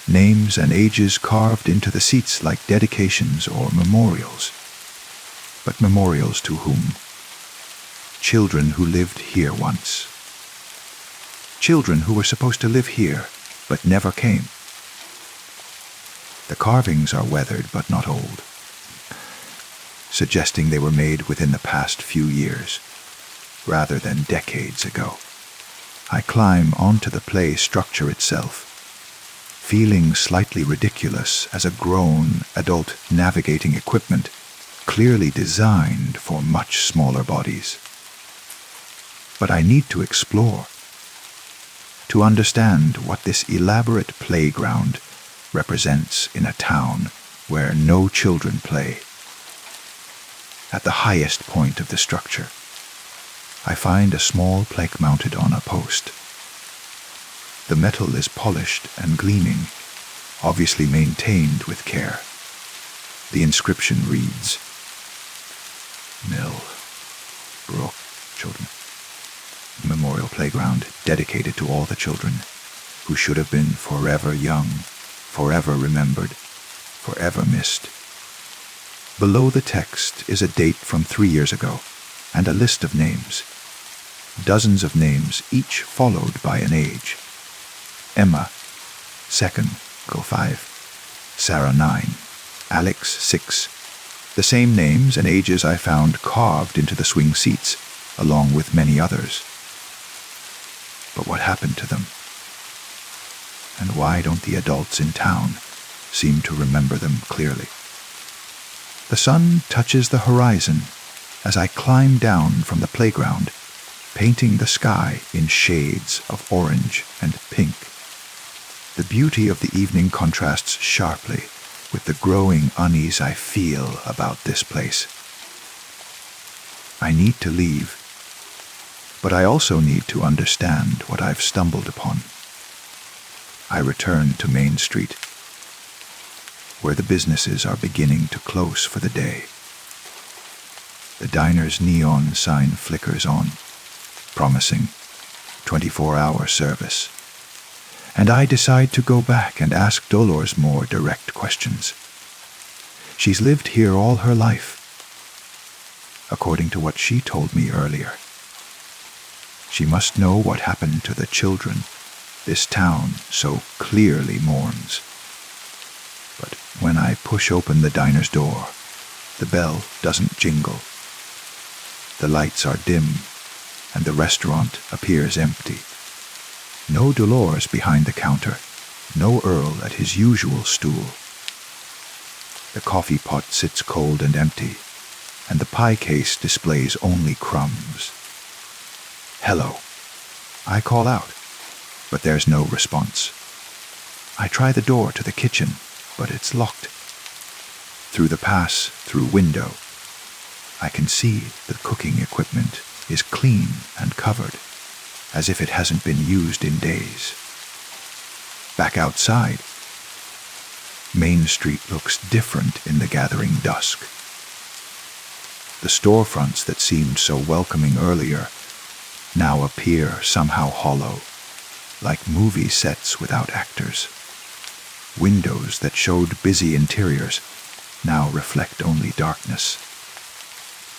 Names and ages carved into the seats like dedications or memorials. But memorials to whom? Children who lived here once. Children who were supposed to live here, but never came. The carvings are weathered but not old, suggesting they were made within the past few years, rather than decades ago. I climb onto the play structure itself, feeling slightly ridiculous as a grown adult navigating equipment clearly designed for much smaller bodies. But I need to explore, to understand what this elaborate playground represents in a town where no children play. At the highest point of the structure, I find a small plaque mounted on a post. The metal is polished and gleaming, obviously maintained with care. The inscription reads, Mill Brook Children. Memorial playground dedicated to all the children who should have been forever young, forever remembered, forever missed. Below the text is a date from 3 years ago and a list of names. Dozens of names, each followed by an age. Emma, 2nd, girl 5. Sarah, 9. Alex, 6. The same names and ages I found carved into the swing seats, along with many others. But what happened to them? And why don't the adults in town seem to remember them clearly? The sun touches the horizon as I climb down from the playground, painting the sky in shades of orange and pink. The beauty of the evening contrasts sharply with the growing unease I feel about this place. I need to leave, but I also need to understand what I've stumbled upon. I return to Main Street, where the businesses are beginning to close for the day. The diner's neon sign flickers on, promising 24-hour service, and I decide to go back and ask Dolores more direct questions. She's lived here all her life, according to what she told me earlier. She must know what happened to the children this town so clearly mourns. But when I push open the diner's door, the bell doesn't jingle. The lights are dim, and the restaurant appears empty. No Dolores behind the counter, no Earl at his usual stool. The coffee pot sits cold and empty, and the pie case displays only crumbs. Hello. I call out, but there's no response. I try the door to the kitchen, but it's locked. Through the pass-through window, I can see the cooking equipment is clean and covered, as if it hasn't been used in days. Back outside, Main Street looks different in the gathering dusk. The storefronts that seemed so welcoming earlier now appear somehow hollow, like movie sets without actors. Windows that showed busy interiors now reflect only darkness.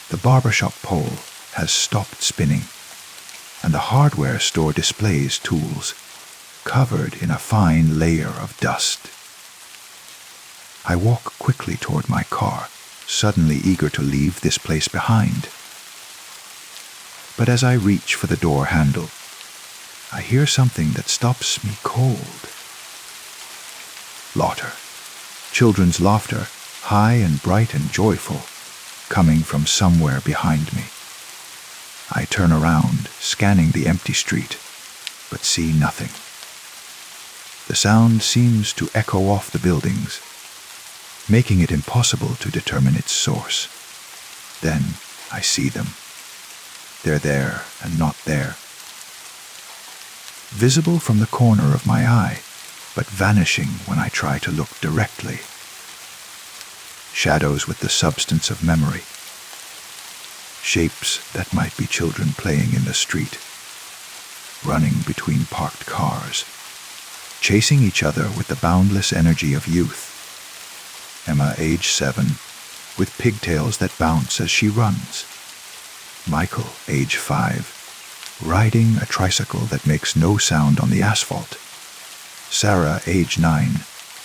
The barbershop pole has stopped spinning, and the hardware store displays tools, covered in a fine layer of dust. I walk quickly toward my car, suddenly eager to leave this place behind. But as I reach for the door handle, I hear something that stops me cold. Laughter. Children's laughter, high and bright and joyful, coming from somewhere behind me. I turn around, scanning the empty street, but see nothing. The sound seems to echo off the buildings, making it impossible to determine its source. Then I see them. They're there and not there. Visible from the corner of my eye, but vanishing when I try to look directly. Shadows with the substance of memory. Shapes that might be children playing in the street, running between parked cars, chasing each other with the boundless energy of youth. Emma, age 7, with pigtails that bounce as she runs. Michael, age 5, riding a tricycle that makes no sound on the asphalt. Sarah, age 9,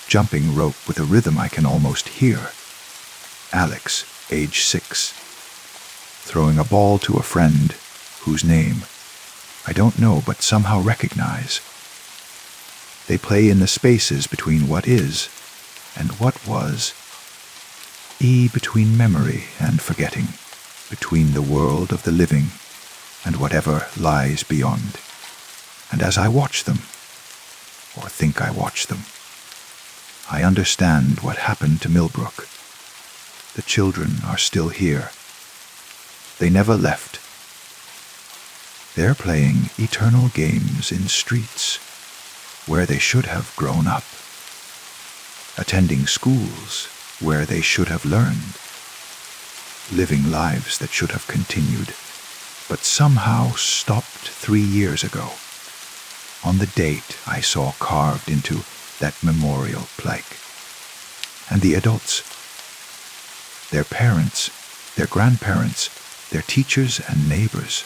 jumping rope with a rhythm I can almost hear. Alex, age 6, throwing a ball to a friend whose name I don't know but somehow recognize. They play in the spaces between what is and what was, between memory and forgetting, between the world of the living and whatever lies beyond. And as I watch them, or think I watch them, I understand what happened to Millbrook. The children are still here. They never left. They're playing eternal games in streets where they should have grown up, attending schools where they should have learned, living lives that should have continued, but somehow stopped 3 years ago, on the date I saw carved into that memorial plaque. And the adults, their parents, their grandparents, their teachers and neighbors,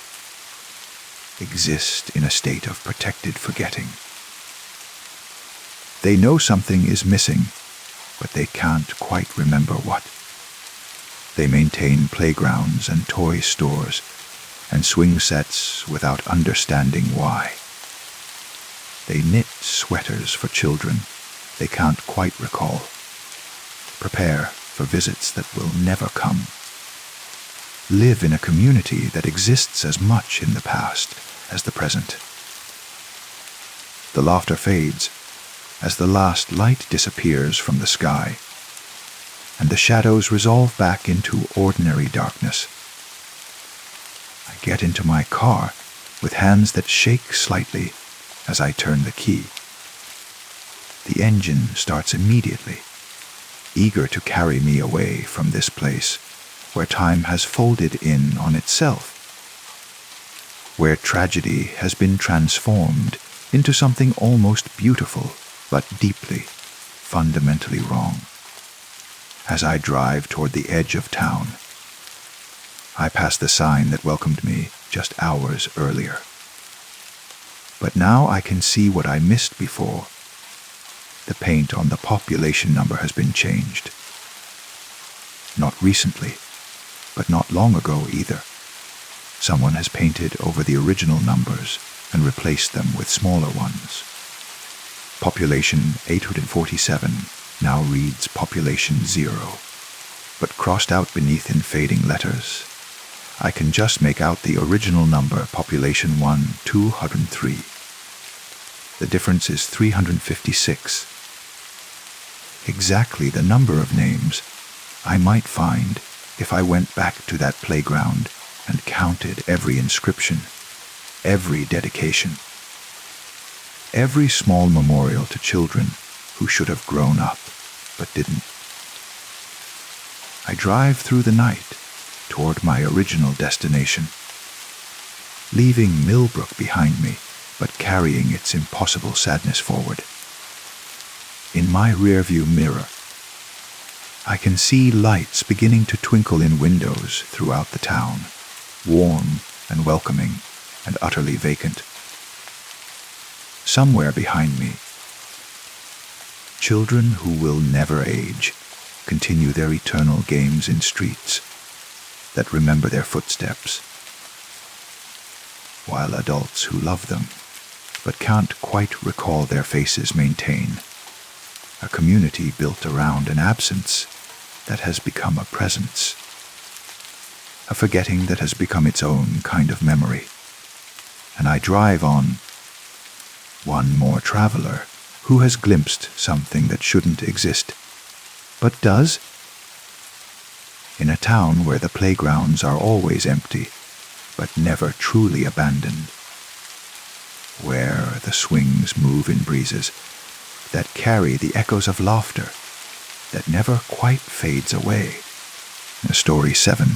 exist in a state of protected forgetting. They know something is missing, but they can't quite remember what. They maintain playgrounds and toy stores and swing sets without understanding why. They knit sweaters for children they can't quite recall. Prepare for visits that will never come. Live in a community that exists as much in the past as the present. The laughter fades as the last light disappears from the sky, and the shadows resolve back into ordinary darkness. I get into my car with hands that shake slightly as I turn the key. The engine starts immediately, eager to carry me away from this place where time has folded in on itself, where tragedy has been transformed into something almost beautiful but deeply, fundamentally wrong. As I drive toward the edge of town, I pass the sign that welcomed me just hours earlier. But now I can see what I missed before. The paint on the population number has been changed. Not recently, but not long ago either. Someone has painted over the original numbers and replaced them with smaller ones. Population 847 now reads population 0, but crossed out beneath in fading letters, I can just make out the original number, population 203. The difference is 356. Exactly the number of names I might find if I went back to that playground and counted every inscription, every dedication, every small memorial to children who should have grown up but didn't. I drive through the night toward my original destination, leaving Millbrook behind me but carrying its impossible sadness forward. In my rearview mirror, I can see lights beginning to twinkle in windows throughout the town, warm and welcoming and utterly vacant. Somewhere behind me, children who will never age continue their eternal games in streets that remember their footsteps, while adults who love them but can't quite recall their faces maintain a community built around an absence that has become a presence, a forgetting that has become its own kind of memory. And I drive on, one more traveler who has glimpsed something that shouldn't exist, but does, in a town where the playgrounds are always empty, but never truly abandoned, where the swings move in breezes that carry the echoes of laughter that never quite fades away. Story 7.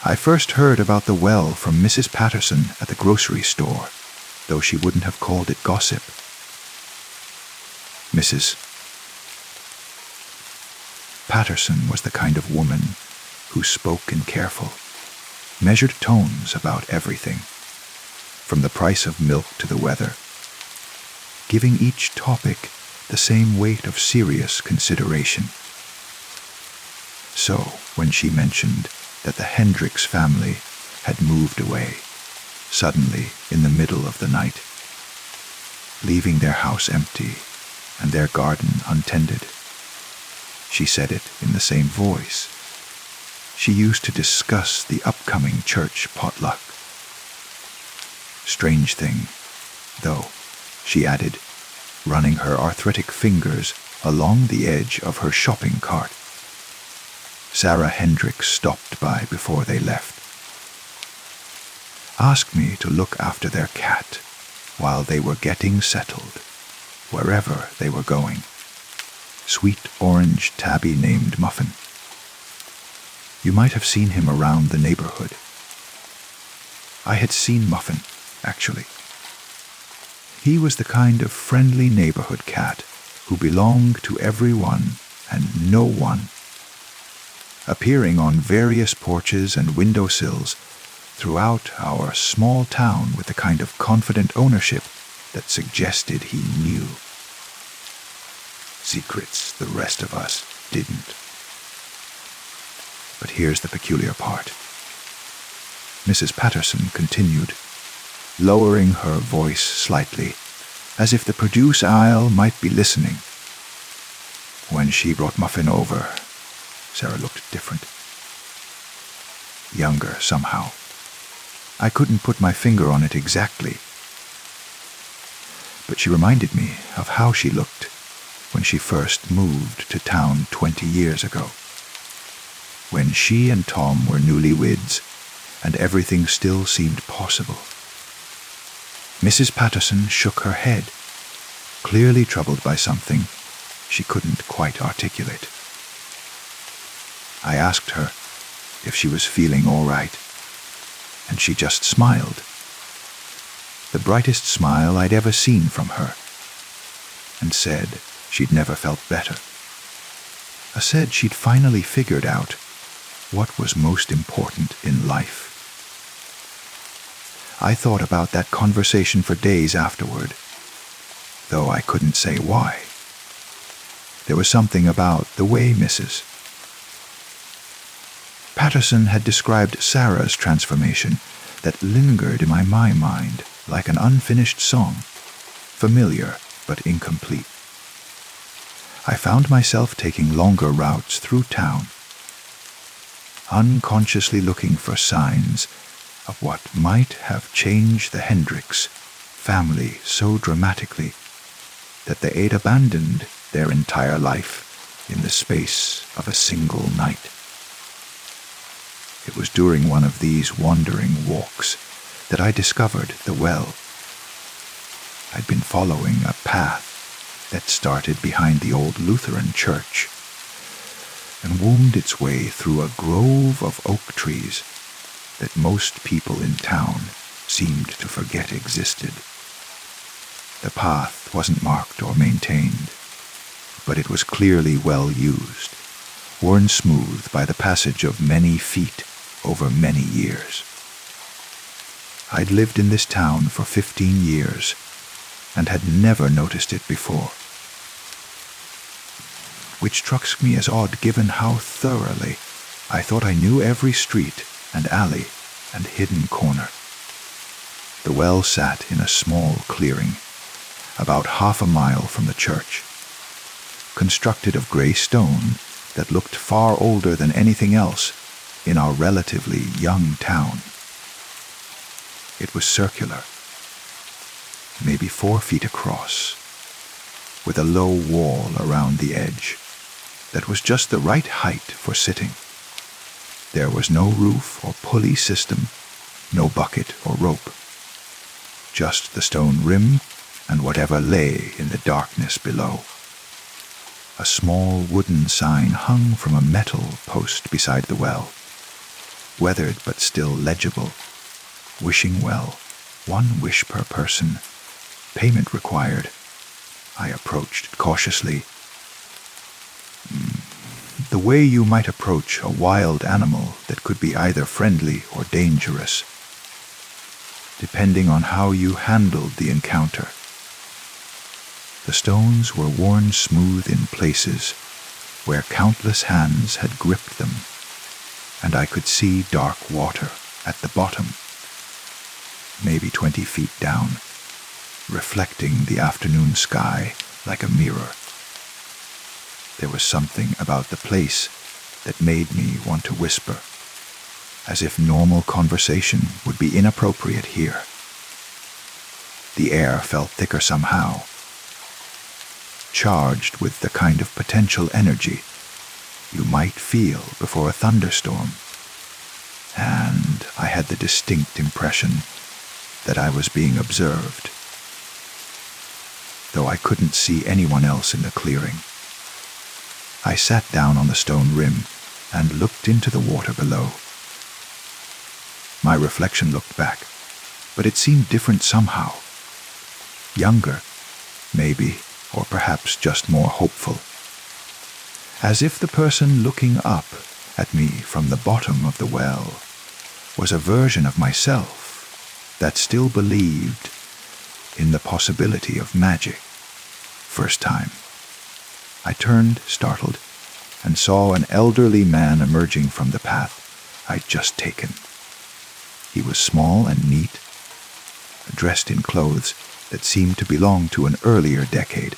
I first heard about the well from Mrs. Patterson at the grocery store, though she wouldn't have called it gossip. Mrs. Patterson was the kind of woman who spoke in careful, measured tones about everything, from the price of milk to the weather, giving each topic the same weight of serious consideration. So, when she mentioned that the Hendricks family had moved away, suddenly in the middle of the night, leaving their house empty and their garden untended, she said it in the same voice she used to discuss the upcoming church potluck. Strange thing, though, she added, running her arthritic fingers along the edge of her shopping cart. Sarah Hendricks stopped by before they left. Asked me to look after their cat while they were getting settled, wherever they were going. sweet orange tabby named Muffin. You might have seen him around the neighborhood. I had seen Muffin, actually. He was the kind of friendly neighborhood cat who belonged to everyone and no one, appearing on various porches and windowsills throughout our small town with the kind of confident ownership that suggested he knew. Secrets the rest of us didn't. But here's the peculiar part. Mrs. Patterson continued, lowering her voice slightly, as if the produce aisle might be listening. When she brought Muffin over, Sarah looked different. Younger, somehow. I couldn't put my finger on it exactly. But she reminded me of how she looked when she first moved to town 20 years ago. When she and Tom were newlyweds, and everything still seemed possible. Mrs. Patterson shook her head, clearly troubled by something she couldn't quite articulate. I asked her if she was feeling all right, and she just smiled. The brightest smile I'd ever seen from her, and said she'd never felt better. Said she'd finally figured out what was most important in life. I thought about that conversation for days afterward, though I couldn't say why. There was something about the way Mrs. Patterson had described Sarah's transformation that lingered in my mind like an unfinished song, familiar but incomplete. I found myself taking longer routes through town, unconsciously looking for signs of what might have changed the Hendricks family so dramatically that they had abandoned their entire life in the space of a single night. It was during one of these wandering walks that I discovered the well. I'd been following a path that started behind the old Lutheran church and wound its way through a grove of oak trees that most people in town seemed to forget existed. The path wasn't marked or maintained, but it was clearly well used, worn smooth by the passage of many feet over many years. I'd lived in this town for 15 years and had never noticed it before, which struck me as odd given how thoroughly I thought I knew every street and alley and hidden corner. The well sat in a small clearing, about half a mile from the church, constructed of gray stone that looked far older than anything else in our relatively young town. It was circular, maybe 4 feet across, with a low wall around the edge that was just the right height for sitting. There was no roof or pulley system, no bucket or rope, just the stone rim and whatever lay in the darkness below. A small wooden sign hung from a metal post beside the well, weathered but still legible, wishing well, 1 wish per person, payment required. I approached cautiously. The way you might approach a wild animal that could be either friendly or dangerous, depending on how you handled the encounter. The stones were worn smooth in places where countless hands had gripped them, and I could see dark water at the bottom, maybe 20 feet down, reflecting the afternoon sky like a mirror. There was something about the place that made me want to whisper, as if normal conversation would be inappropriate here. The air felt thicker somehow, charged with the kind of potential energy you might feel before a thunderstorm, and I had the distinct impression that I was being observed, though I couldn't see anyone else in the clearing. I sat down on the stone rim and looked into the water below. My reflection looked back, but it seemed different somehow. Younger, maybe, or perhaps just more hopeful. As if the person looking up at me from the bottom of the well was a version of myself that still believed in the possibility of magic. First time, I turned, startled, and saw an elderly man emerging from the path I'd just taken. He was small and neat, dressed in clothes that seemed to belong to an earlier decade.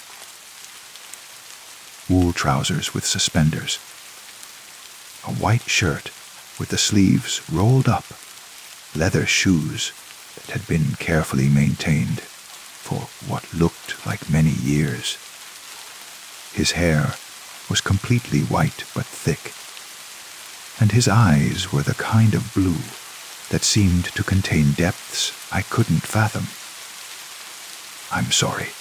Wool trousers with suspenders, a white shirt with the sleeves rolled up, leather shoes that had been carefully maintained for what looked like many years. His hair was completely white but thick, and his eyes were the kind of blue that seemed to contain depths I couldn't fathom. "I'm sorry,"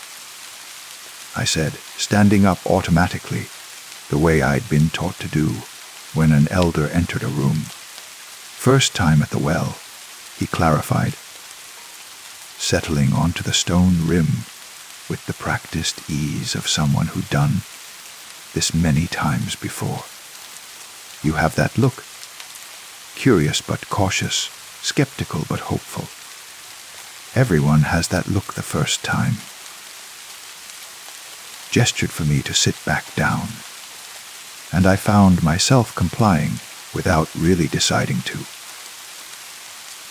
I said, standing up automatically, the way I'd been taught to do when an elder entered a room. "First time at the well," he clarified, settling onto the stone rim with the practiced ease of someone who'd done this many times before. "You have that look. Curious but cautious, skeptical but hopeful. Everyone has that look the first time." Gestured for me to sit back down, and I found myself complying without really deciding to.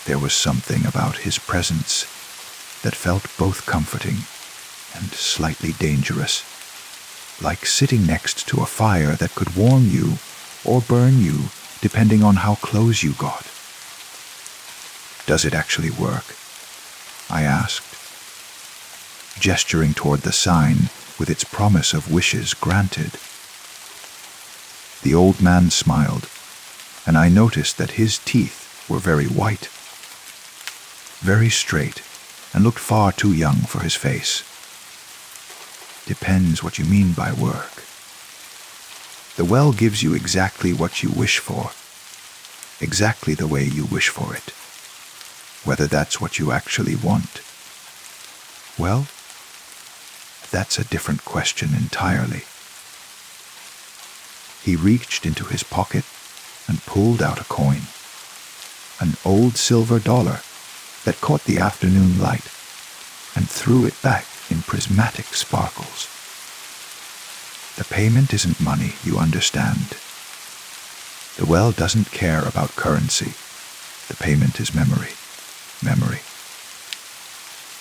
There was something about his presence that felt both comforting and slightly dangerous, like sitting next to a fire that could warm you or burn you depending on how close you got. "Does it actually work?" I asked, gesturing toward the sign with its promise of wishes granted. The old man smiled, and I noticed that his teeth were very white, very straight, and looked far too young for his face. "Depends what you mean by work. The well gives you exactly what you wish for, exactly the way you wish for it. Whether that's what you actually want, well, that's a different question entirely." He reached into his pocket and pulled out a coin, an old silver dollar that caught the afternoon light and threw it back in prismatic sparkles. "The payment isn't money, you understand. The well doesn't care about currency. The payment is memory. Memory.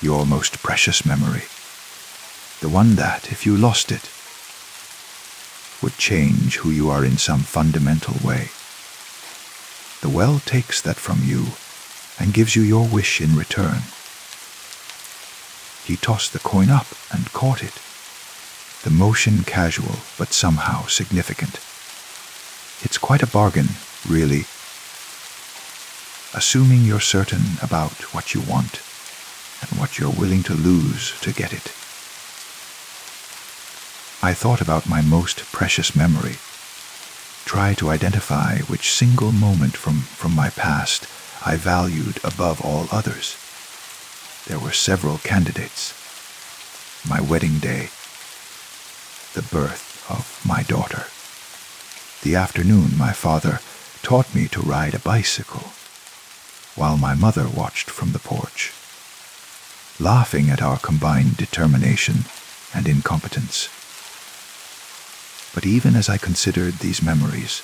Your most precious memory. The one that, if you lost it, would change who you are in some fundamental way. The well takes that from you and gives you your wish in return." He tossed the coin up and caught it, the motion casual but somehow significant. "It's quite a bargain, really. Assuming you're certain about what you want and what you're willing to lose to get it." I thought about my most precious memory, tried to identify which single moment from my past I valued above all others. There were several candidates. My wedding day, the birth of my daughter, the afternoon my father taught me to ride a bicycle, while my mother watched from the porch, laughing at our combined determination and incompetence. But even as I considered these memories,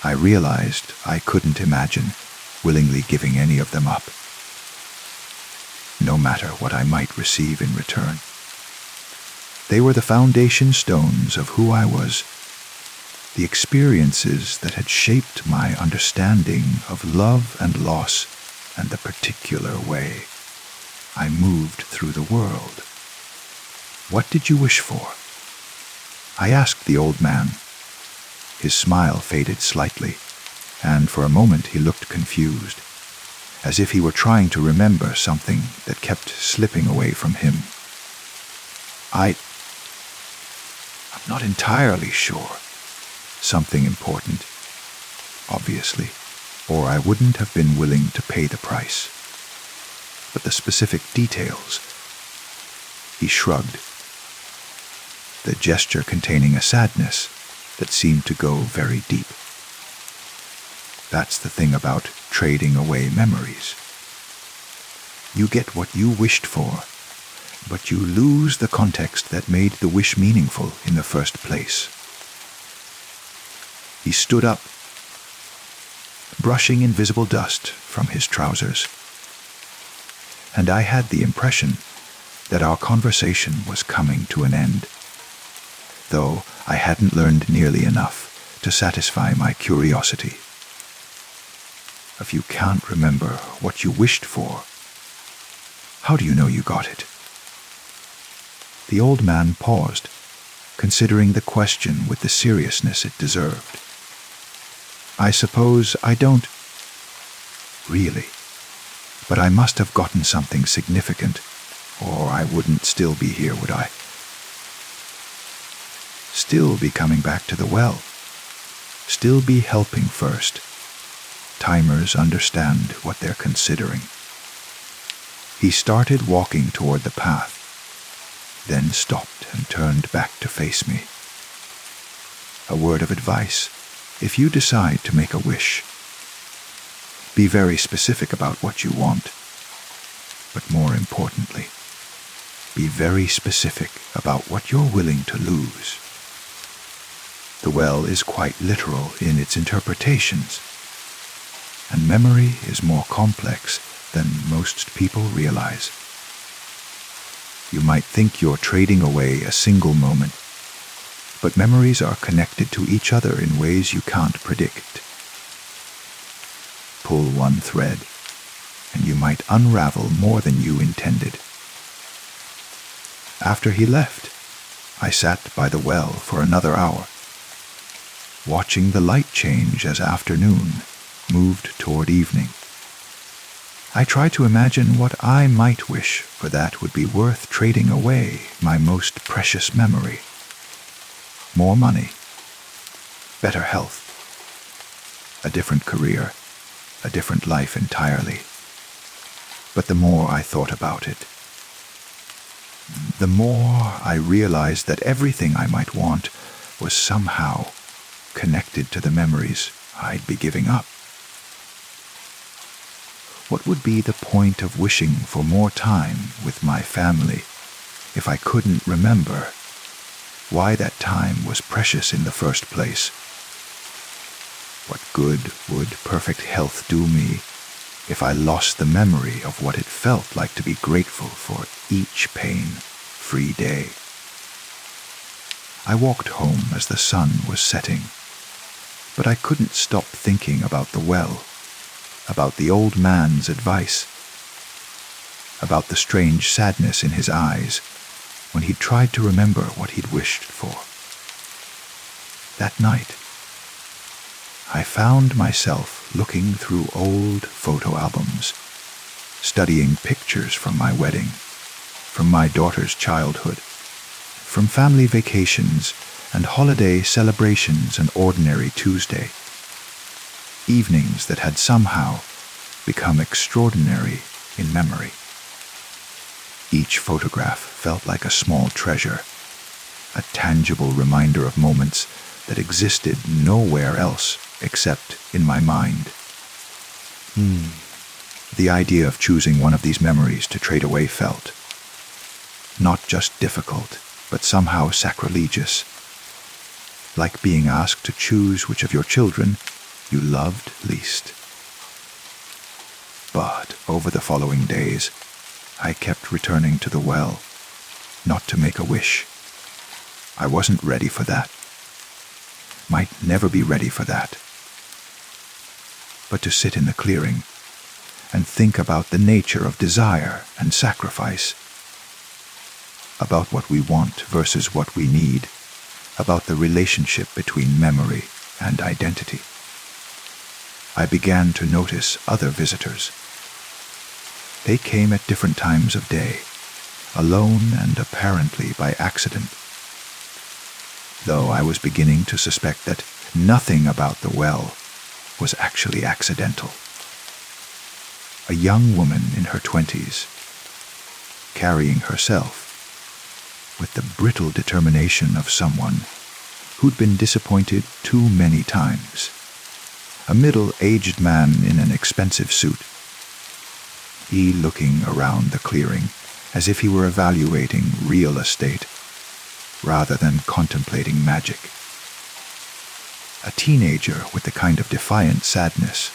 I realized I couldn't imagine willingly giving any of them up, no matter what I might receive in return. They were the foundation stones of who I was, the experiences that had shaped my understanding of love and loss and the particular way I moved through the world. "What did you wish for?" I asked the old man. His smile faded slightly, and for a moment he looked confused, as if he were trying to remember something that kept slipping away from him. Not entirely sure. Something important, obviously, or I wouldn't have been willing to pay the price. But the specific details. He shrugged, the gesture containing a sadness that seemed to go very deep. That's the thing about trading away memories. You get what you wished for, but you lose the context that made the wish meaningful in the first place. He stood up, brushing invisible dust from his trousers, and I had the impression that our conversation was coming to an end, though I hadn't learned nearly enough to satisfy my curiosity. If you can't remember what you wished for, how do you know you got it? The old man paused, considering the question with the seriousness it deserved. I suppose I don't. Really. But I must have gotten something significant, or I wouldn't still be here, would I? Still be coming back to the well. Still be helping first. Timers understand what they're considering. He started walking toward the path, then stopped and turned back to face me. A word of advice: if you decide to make a wish, be very specific about what you want. But more importantly, be very specific about what you're willing to lose. The well is quite literal in its interpretations, and memory is more complex than most people realize. You might think you're trading away a single moment, but memories are connected to each other in ways you can't predict. Pull one thread, and you might unravel more than you intended. After he left, I sat by the well for another hour, watching the light change as afternoon moved toward evening. I tried to imagine what I might wish for that would be worth trading away my most precious memory. More money, better health, a different career, a different life entirely. But the more I thought about it, the more I realized that everything I might want was somehow connected to the memories I'd be giving up. What would be the point of wishing for more time with my family if I couldn't remember why that time was precious in the first place? What good would perfect health do me if I lost the memory of what it felt like to be grateful for each pain-free day? I walked home as the sun was setting, but I couldn't stop thinking about the well, about the old man's advice, about the strange sadness in his eyes when he'd tried to remember what he'd wished for. That night, I found myself looking through old photo albums, studying pictures from my wedding, from my daughter's childhood, from family vacations and holiday celebrations and ordinary Tuesday, evenings that had somehow become extraordinary in memory. Each photograph felt like a small treasure, a tangible reminder of moments that existed nowhere else except in my mind. The idea of choosing one of these memories to trade away felt not just difficult, but somehow sacrilegious, like being asked to choose which of your children you loved least. But over the following days, I kept returning to the well, not to make a wish. I wasn't ready for that. Might never be ready for that. But to sit in the clearing and think about the nature of desire and sacrifice, about what we want versus what we need, about the relationship between memory and identity. I began to notice other visitors. They came at different times of day, alone and apparently by accident. though I was beginning to suspect that nothing about the well was actually accidental. A young woman in her 20s, carrying herself with the brittle determination of someone who'd been disappointed too many times. A middle-aged man in an expensive suit. He looking around the clearing as if he were evaluating real estate rather than contemplating magic. A teenager with the kind of defiant sadness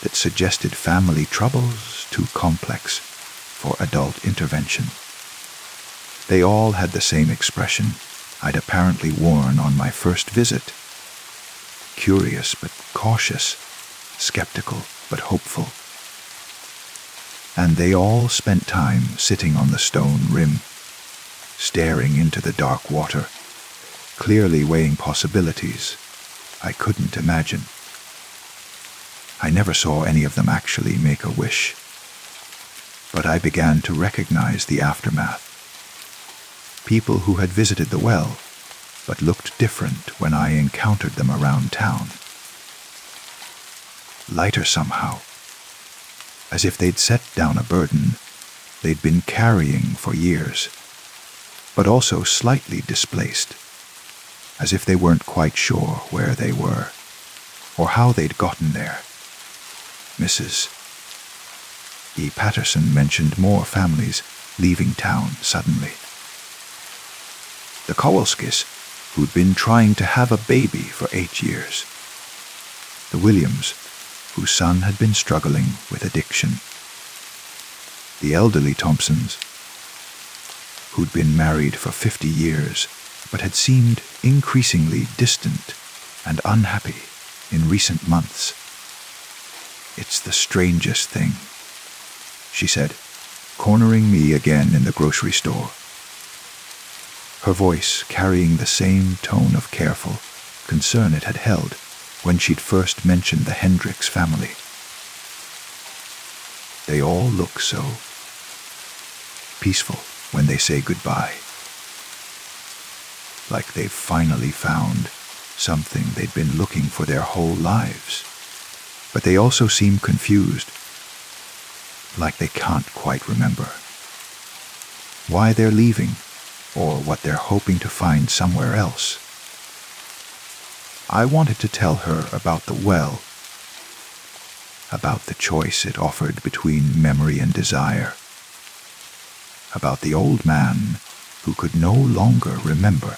that suggested family troubles too complex for adult intervention. They all had the same expression I'd apparently worn on my first visit. Curious but cautious, skeptical but hopeful. And they all spent time sitting on the stone rim, staring into the dark water, clearly weighing possibilities I couldn't imagine. I never saw any of them actually make a wish, but I began to recognize the aftermath. People who had visited the well, but looked different when I encountered them around town. Lighter somehow, as if they'd set down a burden they'd been carrying for years, but also slightly displaced, as if they weren't quite sure where they were, or how they'd gotten there. Mrs. E. Patterson mentioned more families leaving town suddenly. The Kowalskis, who'd been trying to have a baby for 8 years. The Williams, whose son had been struggling with addiction. The elderly Thompsons, who'd been married for 50 years, but had seemed increasingly distant and unhappy in recent months. "It's the strangest thing," she said, cornering me again in the grocery store. Her voice carrying the same tone of careful concern it had held when she'd first mentioned the Hendricks family. They all look so peaceful when they say goodbye, like they've finally found something they'd been looking for their whole lives. But they also seem confused, like they can't quite remember why they're leaving or what they're hoping to find somewhere else. I wanted to tell her about the well, about the choice it offered between memory and desire, about the old man who could no longer remember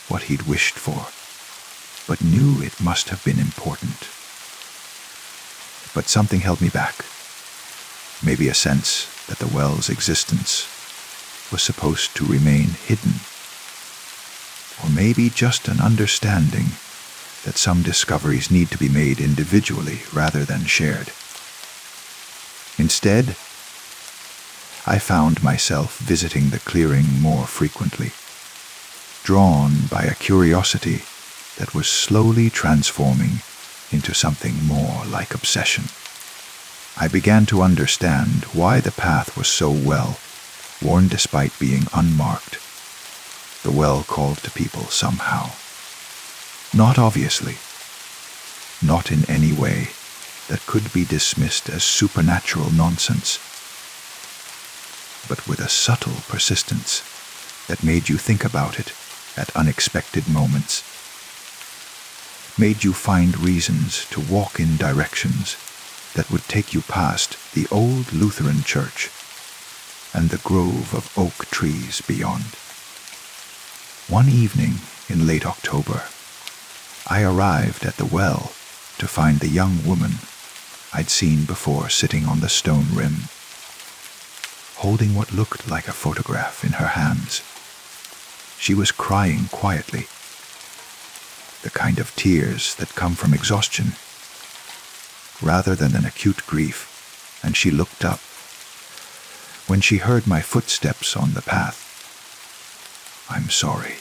what he'd wished for, but knew it must have been important. But something held me back. Maybe a sense that the well's existence was supposed to remain hidden. Or maybe just an understanding that some discoveries need to be made individually rather than shared. Instead, I found myself visiting the clearing more frequently, drawn by a curiosity that was slowly transforming into something more like obsession. I began to understand why the path was so well worn despite being unmarked. The well called to people somehow. Not obviously, not in any way that could be dismissed as supernatural nonsense, but with a subtle persistence that made you think about it at unexpected moments, made you find reasons to walk in directions that would take you past the old Lutheran church and the grove of oak trees beyond. One evening in late October, I arrived at the well to find the young woman I'd seen before sitting on the stone rim, holding what looked like a photograph in her hands. She was crying quietly, the kind of tears that come from exhaustion rather than an acute grief, and she looked up when she heard my footsteps on the path. "I'm sorry,"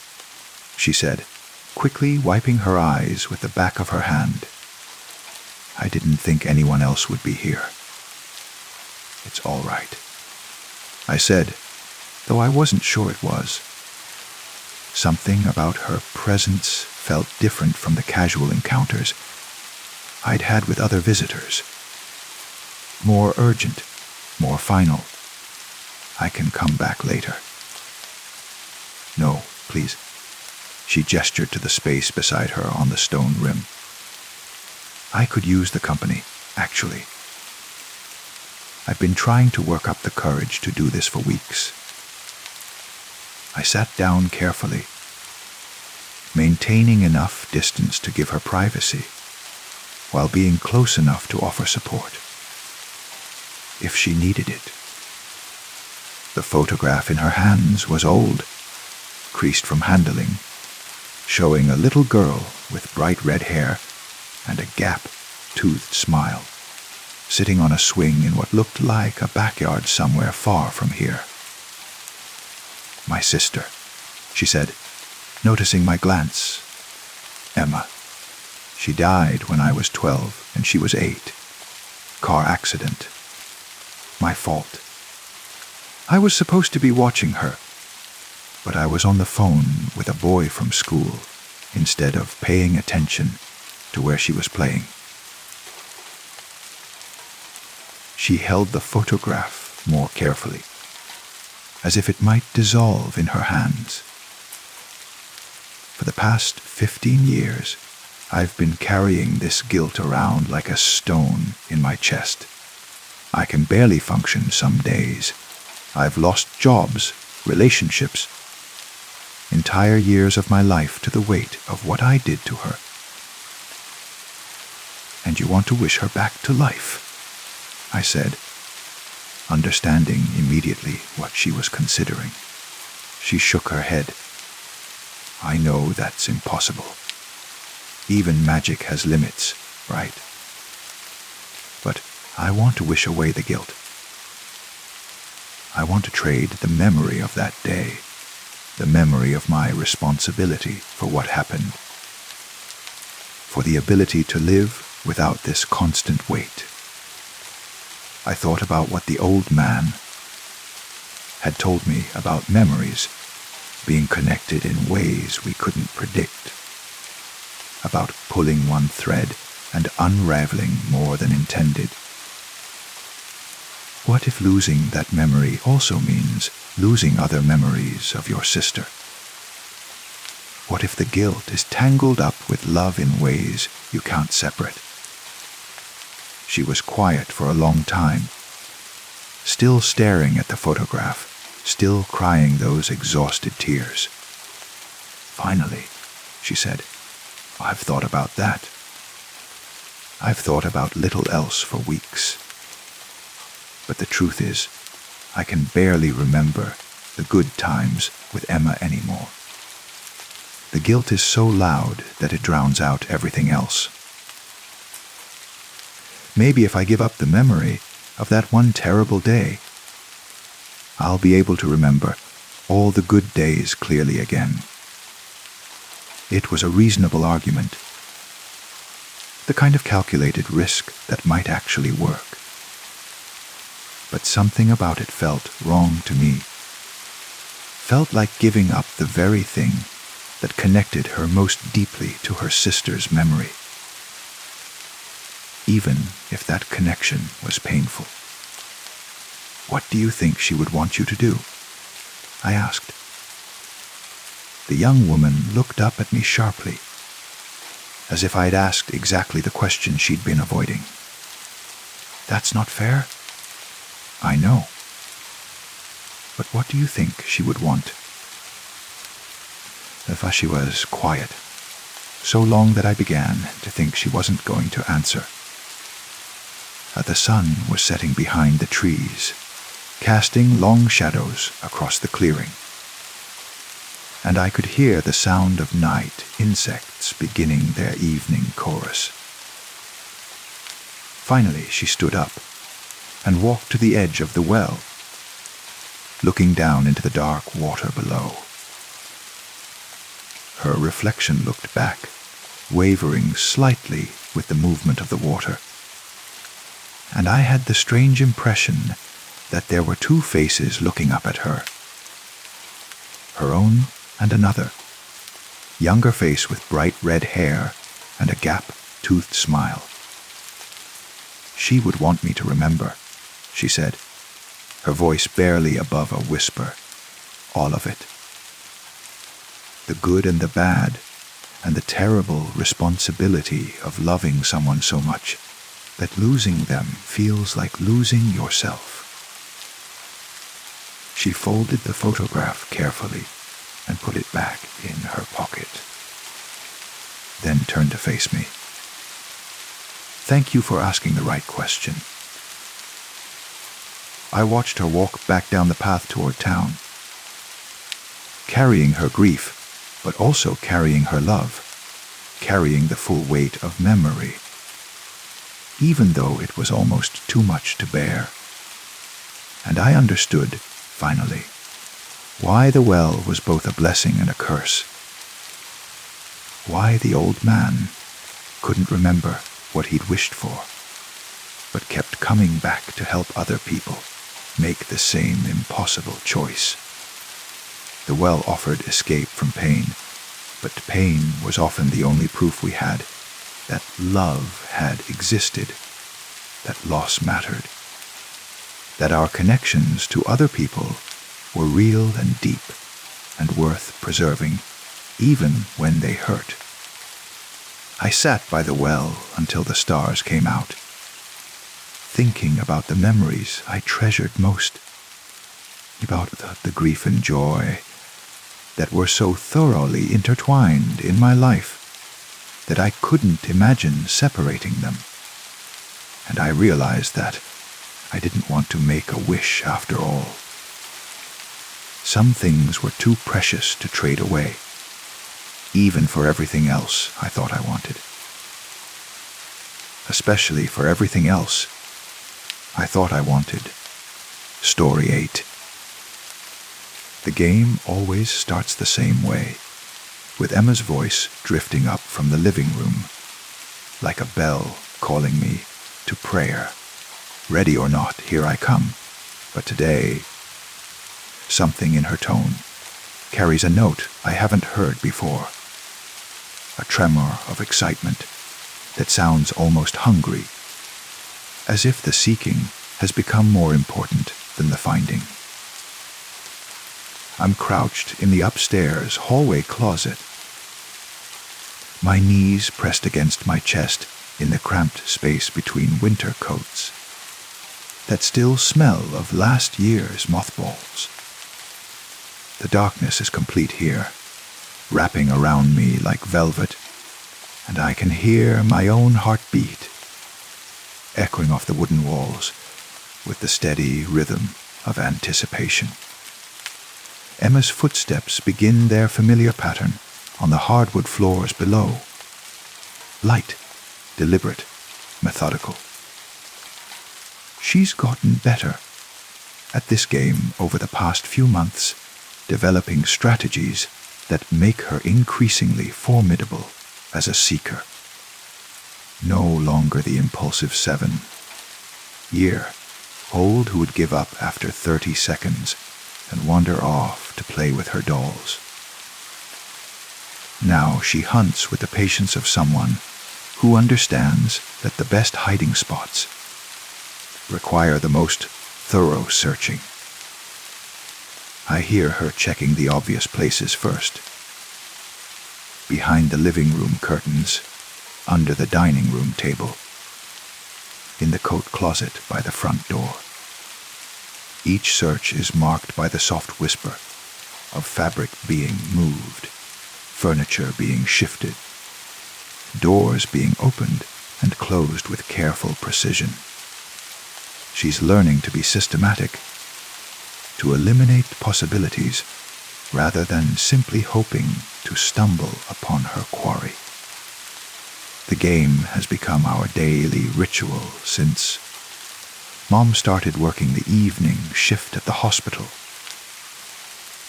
she said, quickly wiping her eyes with the back of her hand. "I didn't think anyone else would be here." "It's all right," I said, though I wasn't sure it was. Something about her presence felt different from the casual encounters I'd had with other visitors. More urgent, more final. I can come back later. No, please. She gestured to the space beside her on the stone rim. I could use the company, actually. I've been trying to work up the courage to do this for weeks. I sat down carefully, maintaining enough distance to give her privacy, while being close enough to offer support, if she needed it. The photograph in her hands was old, creased from handling, showing a little girl with bright red hair and a gap-toothed smile, sitting on a swing in what looked like a backyard somewhere far from here. "My sister," she said, noticing my glance. "Emma. She died when I was 12 and she was 8. Car accident. My fault. I was supposed to be watching her, but I was on the phone with a boy from school instead of paying attention to where she was playing." She held the photograph more carefully, as if it might dissolve in her hands. "For the past 15 years, I've been carrying this guilt around like a stone in my chest. I can barely function some days. I've lost jobs, relationships, entire years of my life to the weight of what I did to her. And you want to wish her back to life?" I said, understanding immediately what she was considering. She shook her head. "I know that's impossible. Even magic has limits, right? But I want to wish away the guilt. I want to trade the memory of that day, the memory of my responsibility for what happened, for the ability to live without this constant weight." I thought about what the old man had told me about memories being connected in ways we couldn't predict, about pulling one thread and unraveling more than intended. What if losing that memory also means losing other memories of your sister? What if the guilt is tangled up with love in ways you can't separate? She was quiet for a long time, still staring at the photograph, still crying those exhausted tears. "Finally," she said, "I've thought about that. I've thought about little else for weeks. But the truth is, I can barely remember the good times with Emma anymore. The guilt is so loud that it drowns out everything else. Maybe if I give up the memory of that one terrible day, I'll be able to remember all the good days clearly again." It was a reasonable argument, the kind of calculated risk that might actually work. But something about it felt wrong to me, felt like giving up the very thing that connected her most deeply to her sister's memory, even if that connection was painful. "What do you think she would want you to do?" I asked. The young woman looked up at me sharply, as if I'd asked exactly the question she'd been avoiding. "That's not fair." "I know. But what do you think she would want?" Vashi was quiet, so long that I began to think she wasn't going to answer. The sun was setting behind the trees, casting long shadows across the clearing, and I could hear the sound of night insects beginning their evening chorus. Finally, she stood up and walked to the edge of the well, looking down into the dark water below. Her reflection looked back, wavering slightly with the movement of the water, and I had the strange impression that there were two faces looking up at her. Her own and another, younger face with bright red hair and a gap-toothed smile. "She would want me to remember," she said, her voice barely above a whisper. "All of it. The good and the bad, and the terrible responsibility of loving someone so much that losing them feels like losing yourself." She folded the photograph carefully and put it back in her pocket, then turned to face me. "Thank you for asking the right question." I watched her walk back down the path toward town, carrying her grief, but also carrying her love, carrying the full weight of memory, even though it was almost too much to bear. And I understood, finally, why the well was both a blessing and a curse. Why the old man couldn't remember what he'd wished for, but kept coming back to help other people make the same impossible choice. The well offered escape from pain, but pain was often the only proof we had that love had existed, that loss mattered, that our connections to other people were real and deep and worth preserving, even when they hurt. I sat by the well until the stars came out, thinking about the memories I treasured most, about the grief and joy that were so thoroughly intertwined in my life that I couldn't imagine separating them. And I realized that I didn't want to make a wish after all. Some things were too precious to trade away, even for everything else I thought I wanted. Especially for everything else I thought I wanted. Story 8. The game always starts the same way, with Emma's voice drifting up from the living room, like a bell calling me to prayer. Ready or not, here I come. But today, something in her tone carries a note I haven't heard before, a tremor of excitement that sounds almost hungry, as if the seeking has become more important than the finding. I'm crouched in the upstairs hallway closet, my knees pressed against my chest in the cramped space between winter coats that still smell of last year's mothballs. The darkness is complete here, wrapping around me like velvet, and I can hear my own heartbeat echoing off the wooden walls with the steady rhythm of anticipation. Emma's footsteps begin their familiar pattern on the hardwood floors below. Light, deliberate, methodical. She's gotten better at this game over the past few months, developing strategies that make her increasingly formidable as a seeker. No longer the impulsive 7-year-old who would give up after 30 seconds and wander off to play with her dolls. Now she hunts with the patience of someone who understands that the best hiding spots require the most thorough searching. I hear her checking the obvious places first. Behind the living room curtains, under the dining room table, in the coat closet by the front door. Each search is marked by the soft whisper of fabric being moved, furniture being shifted, doors being opened and closed with careful precision. She's learning to be systematic, to eliminate possibilities rather than simply hoping to stumble upon her quarry. The game has become our daily ritual since Mom started working the evening shift at the hospital.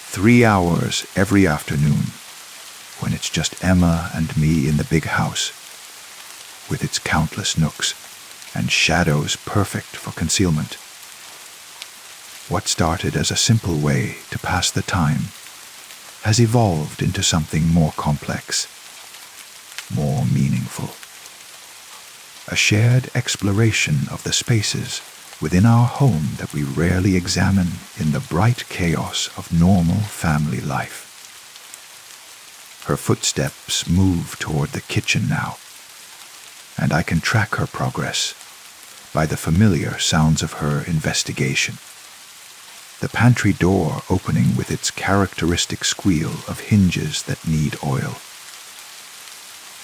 3 hours every afternoon, when it's just Emma and me in the big house, with its countless nooks and shadows perfect for concealment. What started as a simple way to pass the time has evolved into something more complex, more meaningful. A shared exploration of the spaces within our home that we rarely examine in the bright chaos of normal family life. Her footsteps move toward the kitchen now, and I can track her progress by the familiar sounds of her investigation. The pantry door opening with its characteristic squeal of hinges that need oil.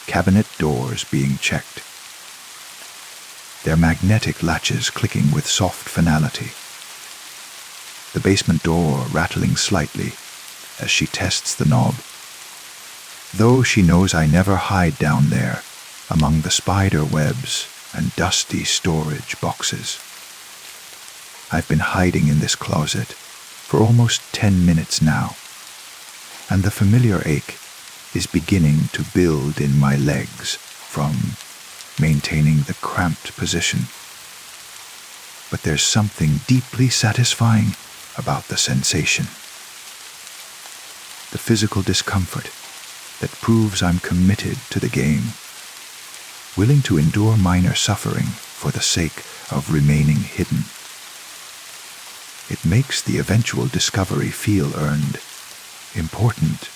Cabinet doors being checked, their magnetic latches clicking with soft finality. The basement door rattling slightly as she tests the knob, though she knows I never hide down there among the spider webs and dusty storage boxes. I've been hiding in this closet for almost 10 minutes now, and the familiar ache is beginning to build in my legs from maintaining the cramped position. But there's something deeply satisfying about the sensation. The physical discomfort that proves I'm committed to the game, willing to endure minor suffering for the sake of remaining hidden. It makes the eventual discovery feel earned, important,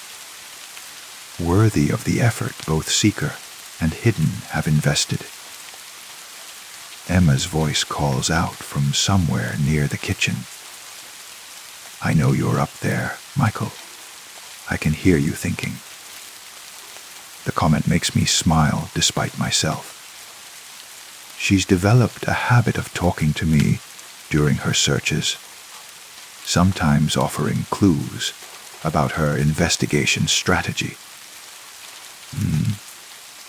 worthy of the effort both seeker and hidden have invested. Emma's voice calls out from somewhere near the kitchen. "I know you're up there, Michael. I can hear you thinking." The comment makes me smile despite myself. She's developed a habit of talking to me during her searches, sometimes offering clues about her investigation strategy.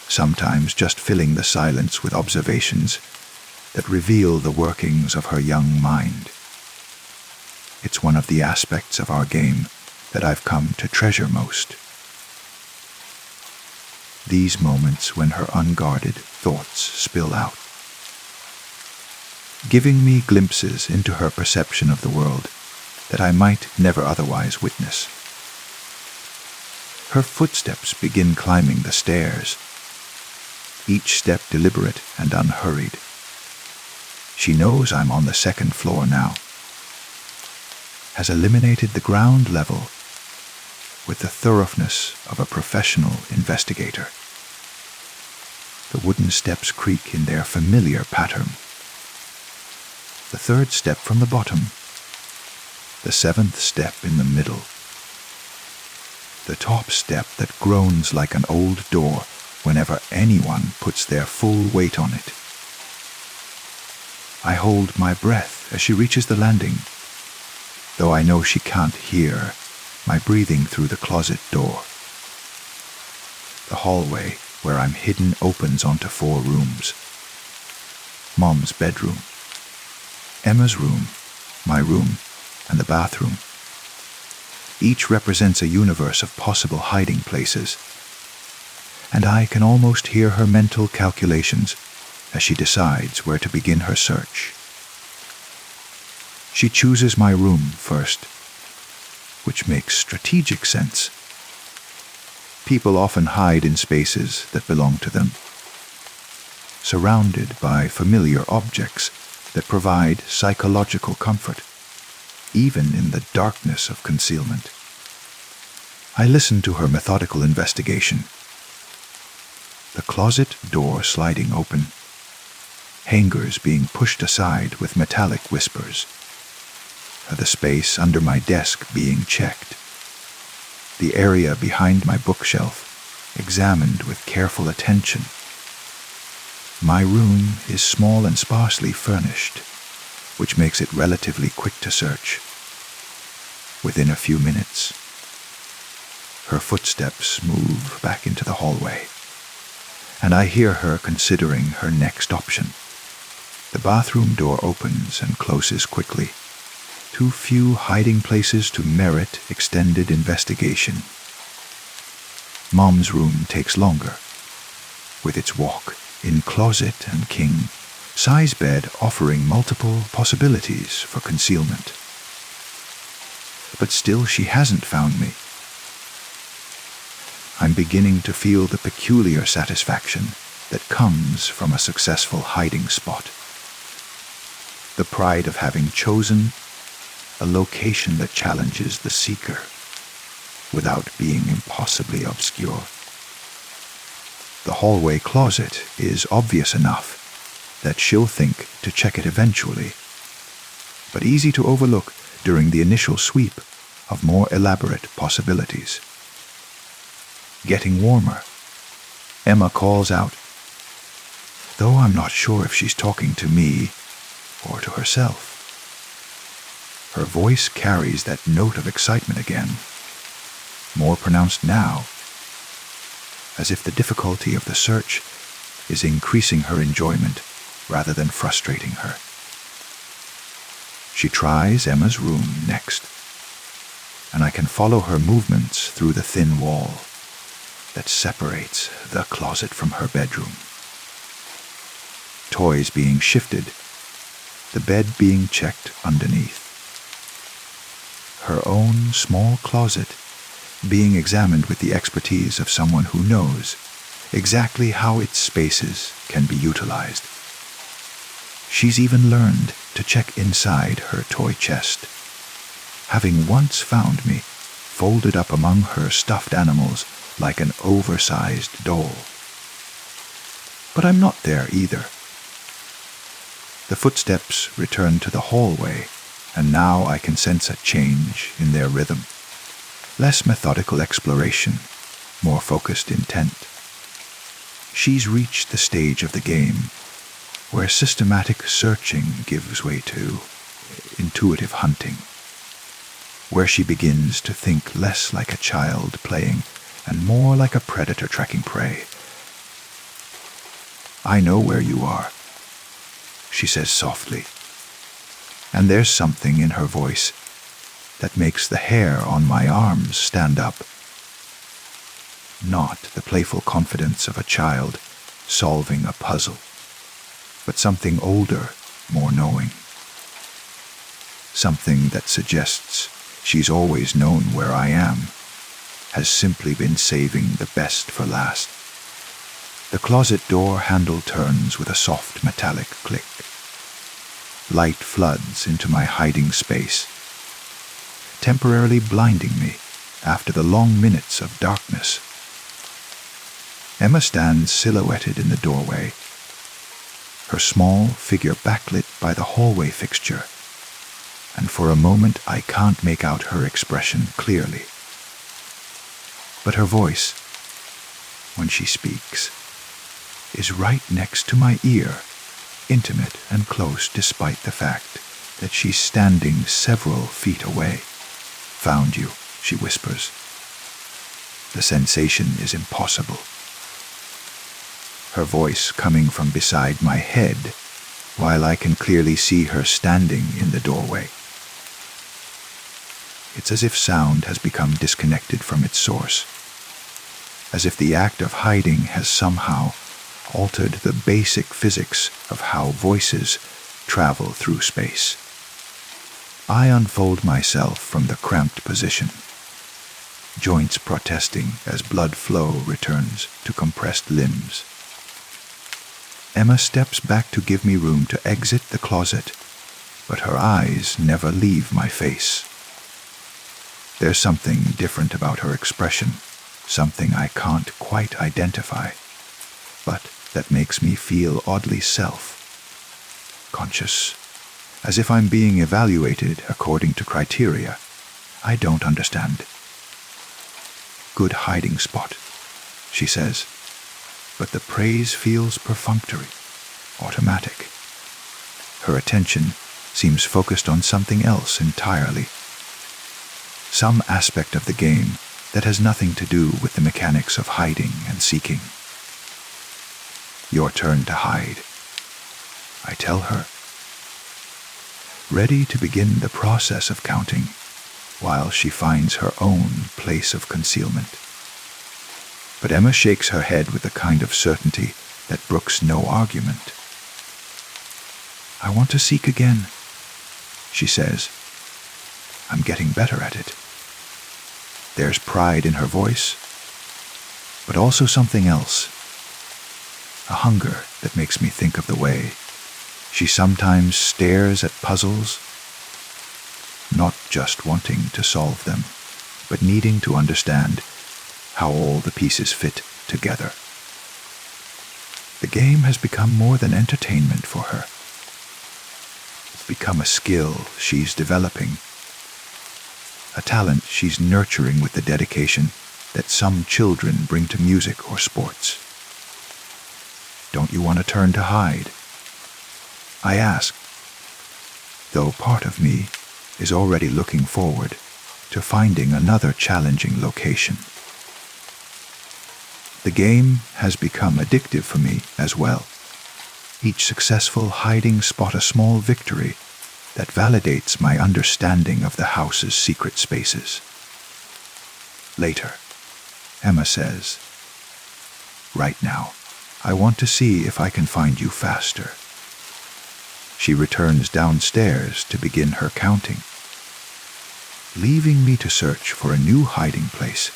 Sometimes just filling the silence with observations that reveal the workings of her young mind. It's one of the aspects of our game that I've come to treasure most. These moments when her unguarded thoughts spill out, giving me glimpses into her perception of the world that I might never otherwise witness. Her footsteps begin climbing the stairs, each step deliberate and unhurried. She knows I'm on the second floor now, has eliminated the ground level with the thoroughness of a professional investigator. The wooden steps creak in their familiar pattern. The third step from the bottom, the seventh step in the middle, the top step that groans like an old door whenever anyone puts their full weight on it. I hold my breath as she reaches the landing, though I know she can't hear my breathing through the closet door. The hallway where I'm hidden opens onto 4 rooms. Mom's bedroom, Emma's room, my room, and the bathroom. Each represents a universe of possible hiding places, and I can almost hear her mental calculations as she decides where to begin her search. She chooses my room first, which makes strategic sense. People often hide in spaces that belong to them, surrounded by familiar objects that provide psychological comfort, even in the darkness of concealment. I listen to her methodical investigation. The closet door sliding open, hangers being pushed aside with metallic whispers, the space under my desk being checked, the area behind my bookshelf examined with careful attention. My room is small and sparsely furnished, which makes it relatively quick to search. Within a few minutes, her footsteps move back into the hallway, and I hear her considering her next option. The bathroom door opens and closes quickly. Too few hiding places to merit extended investigation. Mom's room takes longer, with its walk-in closet and king size bed offering multiple possibilities for concealment. But still she hasn't found me. I'm beginning to feel the peculiar satisfaction that comes from a successful hiding spot. The pride of having chosen a location that challenges the seeker without being impossibly obscure. The hallway closet is obvious enough that she'll think to check it eventually, but easy to overlook during the initial sweep of more elaborate possibilities. Getting warmer, Emma calls out, though I'm not sure if she's talking to me or to herself. Her voice carries that note of excitement again, more pronounced now, as if the difficulty of the search is increasing her enjoyment rather than frustrating her. She tries Emma's room next, and I can follow her movements through the thin wall that separates the closet from her bedroom. Toys being shifted, the bed being checked underneath. Her own small closet being examined with the expertise of someone who knows exactly how its spaces can be utilized. She's even learned to check inside her toy chest, having once found me folded up among her stuffed animals like an oversized doll. But I'm not there either. The footsteps return to the hallway, and now I can sense a change in their rhythm. Less methodical exploration, more focused intent. She's reached the stage of the game where systematic searching gives way to intuitive hunting, where she begins to think less like a child playing and more like a predator tracking prey. I know where you are, she says softly, and there's something in her voice that makes the hair on my arms stand up. Not the playful confidence of a child solving a puzzle, but something older, more knowing. Something that suggests she's always known where I am, has simply been saving the best for last. The closet door handle turns with a soft metallic click. Light floods into my hiding space, temporarily blinding me after the long minutes of darkness. Emma stands silhouetted in the doorway, her small figure backlit by the hallway fixture, and for a moment I can't make out her expression clearly. But her voice, when she speaks, is right next to my ear, intimate and close despite the fact that she's standing several feet away. Found you, she whispers. The sensation is impossible. Her voice coming from beside my head, while I can clearly see her standing in the doorway. It's as if sound has become disconnected from its source, as if the act of hiding has somehow altered the basic physics of how voices travel through space. I unfold myself from the cramped position, joints protesting as blood flow returns to compressed limbs. Emma steps back to give me room to exit the closet, but her eyes never leave my face. There's something different about her expression, something I can't quite identify, but that makes me feel oddly self-conscious, as if I'm being evaluated according to criteria I don't understand. Good hiding spot, she says, but the praise feels perfunctory, automatic. Her attention seems focused on something else entirely, some aspect of the game that has nothing to do with the mechanics of hiding and seeking. Your turn to hide, I tell her, ready to begin the process of counting, while she finds her own place of concealment. But Emma shakes her head with the kind of certainty that brooks no argument. I want to seek again, she says. I'm getting better at it. There's pride in her voice, but also something else. A hunger that makes me think of the way she sometimes stares at puzzles, not just wanting to solve them, but needing to understand how all the pieces fit together. The game has become more than entertainment for her. It's become a skill she's developing, a talent she's nurturing with the dedication that some children bring to music or sports. Don't you want to turn to hide? I ask, though part of me is already looking forward to finding another challenging location. The game has become addictive for me as well. Each successful hiding spot a small victory that validates my understanding of the house's secret spaces. Later, Emma says, "Right now, I want to see if I can find you faster." She returns downstairs to begin her counting, leaving me to search for a new hiding place.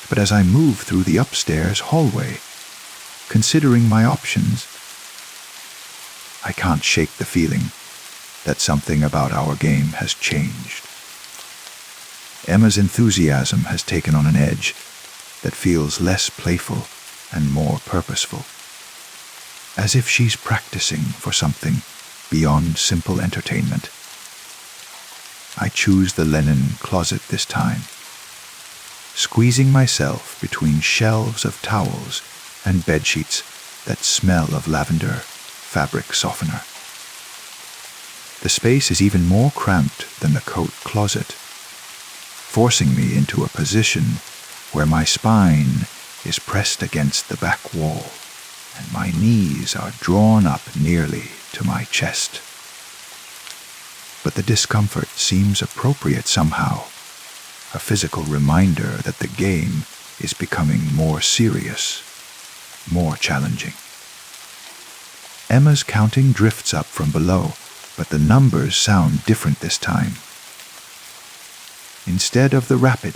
But as I move through the upstairs hallway, considering my options, I can't shake the feeling that something about our game has changed. Emma's enthusiasm has taken on an edge that feels less playful and more purposeful, as if she's practicing for something beyond simple entertainment. I choose the linen closet this time, squeezing myself between shelves of towels and bedsheets that smell of lavender fabric softener. The space is even more cramped than the coat closet, forcing me into a position where my spine is pressed against the back wall and my knees are drawn up nearly to my chest. But the discomfort seems appropriate somehow, a physical reminder that the game is becoming more serious, more challenging. Emma's counting drifts up from below, but the numbers sound different this time. Instead of the rapid,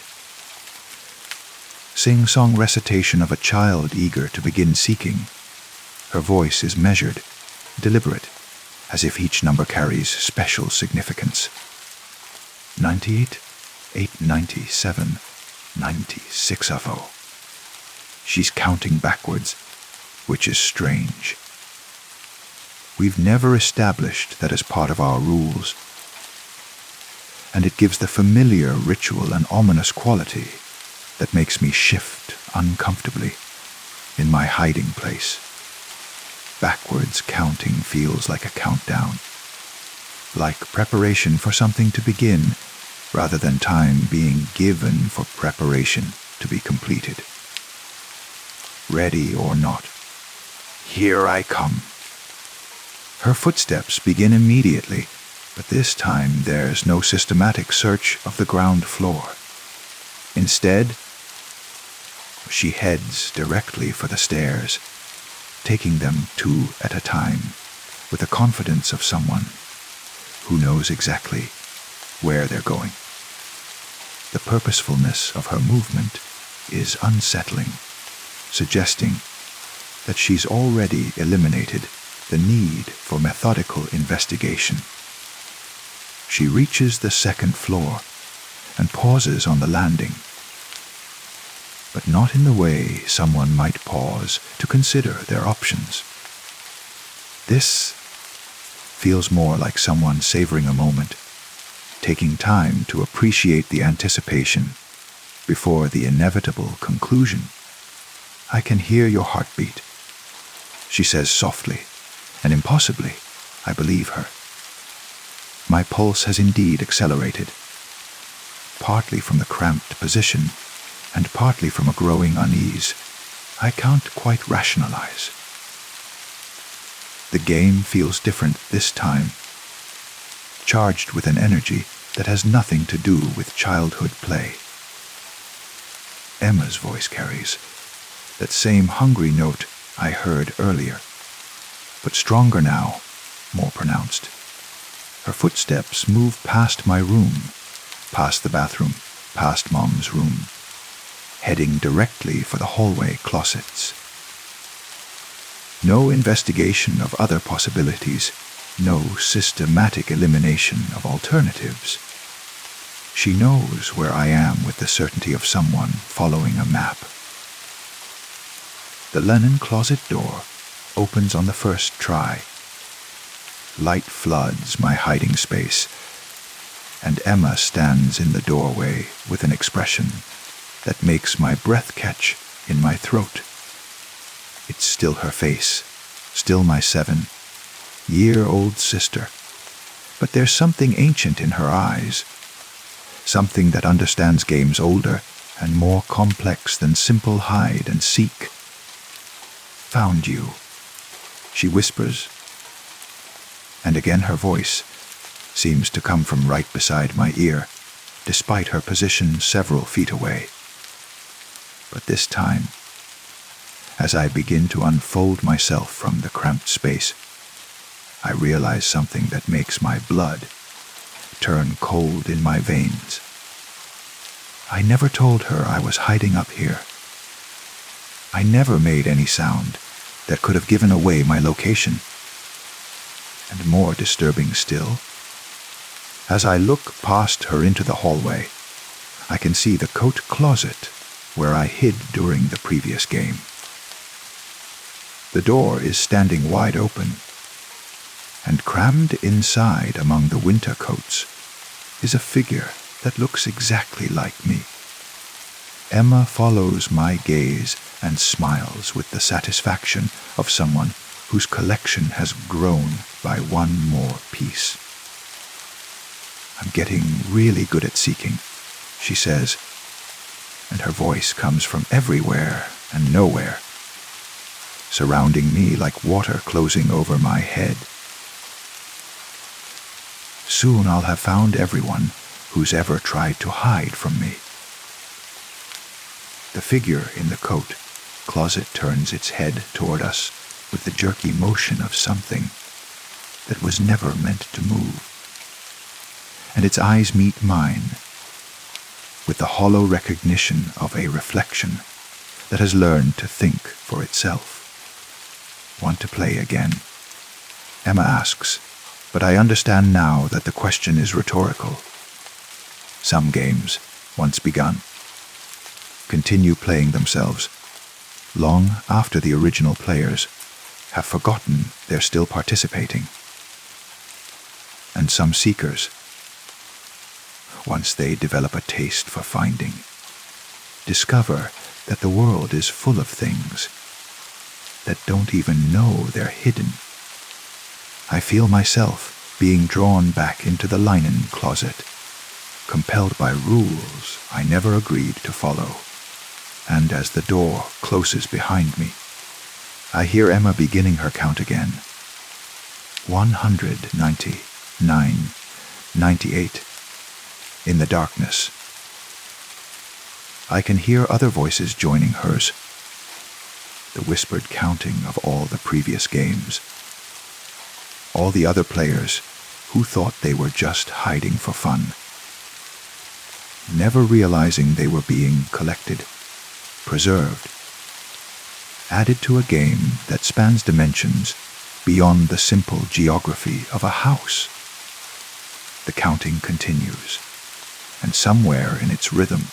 sing-song recitation of a child eager to begin seeking, her voice is measured, deliberate, as if each number carries special significance. 98, 897, 96. She's counting backwards, which is strange. We've never established that as part of our rules, and it gives the familiar ritual an ominous quality that makes me shift uncomfortably in my hiding place. Backwards counting feels like a countdown, like preparation for something to begin, rather than time being given for preparation to be completed. Ready or not, here I come. Her footsteps begin immediately, but this time there's no systematic search of the ground floor. Instead, she heads directly for the stairs, taking them two at a time, with the confidence of someone who knows exactly where they're going. The purposefulness of her movement is unsettling, suggesting that she's already eliminated the need for methodical investigation. She reaches the second floor and pauses on the landing, but not in the way someone might pause to consider their options. This feels more like someone savoring a moment, taking time to appreciate the anticipation before the inevitable conclusion. "I can hear your heartbeat," she says softly, and impossibly, I believe her. My pulse has indeed accelerated, partly from the cramped position and partly from a growing unease I can't quite rationalize. The game feels different this time, charged with an energy that has nothing to do with childhood play. Emma's voice carries that same hungry note I heard earlier, but stronger now, more pronounced. Her footsteps move past my room, past the bathroom, past Mom's room, heading directly for the hallway closets. No investigation of other possibilities, no systematic elimination of alternatives. She knows where I am with the certainty of someone following a map. The linen closet door opens on the first try. Light floods my hiding space, and Emma stands in the doorway with an expression that makes my breath catch in my throat. It's still her face, still my 7-year-old sister, but there's something ancient in her eyes, something that understands games older and more complex than simple hide and seek. "Found you," she whispers, and again her voice seems to come from right beside my ear, despite her position several feet away. But this time, as I begin to unfold myself from the cramped space, I realize something that makes my blood turn cold in my veins. I never told her I was hiding up here. I never made any sound that could have given away my location. And more disturbing still, as I look past her into the hallway, I can see the coat closet where I hid during the previous game. The door is standing wide open, and crammed inside among the winter coats is a figure that looks exactly like me. Emma follows my gaze and smiles with the satisfaction of someone whose collection has grown by one more piece. "I'm getting really good at seeking," she says, and her voice comes from everywhere and nowhere, surrounding me like water closing over my head. "Soon I'll have found everyone who's ever tried to hide from me." The figure in the coat closet turns its head toward us with the jerky motion of something that was never meant to move, and its eyes meet mine with the hollow recognition of a reflection that has learned to think for itself. "Want to play again?" Emma asks, but I understand now that the question is rhetorical. Some games, once begun, continue playing themselves long after the original players have forgotten they're still participating. And some seekers, once they develop a taste for finding, discover that the world is full of things that don't even know they're hidden. I feel myself being drawn back into the linen closet, compelled by rules I never agreed to follow. And as the door closes behind me, I hear Emma beginning her count again. 199, 98, in the darkness. I can hear other voices joining hers, the whispered counting of all the previous games. All the other players who thought they were just hiding for fun, never realizing they were being collected, preserved, added to a game that spans dimensions beyond the simple geography of a house. The counting continues, and somewhere in its rhythm,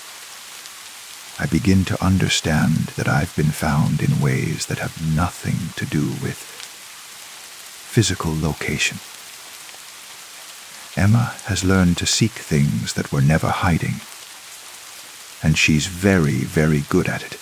I begin to understand that I've been found in ways that have nothing to do with physical location. Emma has learned to seek things that were never hiding, and she's very, very good at it.